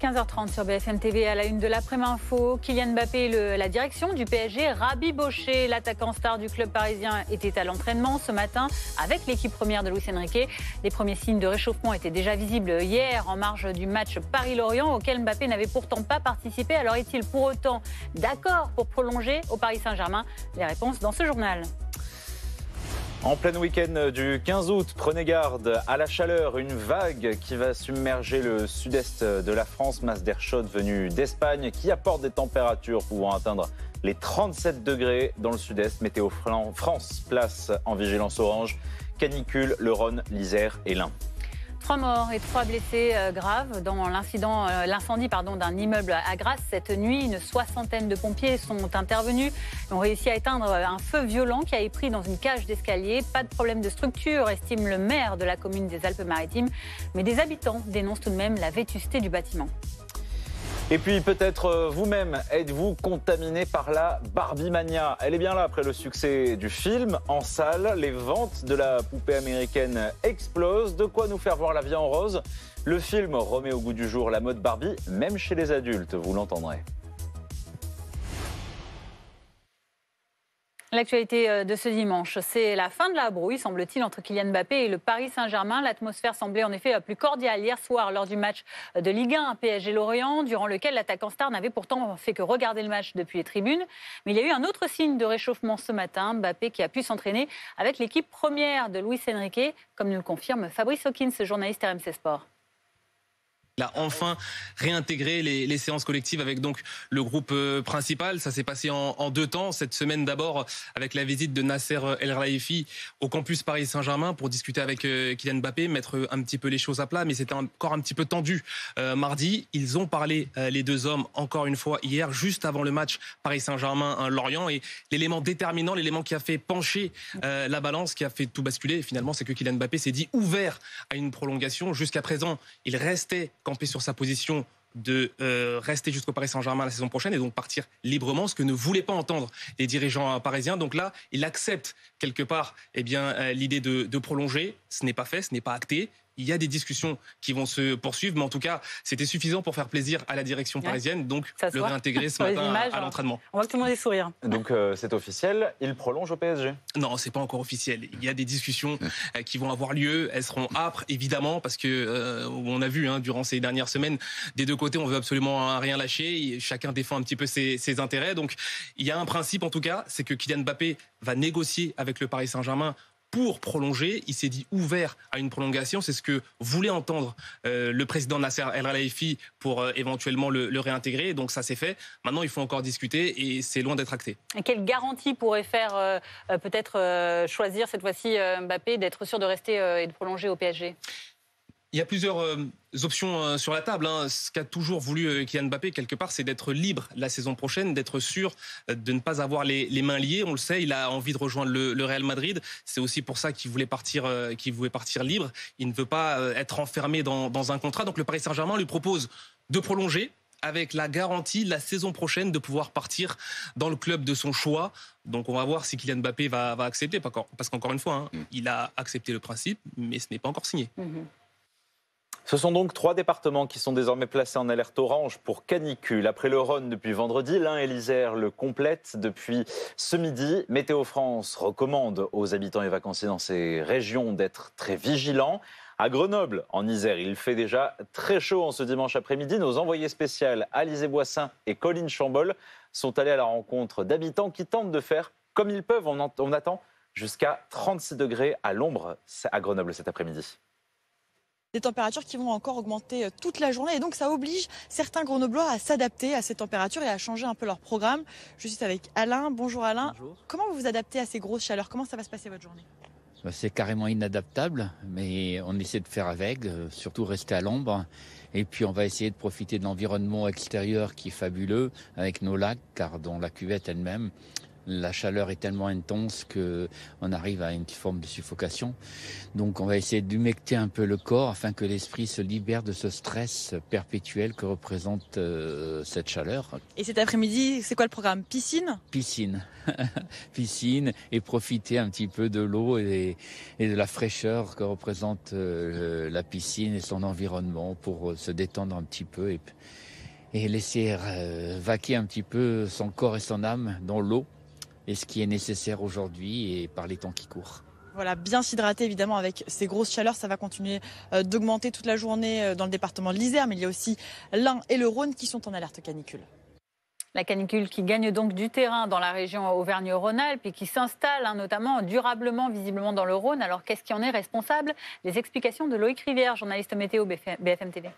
[SPEAKER 1] 15h30 sur BFM TV à la une de l'après-midi info. Kylian Mbappé, la direction du PSG, rabiboché. L'attaquant star du club parisien était à l'entraînement ce matin avec l'équipe première de Luis Enrique. Les premiers signes de réchauffement étaient déjà visibles hier en marge du match Paris-Lorient auquel Mbappé n'avait pourtant pas participé. Alors est-il pour autant d'accord pour prolonger au Paris Saint-Germain? Les réponses dans ce journal.
[SPEAKER 2] En plein week-end du 15 août, prenez garde à la chaleur, une vague qui va submerger le sud-est de la France, masse d'air chaude venue d'Espagne qui apporte des températures pouvant atteindre les 37 degrés dans le sud-est. Météo France place en vigilance orange, canicule, le Rhône, l'Isère et l'Ain.
[SPEAKER 1] 3 morts et 3 blessés graves dans l'incendie d'un immeuble à Grasse. Cette nuit, une 60aine de pompiers sont intervenus et ont réussi à éteindre un feu violent qui a épris dans une cage d'escalier. Pas de problème de structure, estime le maire de la commune des Alpes-Maritimes. Mais des habitants dénoncent tout de même la vétusté du bâtiment.
[SPEAKER 2] Et puis peut-être vous-même, êtes-vous contaminé par la Barbie Mania? Elle est bien là après le succès du film en salle. Les ventes de la poupée américaine explosent. De quoi nous faire voir la vie en rose. Le film remet au goût du jour la mode Barbie, même chez les adultes, vous l'entendrez.
[SPEAKER 1] L'actualité de ce dimanche, c'est la fin de la brouille, semble-t-il, entre Kylian Mbappé et le Paris Saint-Germain. L'atmosphère semblait en effet plus cordiale hier soir lors du match de Ligue 1 PSG-Lorient, durant lequel l'attaquant star n'avait pourtant fait que regarder le match depuis les tribunes. Mais il y a eu un autre signe de réchauffement ce matin, Mbappé qui a pu s'entraîner avec l'équipe première de Luis Enrique, comme nous le confirme Fabrice Hawkins, journaliste RMC Sport.
[SPEAKER 3] Il a enfin réintégré les séances collectives avec donc le groupe principal. Ça s'est passé en 2 temps. Cette semaine d'abord avec la visite de Nasser El Khelaifi au campus Paris Saint-Germain pour discuter avec Kylian Mbappé, mettre un petit peu les choses à plat. Mais c'était encore un petit peu tendu mardi. Ils ont parlé, les 2 hommes, encore une fois hier, juste avant le match Paris Saint-Germain-Lorient. Et l'élément déterminant, l'élément qui a fait pencher la balance, qui a fait tout basculer, finalement, c'est que Kylian Mbappé s'est dit ouvert à une prolongation. Jusqu'à présent, il restait campé sur sa position de rester jusqu'au Paris Saint-Germain la saison prochaine et donc partir librement, ce que ne voulaient pas entendre les dirigeants parisiens. Donc là, il accepte quelque part l'idée de prolonger. Ce n'est pas fait, ce n'est pas acté. Il y a des discussions qui vont se poursuivre, mais en tout cas, c'était suffisant pour faire plaisir à la direction parisienne, donc le réintégrer ce matin à l'entraînement.
[SPEAKER 1] On voit que tout le monde est sourire.
[SPEAKER 2] Donc c'est officiel, il prolonge au PSG?
[SPEAKER 3] Non, c'est pas encore officiel. Il y a des discussions qui vont avoir lieu. Elles seront âpres, évidemment, parce que on a vu durant ces dernières semaines, des 2 côtés, on veut absolument rien lâcher. Chacun défend un petit peu ses intérêts. Donc il y a un principe, en tout cas, c'est que Kylian Mbappé va négocier avec le Paris Saint-Germain pour prolonger. Il s'est dit ouvert à une prolongation. C'est ce que voulait entendre le président Nasser El Khelaifi pour éventuellement le réintégrer. Donc ça s'est fait. Maintenant, il faut encore discuter et c'est loin d'être acté.
[SPEAKER 1] Et quelle garantie pourrait faire peut-être choisir cette fois-ci Mbappé d'être sûr de rester et de prolonger au PSG?
[SPEAKER 3] Il y a plusieurs options sur la table. Ce qu'a toujours voulu Kylian Mbappé, quelque part, c'est d'être libre la saison prochaine, d'être sûr de ne pas avoir les mains liées. On le sait, il a envie de rejoindre le Real Madrid. C'est aussi pour ça qu'il voulait partir libre. Il ne veut pas être enfermé dans un contrat. Donc le Paris Saint-Germain lui propose de prolonger avec la garantie la saison prochaine de pouvoir partir dans le club de son choix. Donc on va voir si Kylian Mbappé va accepter. Parce qu'encore une fois, il a accepté le principe, mais ce n'est pas encore signé.
[SPEAKER 2] Ce sont donc 3 départements qui sont désormais placés en alerte orange pour canicule. Après le Rhône depuis vendredi, l'Ain et l'Isère le complètent depuis ce midi. Météo France recommande aux habitants et vacanciers dans ces régions d'être très vigilants. À Grenoble, en Isère, il fait déjà très chaud en ce dimanche après-midi. Nos envoyés spéciaux Alizé Boissin et Colline Chambol sont allés à la rencontre d'habitants qui tentent de faire comme ils peuvent. On attend jusqu'à 36 degrés à l'ombre à Grenoble cet après-midi.
[SPEAKER 5] Des températures qui vont encore augmenter toute la journée et donc ça oblige certains Grenoblois à s'adapter à ces températures et à changer un peu leur programme. Je suis avec Alain. Bonjour Alain.
[SPEAKER 7] Bonjour.
[SPEAKER 5] Comment vous vous adaptez à ces grosses chaleurs? Comment ça va se passer votre journée?
[SPEAKER 7] C'est carrément inadaptable, mais on essaie de faire avec, surtout rester à l'ombre. Et puis on va essayer de profiter de l'environnement extérieur qui est fabuleux avec nos lacs, car dans la cuvette elle-même, la chaleur est tellement intense qu'on arrive à une forme de suffocation. Donc on va essayer d'humecter un peu le corps afin que l'esprit se libère de ce stress perpétuel que représente cette chaleur.
[SPEAKER 5] Et cet après-midi, c'est quoi le programme? Piscine?
[SPEAKER 7] Piscine. Piscine et profiter un petit peu de l'eau et de la fraîcheur que représente la piscine et son environnement pour se détendre un petit peu et laisser vaquer un petit peu son corps et son âme dans l'eau. Et ce qui est nécessaire aujourd'hui et par les temps qui courent.
[SPEAKER 5] Voilà, bien s'hydrater évidemment avec ces grosses chaleurs. Ça va continuer d'augmenter toute la journée dans le département de l'Isère, mais il y a aussi l'Ain et le Rhône qui sont en alerte canicule.
[SPEAKER 1] La canicule qui gagne donc du terrain dans la région Auvergne-Rhône-Alpes et qui s'installe notamment durablement visiblement dans le Rhône. Alors qu'est-ce qui en est responsable? Les explications de Loïc Rivière, journaliste météo BFM TV.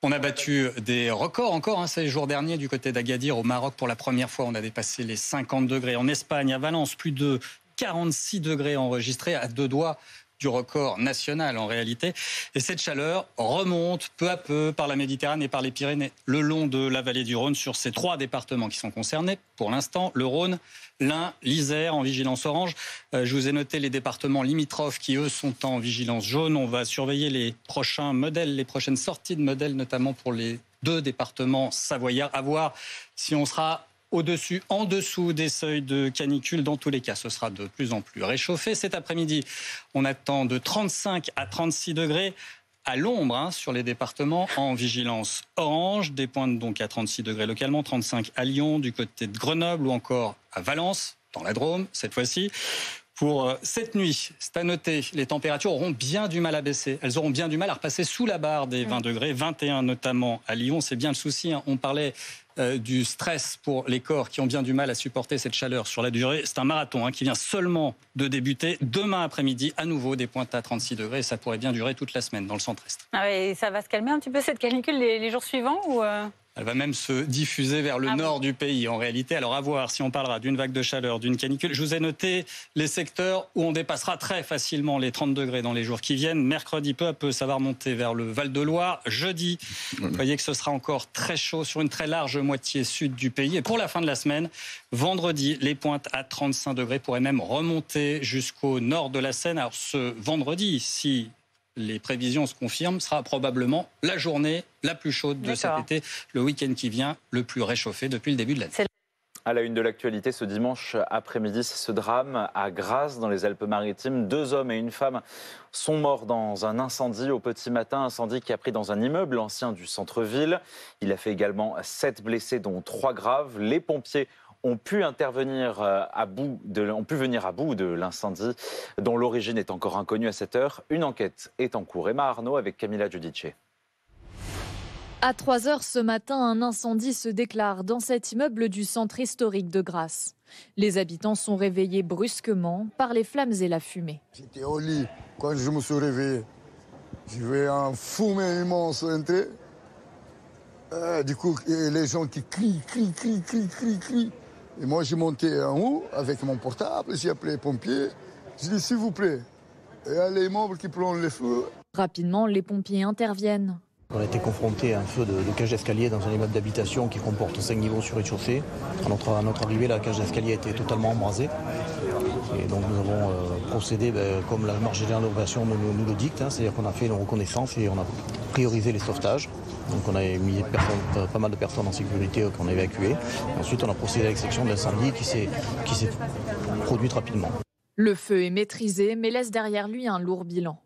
[SPEAKER 13] On a battu des records encore, c'est le jour dernier du côté d'Agadir au Maroc. Pour la première fois, on a dépassé les 50 degrés. En Espagne, à Valence, plus de 46 degrés enregistrés à 2 doigts du record national en réalité. Et cette chaleur remonte peu à peu par la Méditerranée et par les Pyrénées, le long de la vallée du Rhône, sur ces 3 départements qui sont concernés. Pour l'instant, le Rhône, l'Ain, l'Isère en vigilance orange. Je vous ai noté les départements limitrophes qui, eux, sont en vigilance jaune. On va surveiller les prochains modèles, les prochaines sorties de modèles, notamment pour les 2 départements savoyards. À voir si on sera au-dessus, en dessous des seuils de canicule. Dans tous les cas, ce sera de plus en plus réchauffé. Cet après-midi, on attend de 35 à 36 degrés à l'ombre sur les départements en vigilance orange. Des pointes donc à 36 degrés localement, 35 à Lyon, du côté de Grenoble ou encore à Valence, dans la Drôme cette fois-ci. Pour cette nuit, c'est à noter, les températures auront bien du mal à baisser. Elles auront bien du mal à repasser sous la barre des 20 degrés, 21 notamment à Lyon. C'est bien le souci. On parlait du stress pour les corps qui ont bien du mal à supporter cette chaleur sur la durée. C'est un marathon qui vient seulement de débuter. Demain après-midi, à nouveau, des pointes à 36 degrés. Et ça pourrait bien durer toute la semaine dans le centre-est.
[SPEAKER 1] Ah et ça va se calmer un petit peu cette canicule les jours suivants ou
[SPEAKER 13] Elle va même se diffuser vers le nord du pays en réalité. Alors à voir si on parlera d'une vague de chaleur, d'une canicule. Je vous ai noté les secteurs où on dépassera très facilement les 30 degrés dans les jours qui viennent. Mercredi, peu à peu, ça va remonter vers le Val-de-Loire. Jeudi, vous voyez que ce sera encore très chaud sur une très large moitié sud du pays. Et pour la fin de la semaine, vendredi, les pointes à 35 degrés pourraient même remonter jusqu'au nord de la Seine. Alors ce vendredi, si les prévisions se confirment, sera probablement la journée la plus chaude de cet été, le week-end qui vient, le plus réchauffé depuis le début de l'année.
[SPEAKER 2] À la une de l'actualité, ce dimanche après-midi, c'est ce drame à Grasse, dans les Alpes-Maritimes. 2 hommes et une femme sont morts dans un incendie au petit matin. Incendie qui a pris dans un immeuble ancien du centre-ville. Il a fait également 7 blessés, dont 3 graves. Les pompiers ont pu venir à bout de l'incendie, dont l'origine est encore inconnue à cette heure. Une enquête est en cours. Emma Arnaud avec Camilla Giudice.
[SPEAKER 8] À 3h ce matin, un incendie se déclare dans cet immeuble du centre historique de Grasse. Les habitants sont réveillés brusquement par les flammes et la fumée.
[SPEAKER 9] J'étais au lit quand je me suis réveillé. J'ai vu un fumée immense entrer. Du coup, les gens qui crient. Et moi, j'ai monté en haut avec mon portable, j'ai appelé les pompiers. J'ai dit, s'il vous plaît, il y a les immeubles qui prennent le feu.
[SPEAKER 8] Rapidement, les pompiers interviennent.
[SPEAKER 11] On a été confronté à un feu de cage d'escalier dans un immeuble d'habitation qui comporte 5 niveaux sur rez-de-chaussée. À notre arrivée, la cage d'escalier était totalement embrasée. Et donc nous avons procédé comme la marge générale d'opération nous le dicte, c'est-à-dire qu'on a fait une reconnaissance et on a priorisé les sauvetages. Donc on a mis pas mal de personnes en sécurité qu'on a évacuées. Ensuite on a procédé à l'extinction de l'incendie qui s'est produite rapidement.
[SPEAKER 8] Le feu est maîtrisé mais laisse derrière lui un lourd bilan.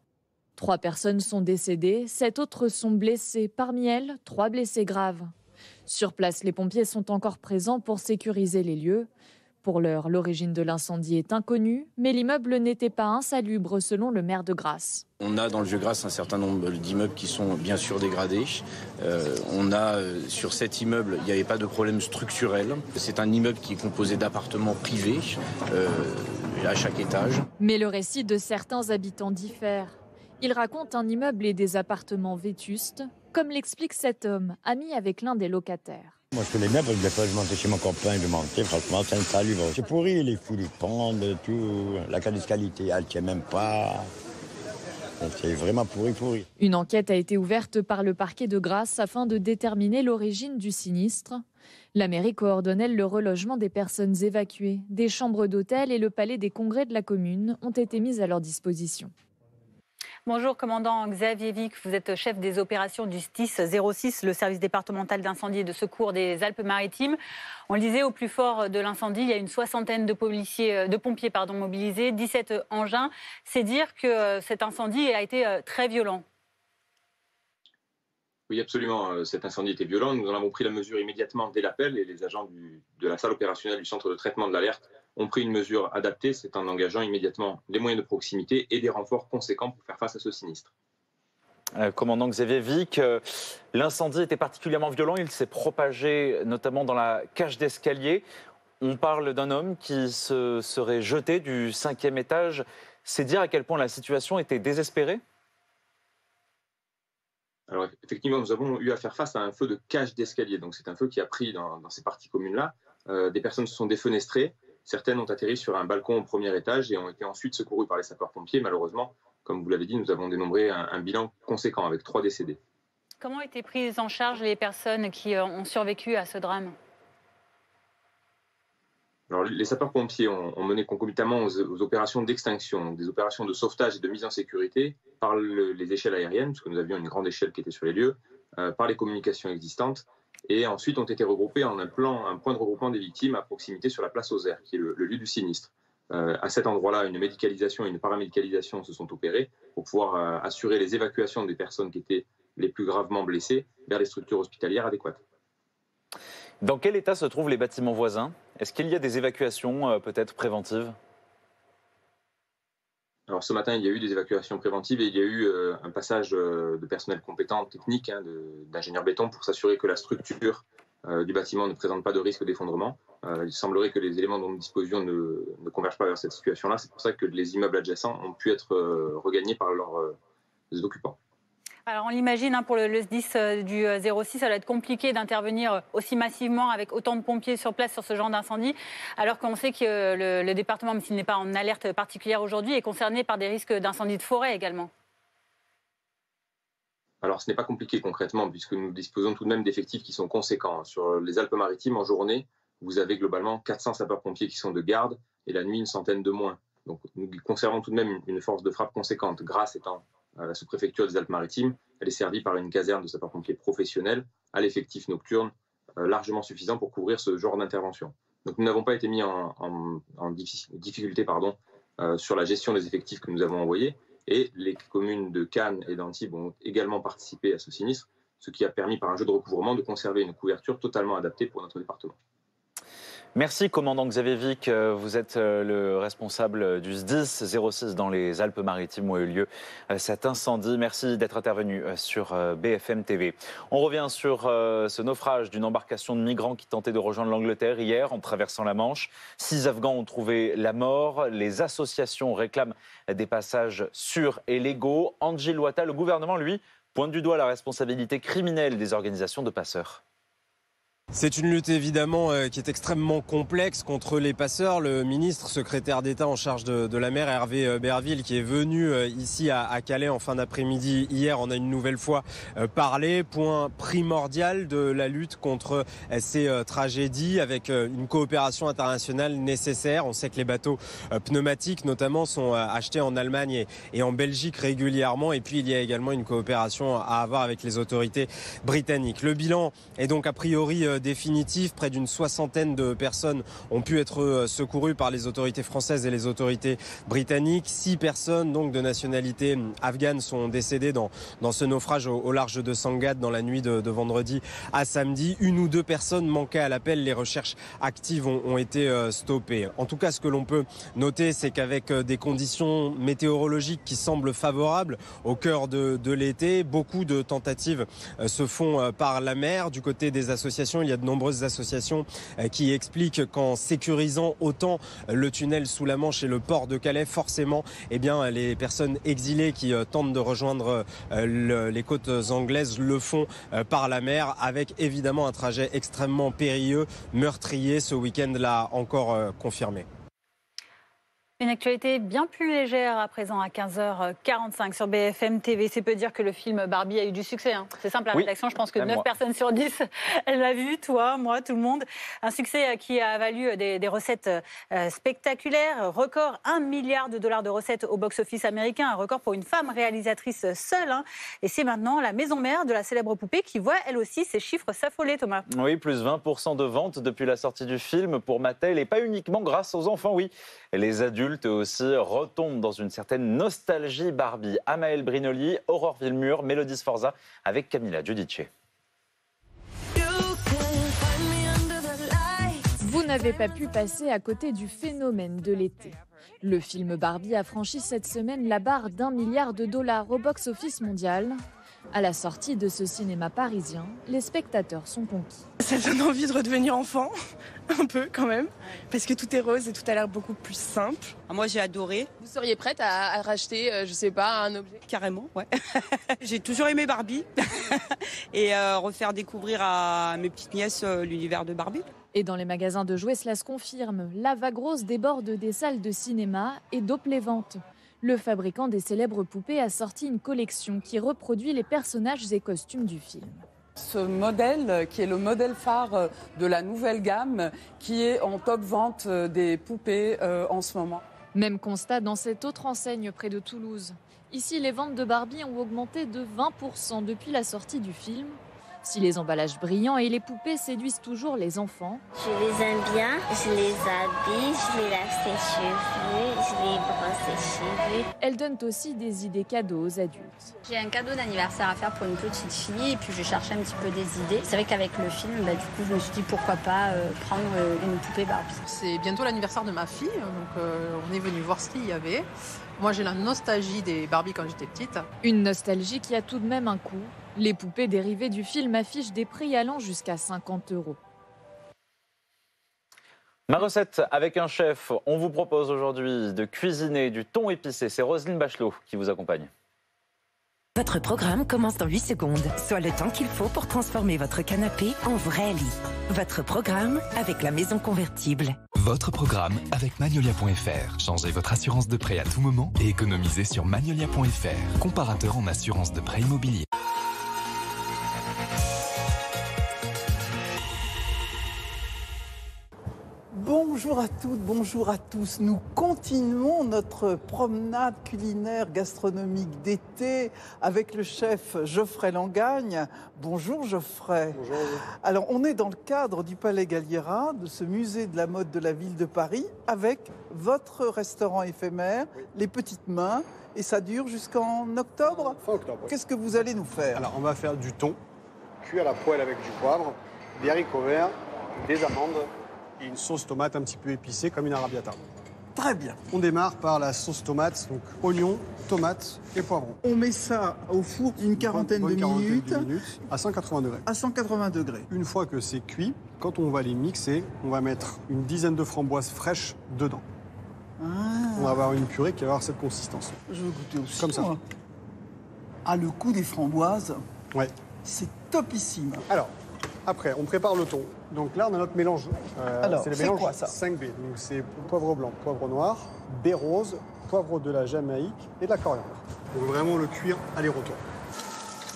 [SPEAKER 8] 3 personnes sont décédées, 7 autres sont blessées. Parmi elles, 3 blessés graves. Sur place, les pompiers sont encore présents pour sécuriser les lieux. Pour l'heure, l'origine de l'incendie est inconnue, mais l'immeuble n'était pas insalubre selon le maire de Grasse.
[SPEAKER 12] On a dans le Vieux-Grasse un certain nombre d'immeubles qui sont bien sûr dégradés. Sur cet immeuble, il n'y avait pas de problème structurel. C'est un immeuble qui est composé d'appartements privés à chaque étage.
[SPEAKER 8] Mais le récit de certains habitants diffère. Ils racontent un immeuble et des appartements vétustes, comme l'explique cet homme, ami avec l'un des locataires.
[SPEAKER 16] Moi, je fais les meubles, des fois, je montais chez mon copain, je montais, franchement, c'est insalubre. C'est pourri, les fils, ils pendent, tout. La cage d'escalité, elle ne tient même pas. C'est vraiment pourri.
[SPEAKER 8] Une enquête a été ouverte par le parquet de Grasse afin de déterminer l'origine du sinistre. La mairie coordonne le relogement des personnes évacuées. Des chambres d'hôtel et le palais des congrès de la commune ont été mises à leur disposition.
[SPEAKER 1] Bonjour, commandant Xavier Vic, vous êtes chef des opérations du STIS 06, le service départemental d'incendie et de secours des Alpes-Maritimes. On le disait, au plus fort de l'incendie, il y a une 60aine de pompiers mobilisés, 17 engins. C'est dire que cet incendie a été très violent.
[SPEAKER 17] Oui, absolument. Cet incendie était violent. Nous en avons pris la mesure immédiatement dès l'appel et les agents de la salle opérationnelle du centre de traitement de l'alerte ont pris une mesure adaptée, c'est en engageant immédiatement des moyens de proximité et des renforts conséquents pour faire face à ce sinistre.
[SPEAKER 2] Commandant Xavier Vic, l'incendie était particulièrement violent, il s'est propagé notamment dans la cage d'escalier. On parle d'un homme qui se serait jeté du 5e étage. C'est dire à quel point la situation était désespérée ?
[SPEAKER 17] Alors effectivement, nous avons eu à faire face à un feu de cage d'escalier. Donc c'est un feu qui a pris dans ces parties communes-là. Des personnes se sont défenestrées. Certaines ont atterri sur un balcon au premier étage et ont été ensuite secourues par les sapeurs-pompiers. Malheureusement, comme vous l'avez dit, nous avons dénombré un bilan conséquent avec 3 décédés.
[SPEAKER 1] Comment ont été prises en charge les personnes qui ont survécu à ce drame ?
[SPEAKER 17] Alors, les sapeurs-pompiers ont mené concomitamment aux opérations d'extinction, des opérations de sauvetage et de mise en sécurité par les échelles aériennes, puisque nous avions une grande échelle qui était sur les lieux, par les communications existantes, et ensuite ont été regroupés en un point de regroupement des victimes à proximité sur la place aux Airs, qui est le lieu du sinistre. À cet endroit-là, une médicalisation et une paramédicalisation se sont opérées pour pouvoir assurer les évacuations des personnes qui étaient les plus gravement blessées vers les structures hospitalières adéquates.
[SPEAKER 2] Dans quel état se trouvent les bâtiments voisins ? Est-ce qu'il y a des évacuations peut-être préventives ?
[SPEAKER 17] Alors ce matin, il y a eu des évacuations préventives et il y a eu un passage de personnel compétent, technique, d'ingénieurs béton pour s'assurer que la structure du bâtiment ne présente pas de risque d'effondrement. Il semblerait que les éléments dont nous disposions ne convergent pas vers cette situation-là. C'est pour ça que les immeubles adjacents ont pu être regagnés par leurs occupants.
[SPEAKER 1] Alors on l'imagine, pour le SDIS du 06, ça va être compliqué d'intervenir aussi massivement avec autant de pompiers sur place sur ce genre d'incendie, alors qu'on sait que le département, même s'il n'est pas en alerte particulière aujourd'hui, est concerné par des risques d'incendie de forêt également.
[SPEAKER 17] Alors ce n'est pas compliqué concrètement, puisque nous disposons tout de même d'effectifs qui sont conséquents. Sur les Alpes-Maritimes, en journée, vous avez globalement 400 sapeurs-pompiers qui sont de garde, et la nuit, une centaine de moins. Donc nous conservons tout de même une force de frappe conséquente. Grasse étant la sous-préfecture des Alpes-Maritimes, elle est servie par une caserne de sapeurs-pompiers professionnels à l'effectif nocturne largement suffisant pour couvrir ce genre d'intervention. Donc nous n'avons pas été mis en difficulté sur la gestion des effectifs que nous avons envoyés, et les communes de Cannes et d'Antibes ont également participé à ce sinistre, ce qui a permis par un jeu de recouvrement de conserver une couverture totalement adaptée pour notre département.
[SPEAKER 2] Merci, commandant Xavier Vic. Vous êtes le responsable du SDIS 06 dans les Alpes-Maritimes où a eu lieu cet incendie. Merci d'être intervenu sur BFM TV. On revient sur ce naufrage d'une embarcation de migrants qui tentait de rejoindre l'Angleterre hier en traversant la Manche. 6 Afghans ont trouvé la mort. Les associations réclament des passages sûrs et légaux. Anjil Louata, le gouvernement, lui, pointe du doigt la responsabilité criminelle des organisations de passeurs.
[SPEAKER 15] C'est une lutte évidemment qui est extrêmement complexe contre les passeurs. Le ministre secrétaire d'État en charge de la mer, Hervé Berville, qui est venu ici à Calais en fin d'après-midi hier, en a une nouvelle fois parlé. Point primordial de la lutte contre ces tragédies, avec une coopération internationale nécessaire. On sait que les bateaux pneumatiques notamment sont achetés en Allemagne et en Belgique régulièrement. Et puis il y a également une coopération à avoir avec les autorités britanniques. Le bilan est donc a priori définitif. Près d'une soixantaine de personnes ont pu être secourues par les autorités françaises et les autorités britanniques. 6 personnes donc de nationalité afghane sont décédées dans ce naufrage au large de Sangatte dans la nuit de vendredi à samedi. 1 ou 2 personnes manquaient à l'appel. Les recherches actives ont été stoppées. En tout cas, ce que l'on peut noter, c'est qu'avec des conditions météorologiques qui semblent favorables au cœur de l'été, beaucoup de tentatives se font par la mer. Du côté des associations, il y a de nombreuses associations qui expliquent qu'en sécurisant autant le tunnel sous la Manche et le port de Calais, forcément, les personnes exilées qui tentent de rejoindre les côtes anglaises le font par la mer, avec évidemment un trajet extrêmement périlleux, meurtrier. Ce week-end l'a encore confirmé.
[SPEAKER 1] Une actualité bien plus légère à présent à 15h45 sur BFM TV. C'est peu dire que le film Barbie a eu du succès. C'est simple, la rédaction, je pense que 9 personnes sur 10, elle l'a vu, toi, moi, tout le monde. Un succès qui a valu des recettes spectaculaires. Record, $1 milliard de recettes au box-office américain. Un record pour une femme réalisatrice seule. Et c'est maintenant la maison mère de la célèbre poupée qui voit, elle aussi, ses chiffres s'affoler, Thomas.
[SPEAKER 2] Oui, plus 20% de ventes depuis la sortie du film pour Mattel. Et pas uniquement grâce aux enfants, oui. Les adultes aussi retombent dans une certaine nostalgie Barbie. Amael Brinoli, Aurore Villemur, Mélodie Sforza avec Camilla Giudice.
[SPEAKER 8] Vous n'avez pas pu passer à côté du phénomène de l'été. Le film Barbie a franchi cette semaine la barre d'1 milliard de dollars au box-office mondial. À la sortie de ce cinéma parisien, les spectateurs sont conquis.
[SPEAKER 18] Ça donne envie de redevenir enfant, un peu quand même, parce que tout est rose et tout a l'air beaucoup plus simple.
[SPEAKER 19] Moi j'ai adoré.
[SPEAKER 22] Vous seriez prête à racheter, je sais pas, un objet?
[SPEAKER 19] Carrément, ouais. J'ai toujours aimé Barbie et refaire découvrir à mes petites nièces l'univers de Barbie.
[SPEAKER 8] Et dans les magasins de jouets, cela se confirme. La vague rose déborde des salles de cinéma et dope les ventes. Le fabricant des célèbres poupées a sorti une collection qui reproduit les personnages et costumes du film.
[SPEAKER 23] Ce modèle, qui est le modèle phare de la nouvelle gamme, qui est en top vente des poupées en ce moment.
[SPEAKER 8] Même constat dans cette autre enseigne près de Toulouse. Ici, les ventes de Barbie ont augmenté de 20% depuis la sortie du film. Si les emballages brillants et les poupées séduisent toujours les enfants,
[SPEAKER 24] je les aime bien, je les habille, je les lave ses cheveux, je les brosse les cheveux.
[SPEAKER 8] elles donnent aussi des idées cadeaux aux adultes.
[SPEAKER 25] J'ai un cadeau d'anniversaire à faire pour une petite fille et puis je cherchais un petit peu des idées. C'est vrai qu'avec le film, du coup, je me suis dit pourquoi pas prendre une poupée Barbie.
[SPEAKER 26] C'est bientôt l'anniversaire de ma fille, donc on est venu voir ce qu'il y avait. Moi, j'ai la nostalgie des Barbie quand j'étais petite.
[SPEAKER 8] Une nostalgie qui a tout de même un coût. Les poupées dérivées du film affichent des prix allant jusqu'à 50 €.
[SPEAKER 2] Ma recette avec un chef, on vous propose aujourd'hui de cuisiner du thon épicé. C'est Roselyne Bachelot qui vous accompagne.
[SPEAKER 26] Votre programme commence dans 8 secondes, soit le temps qu'il faut pour transformer votre canapé en vrai lit. Votre programme avec la maison convertible.
[SPEAKER 27] Votre programme avec Magnolia.fr. Changez votre assurance de prêt à tout moment et économisez sur Magnolia.fr, comparateur en assurance de prêt immobilier.
[SPEAKER 28] Bonjour à toutes, bonjour à tous. Nous continuons notre promenade culinaire gastronomique d'été avec le chef Geoffrey Langagne. Bonjour Geoffrey.
[SPEAKER 29] Bonjour.
[SPEAKER 28] Alors on est dans le cadre du Palais Galliera, de ce musée de la mode de la ville de Paris, avec votre restaurant éphémère, oui. Les Petites Mains, et ça dure jusqu'en octobre.
[SPEAKER 29] Fin octobre. Oui.
[SPEAKER 28] Qu'est-ce que vous allez nous faire?
[SPEAKER 29] Alors on va faire du thon, cuit à la poêle avec du poivre, des haricots verts, des amandes, et une sauce tomate un petit peu épicée comme une arrabbiata.
[SPEAKER 28] Très bien.
[SPEAKER 29] On démarre par la sauce tomate, donc oignons, tomates et poivrons.
[SPEAKER 28] On met ça au four d'une quarantaine de minutes
[SPEAKER 29] à 180 degrés.
[SPEAKER 28] À 180 degrés.
[SPEAKER 29] Une fois que c'est cuit, quand on va les mixer, on va mettre une dizaine de framboises fraîches dedans.
[SPEAKER 28] Ah.
[SPEAKER 29] On va avoir une purée qui va avoir cette consistance.
[SPEAKER 28] Je veux goûter aussi.
[SPEAKER 29] Comme ça.
[SPEAKER 28] Moi. Ah, le goût des framboises,
[SPEAKER 29] ouais.
[SPEAKER 28] C'est topissime.
[SPEAKER 29] Alors, après, on prépare le thon. Donc là, on a notre mélange.
[SPEAKER 28] Alors,
[SPEAKER 29] c'est le mélange
[SPEAKER 28] quoi, ça
[SPEAKER 29] 5B. Donc c'est poivre blanc, poivre noir, baie rose, poivre de la Jamaïque et de la coriandre. On veut vraiment le cuire aller-retour.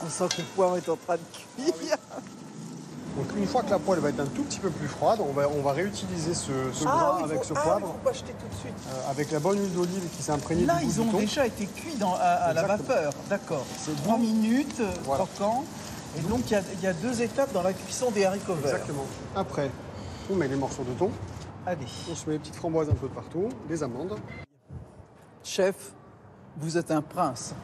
[SPEAKER 28] On sent que le poivre est en train de cuire.
[SPEAKER 29] Donc une fois que la poêle va être un tout petit peu plus froide, on va réutiliser ce gras avec ce poivre.
[SPEAKER 28] Il ne faut pas jeter tout de suite.
[SPEAKER 29] Avec la bonne huile d'olive qui s'est imprégnée
[SPEAKER 28] là,
[SPEAKER 29] du goût
[SPEAKER 28] ils ont
[SPEAKER 29] du thon.
[SPEAKER 28] déjà été cuits à la vapeur. D'accord. C'est 3 minutes,
[SPEAKER 29] voilà.
[SPEAKER 28] croquant. Et donc, il y a 2 étapes dans la cuisson des haricots verts.
[SPEAKER 29] Exactement. Après, on met les morceaux de thon.
[SPEAKER 28] Allez.
[SPEAKER 29] On se met les petites framboises un peu de partout, des amandes.
[SPEAKER 28] Chef, vous êtes un prince.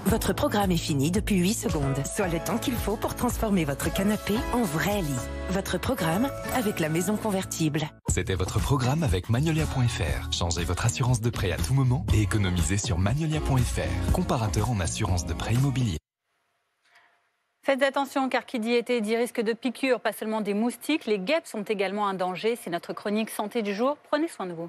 [SPEAKER 26] Votre programme est fini depuis 8 secondes, soit le temps qu'il faut pour transformer votre canapé en vrai lit. Votre programme avec la maison convertible.
[SPEAKER 27] C'était votre programme avec Magnolia.fr. Changez votre assurance de prêt à tout moment et économisez sur Magnolia.fr, comparateur en assurance de prêt immobilier.
[SPEAKER 1] Faites attention car qui dit été dit risque de piqûres, pas seulement des moustiques. Les guêpes sont également un danger. C'est notre chronique santé du jour. Prenez soin de vous.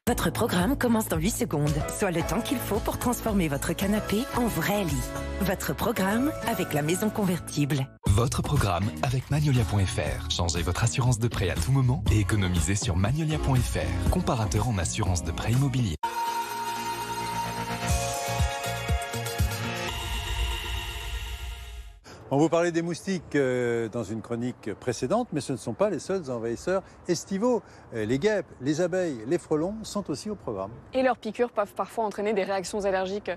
[SPEAKER 26] Votre programme commence dans 8 secondes, soit le temps qu'il faut pour transformer votre canapé en vrai lit. Votre programme avec la maison convertible.
[SPEAKER 27] Votre programme avec Magnolia.fr. Changez votre assurance de prêt à tout moment et économisez sur Magnolia.fr, comparateur en assurance de prêt immobilier.
[SPEAKER 30] On vous parlait des moustiques dans une chronique précédente, mais ce ne sont pas les seuls envahisseurs estivaux. Les guêpes, les abeilles, les frelons sont aussi au programme.
[SPEAKER 22] Et leurs piqûres peuvent parfois entraîner des réactions allergiques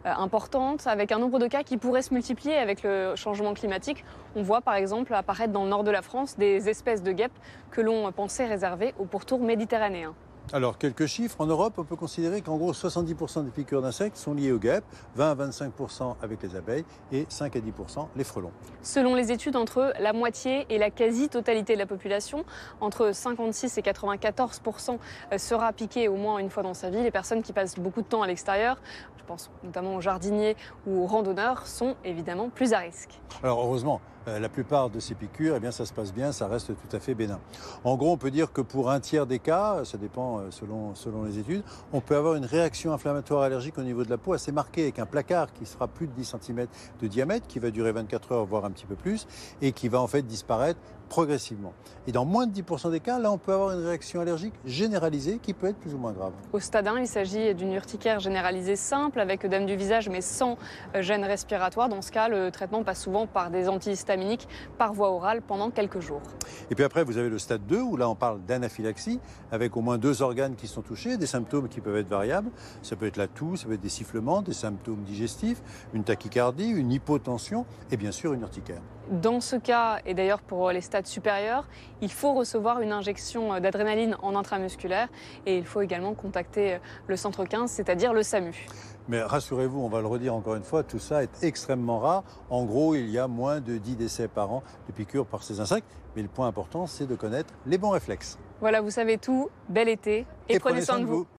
[SPEAKER 22] importantes, avec un nombre de cas qui pourrait se multiplier avec le changement climatique. On voit par exemple apparaître dans le nord de la France des espèces de guêpes que l'on pensait réservées au pourtour méditerranéen.
[SPEAKER 30] Alors, quelques chiffres. En Europe, on peut considérer qu'en gros, 70% des piqûres d'insectes sont liées aux guêpes, 20 à 25% avec les abeilles et 5 à 10% les frelons.
[SPEAKER 22] Selon les études, entre la moitié et la quasi-totalité de la population, entre 56 et 94%, sera piquée au moins une fois dans sa vie. Les personnes qui passent beaucoup de temps à l'extérieur, je pense notamment aux jardiniers ou aux randonneurs, sont évidemment plus à risque.
[SPEAKER 30] Alors, heureusement, la plupart de ces piqûres, eh bien, ça se passe bien, ça reste tout à fait bénin. En gros, on peut dire que pour un tiers des cas, ça dépend selon les études, on peut avoir une réaction inflammatoire allergique au niveau de la peau assez marquée, avec un placard qui sera plus de 10 cm de diamètre, qui va durer 24 heures, voire un petit peu plus, et qui va en fait disparaître progressivement. Et dans moins de 10% des cas, là, on peut avoir une réaction allergique généralisée qui peut être plus ou moins grave.
[SPEAKER 22] Au stade 1, il s'agit d'une urticaire généralisée simple avec œdème du visage mais sans gêne respiratoire. Dans ce cas, le traitement passe souvent par des antihistaminiques par voie orale pendant quelques jours.
[SPEAKER 30] Et puis après, vous avez le stade 2 où là, on parle d'anaphylaxie avec au moins 2 organes qui sont touchés, des symptômes qui peuvent être variables. Ça peut être la toux, ça peut être des sifflements, des symptômes digestifs, une tachycardie, une hypotension et bien sûr une urticaire.
[SPEAKER 22] Dans ce cas, et d'ailleurs pour les stades supérieurs, il faut recevoir une injection d'adrénaline en intramusculaire et il faut également contacter le centre 15, c'est-à-dire le SAMU.
[SPEAKER 30] Mais rassurez-vous, on va le redire encore une fois, tout ça est extrêmement rare. En gros, il y a moins de 10 décès par an de piqûres par ces insectes. Mais le point important, c'est de connaître les bons réflexes.
[SPEAKER 22] Voilà, vous savez tout. Bel été et prenez soin de vous.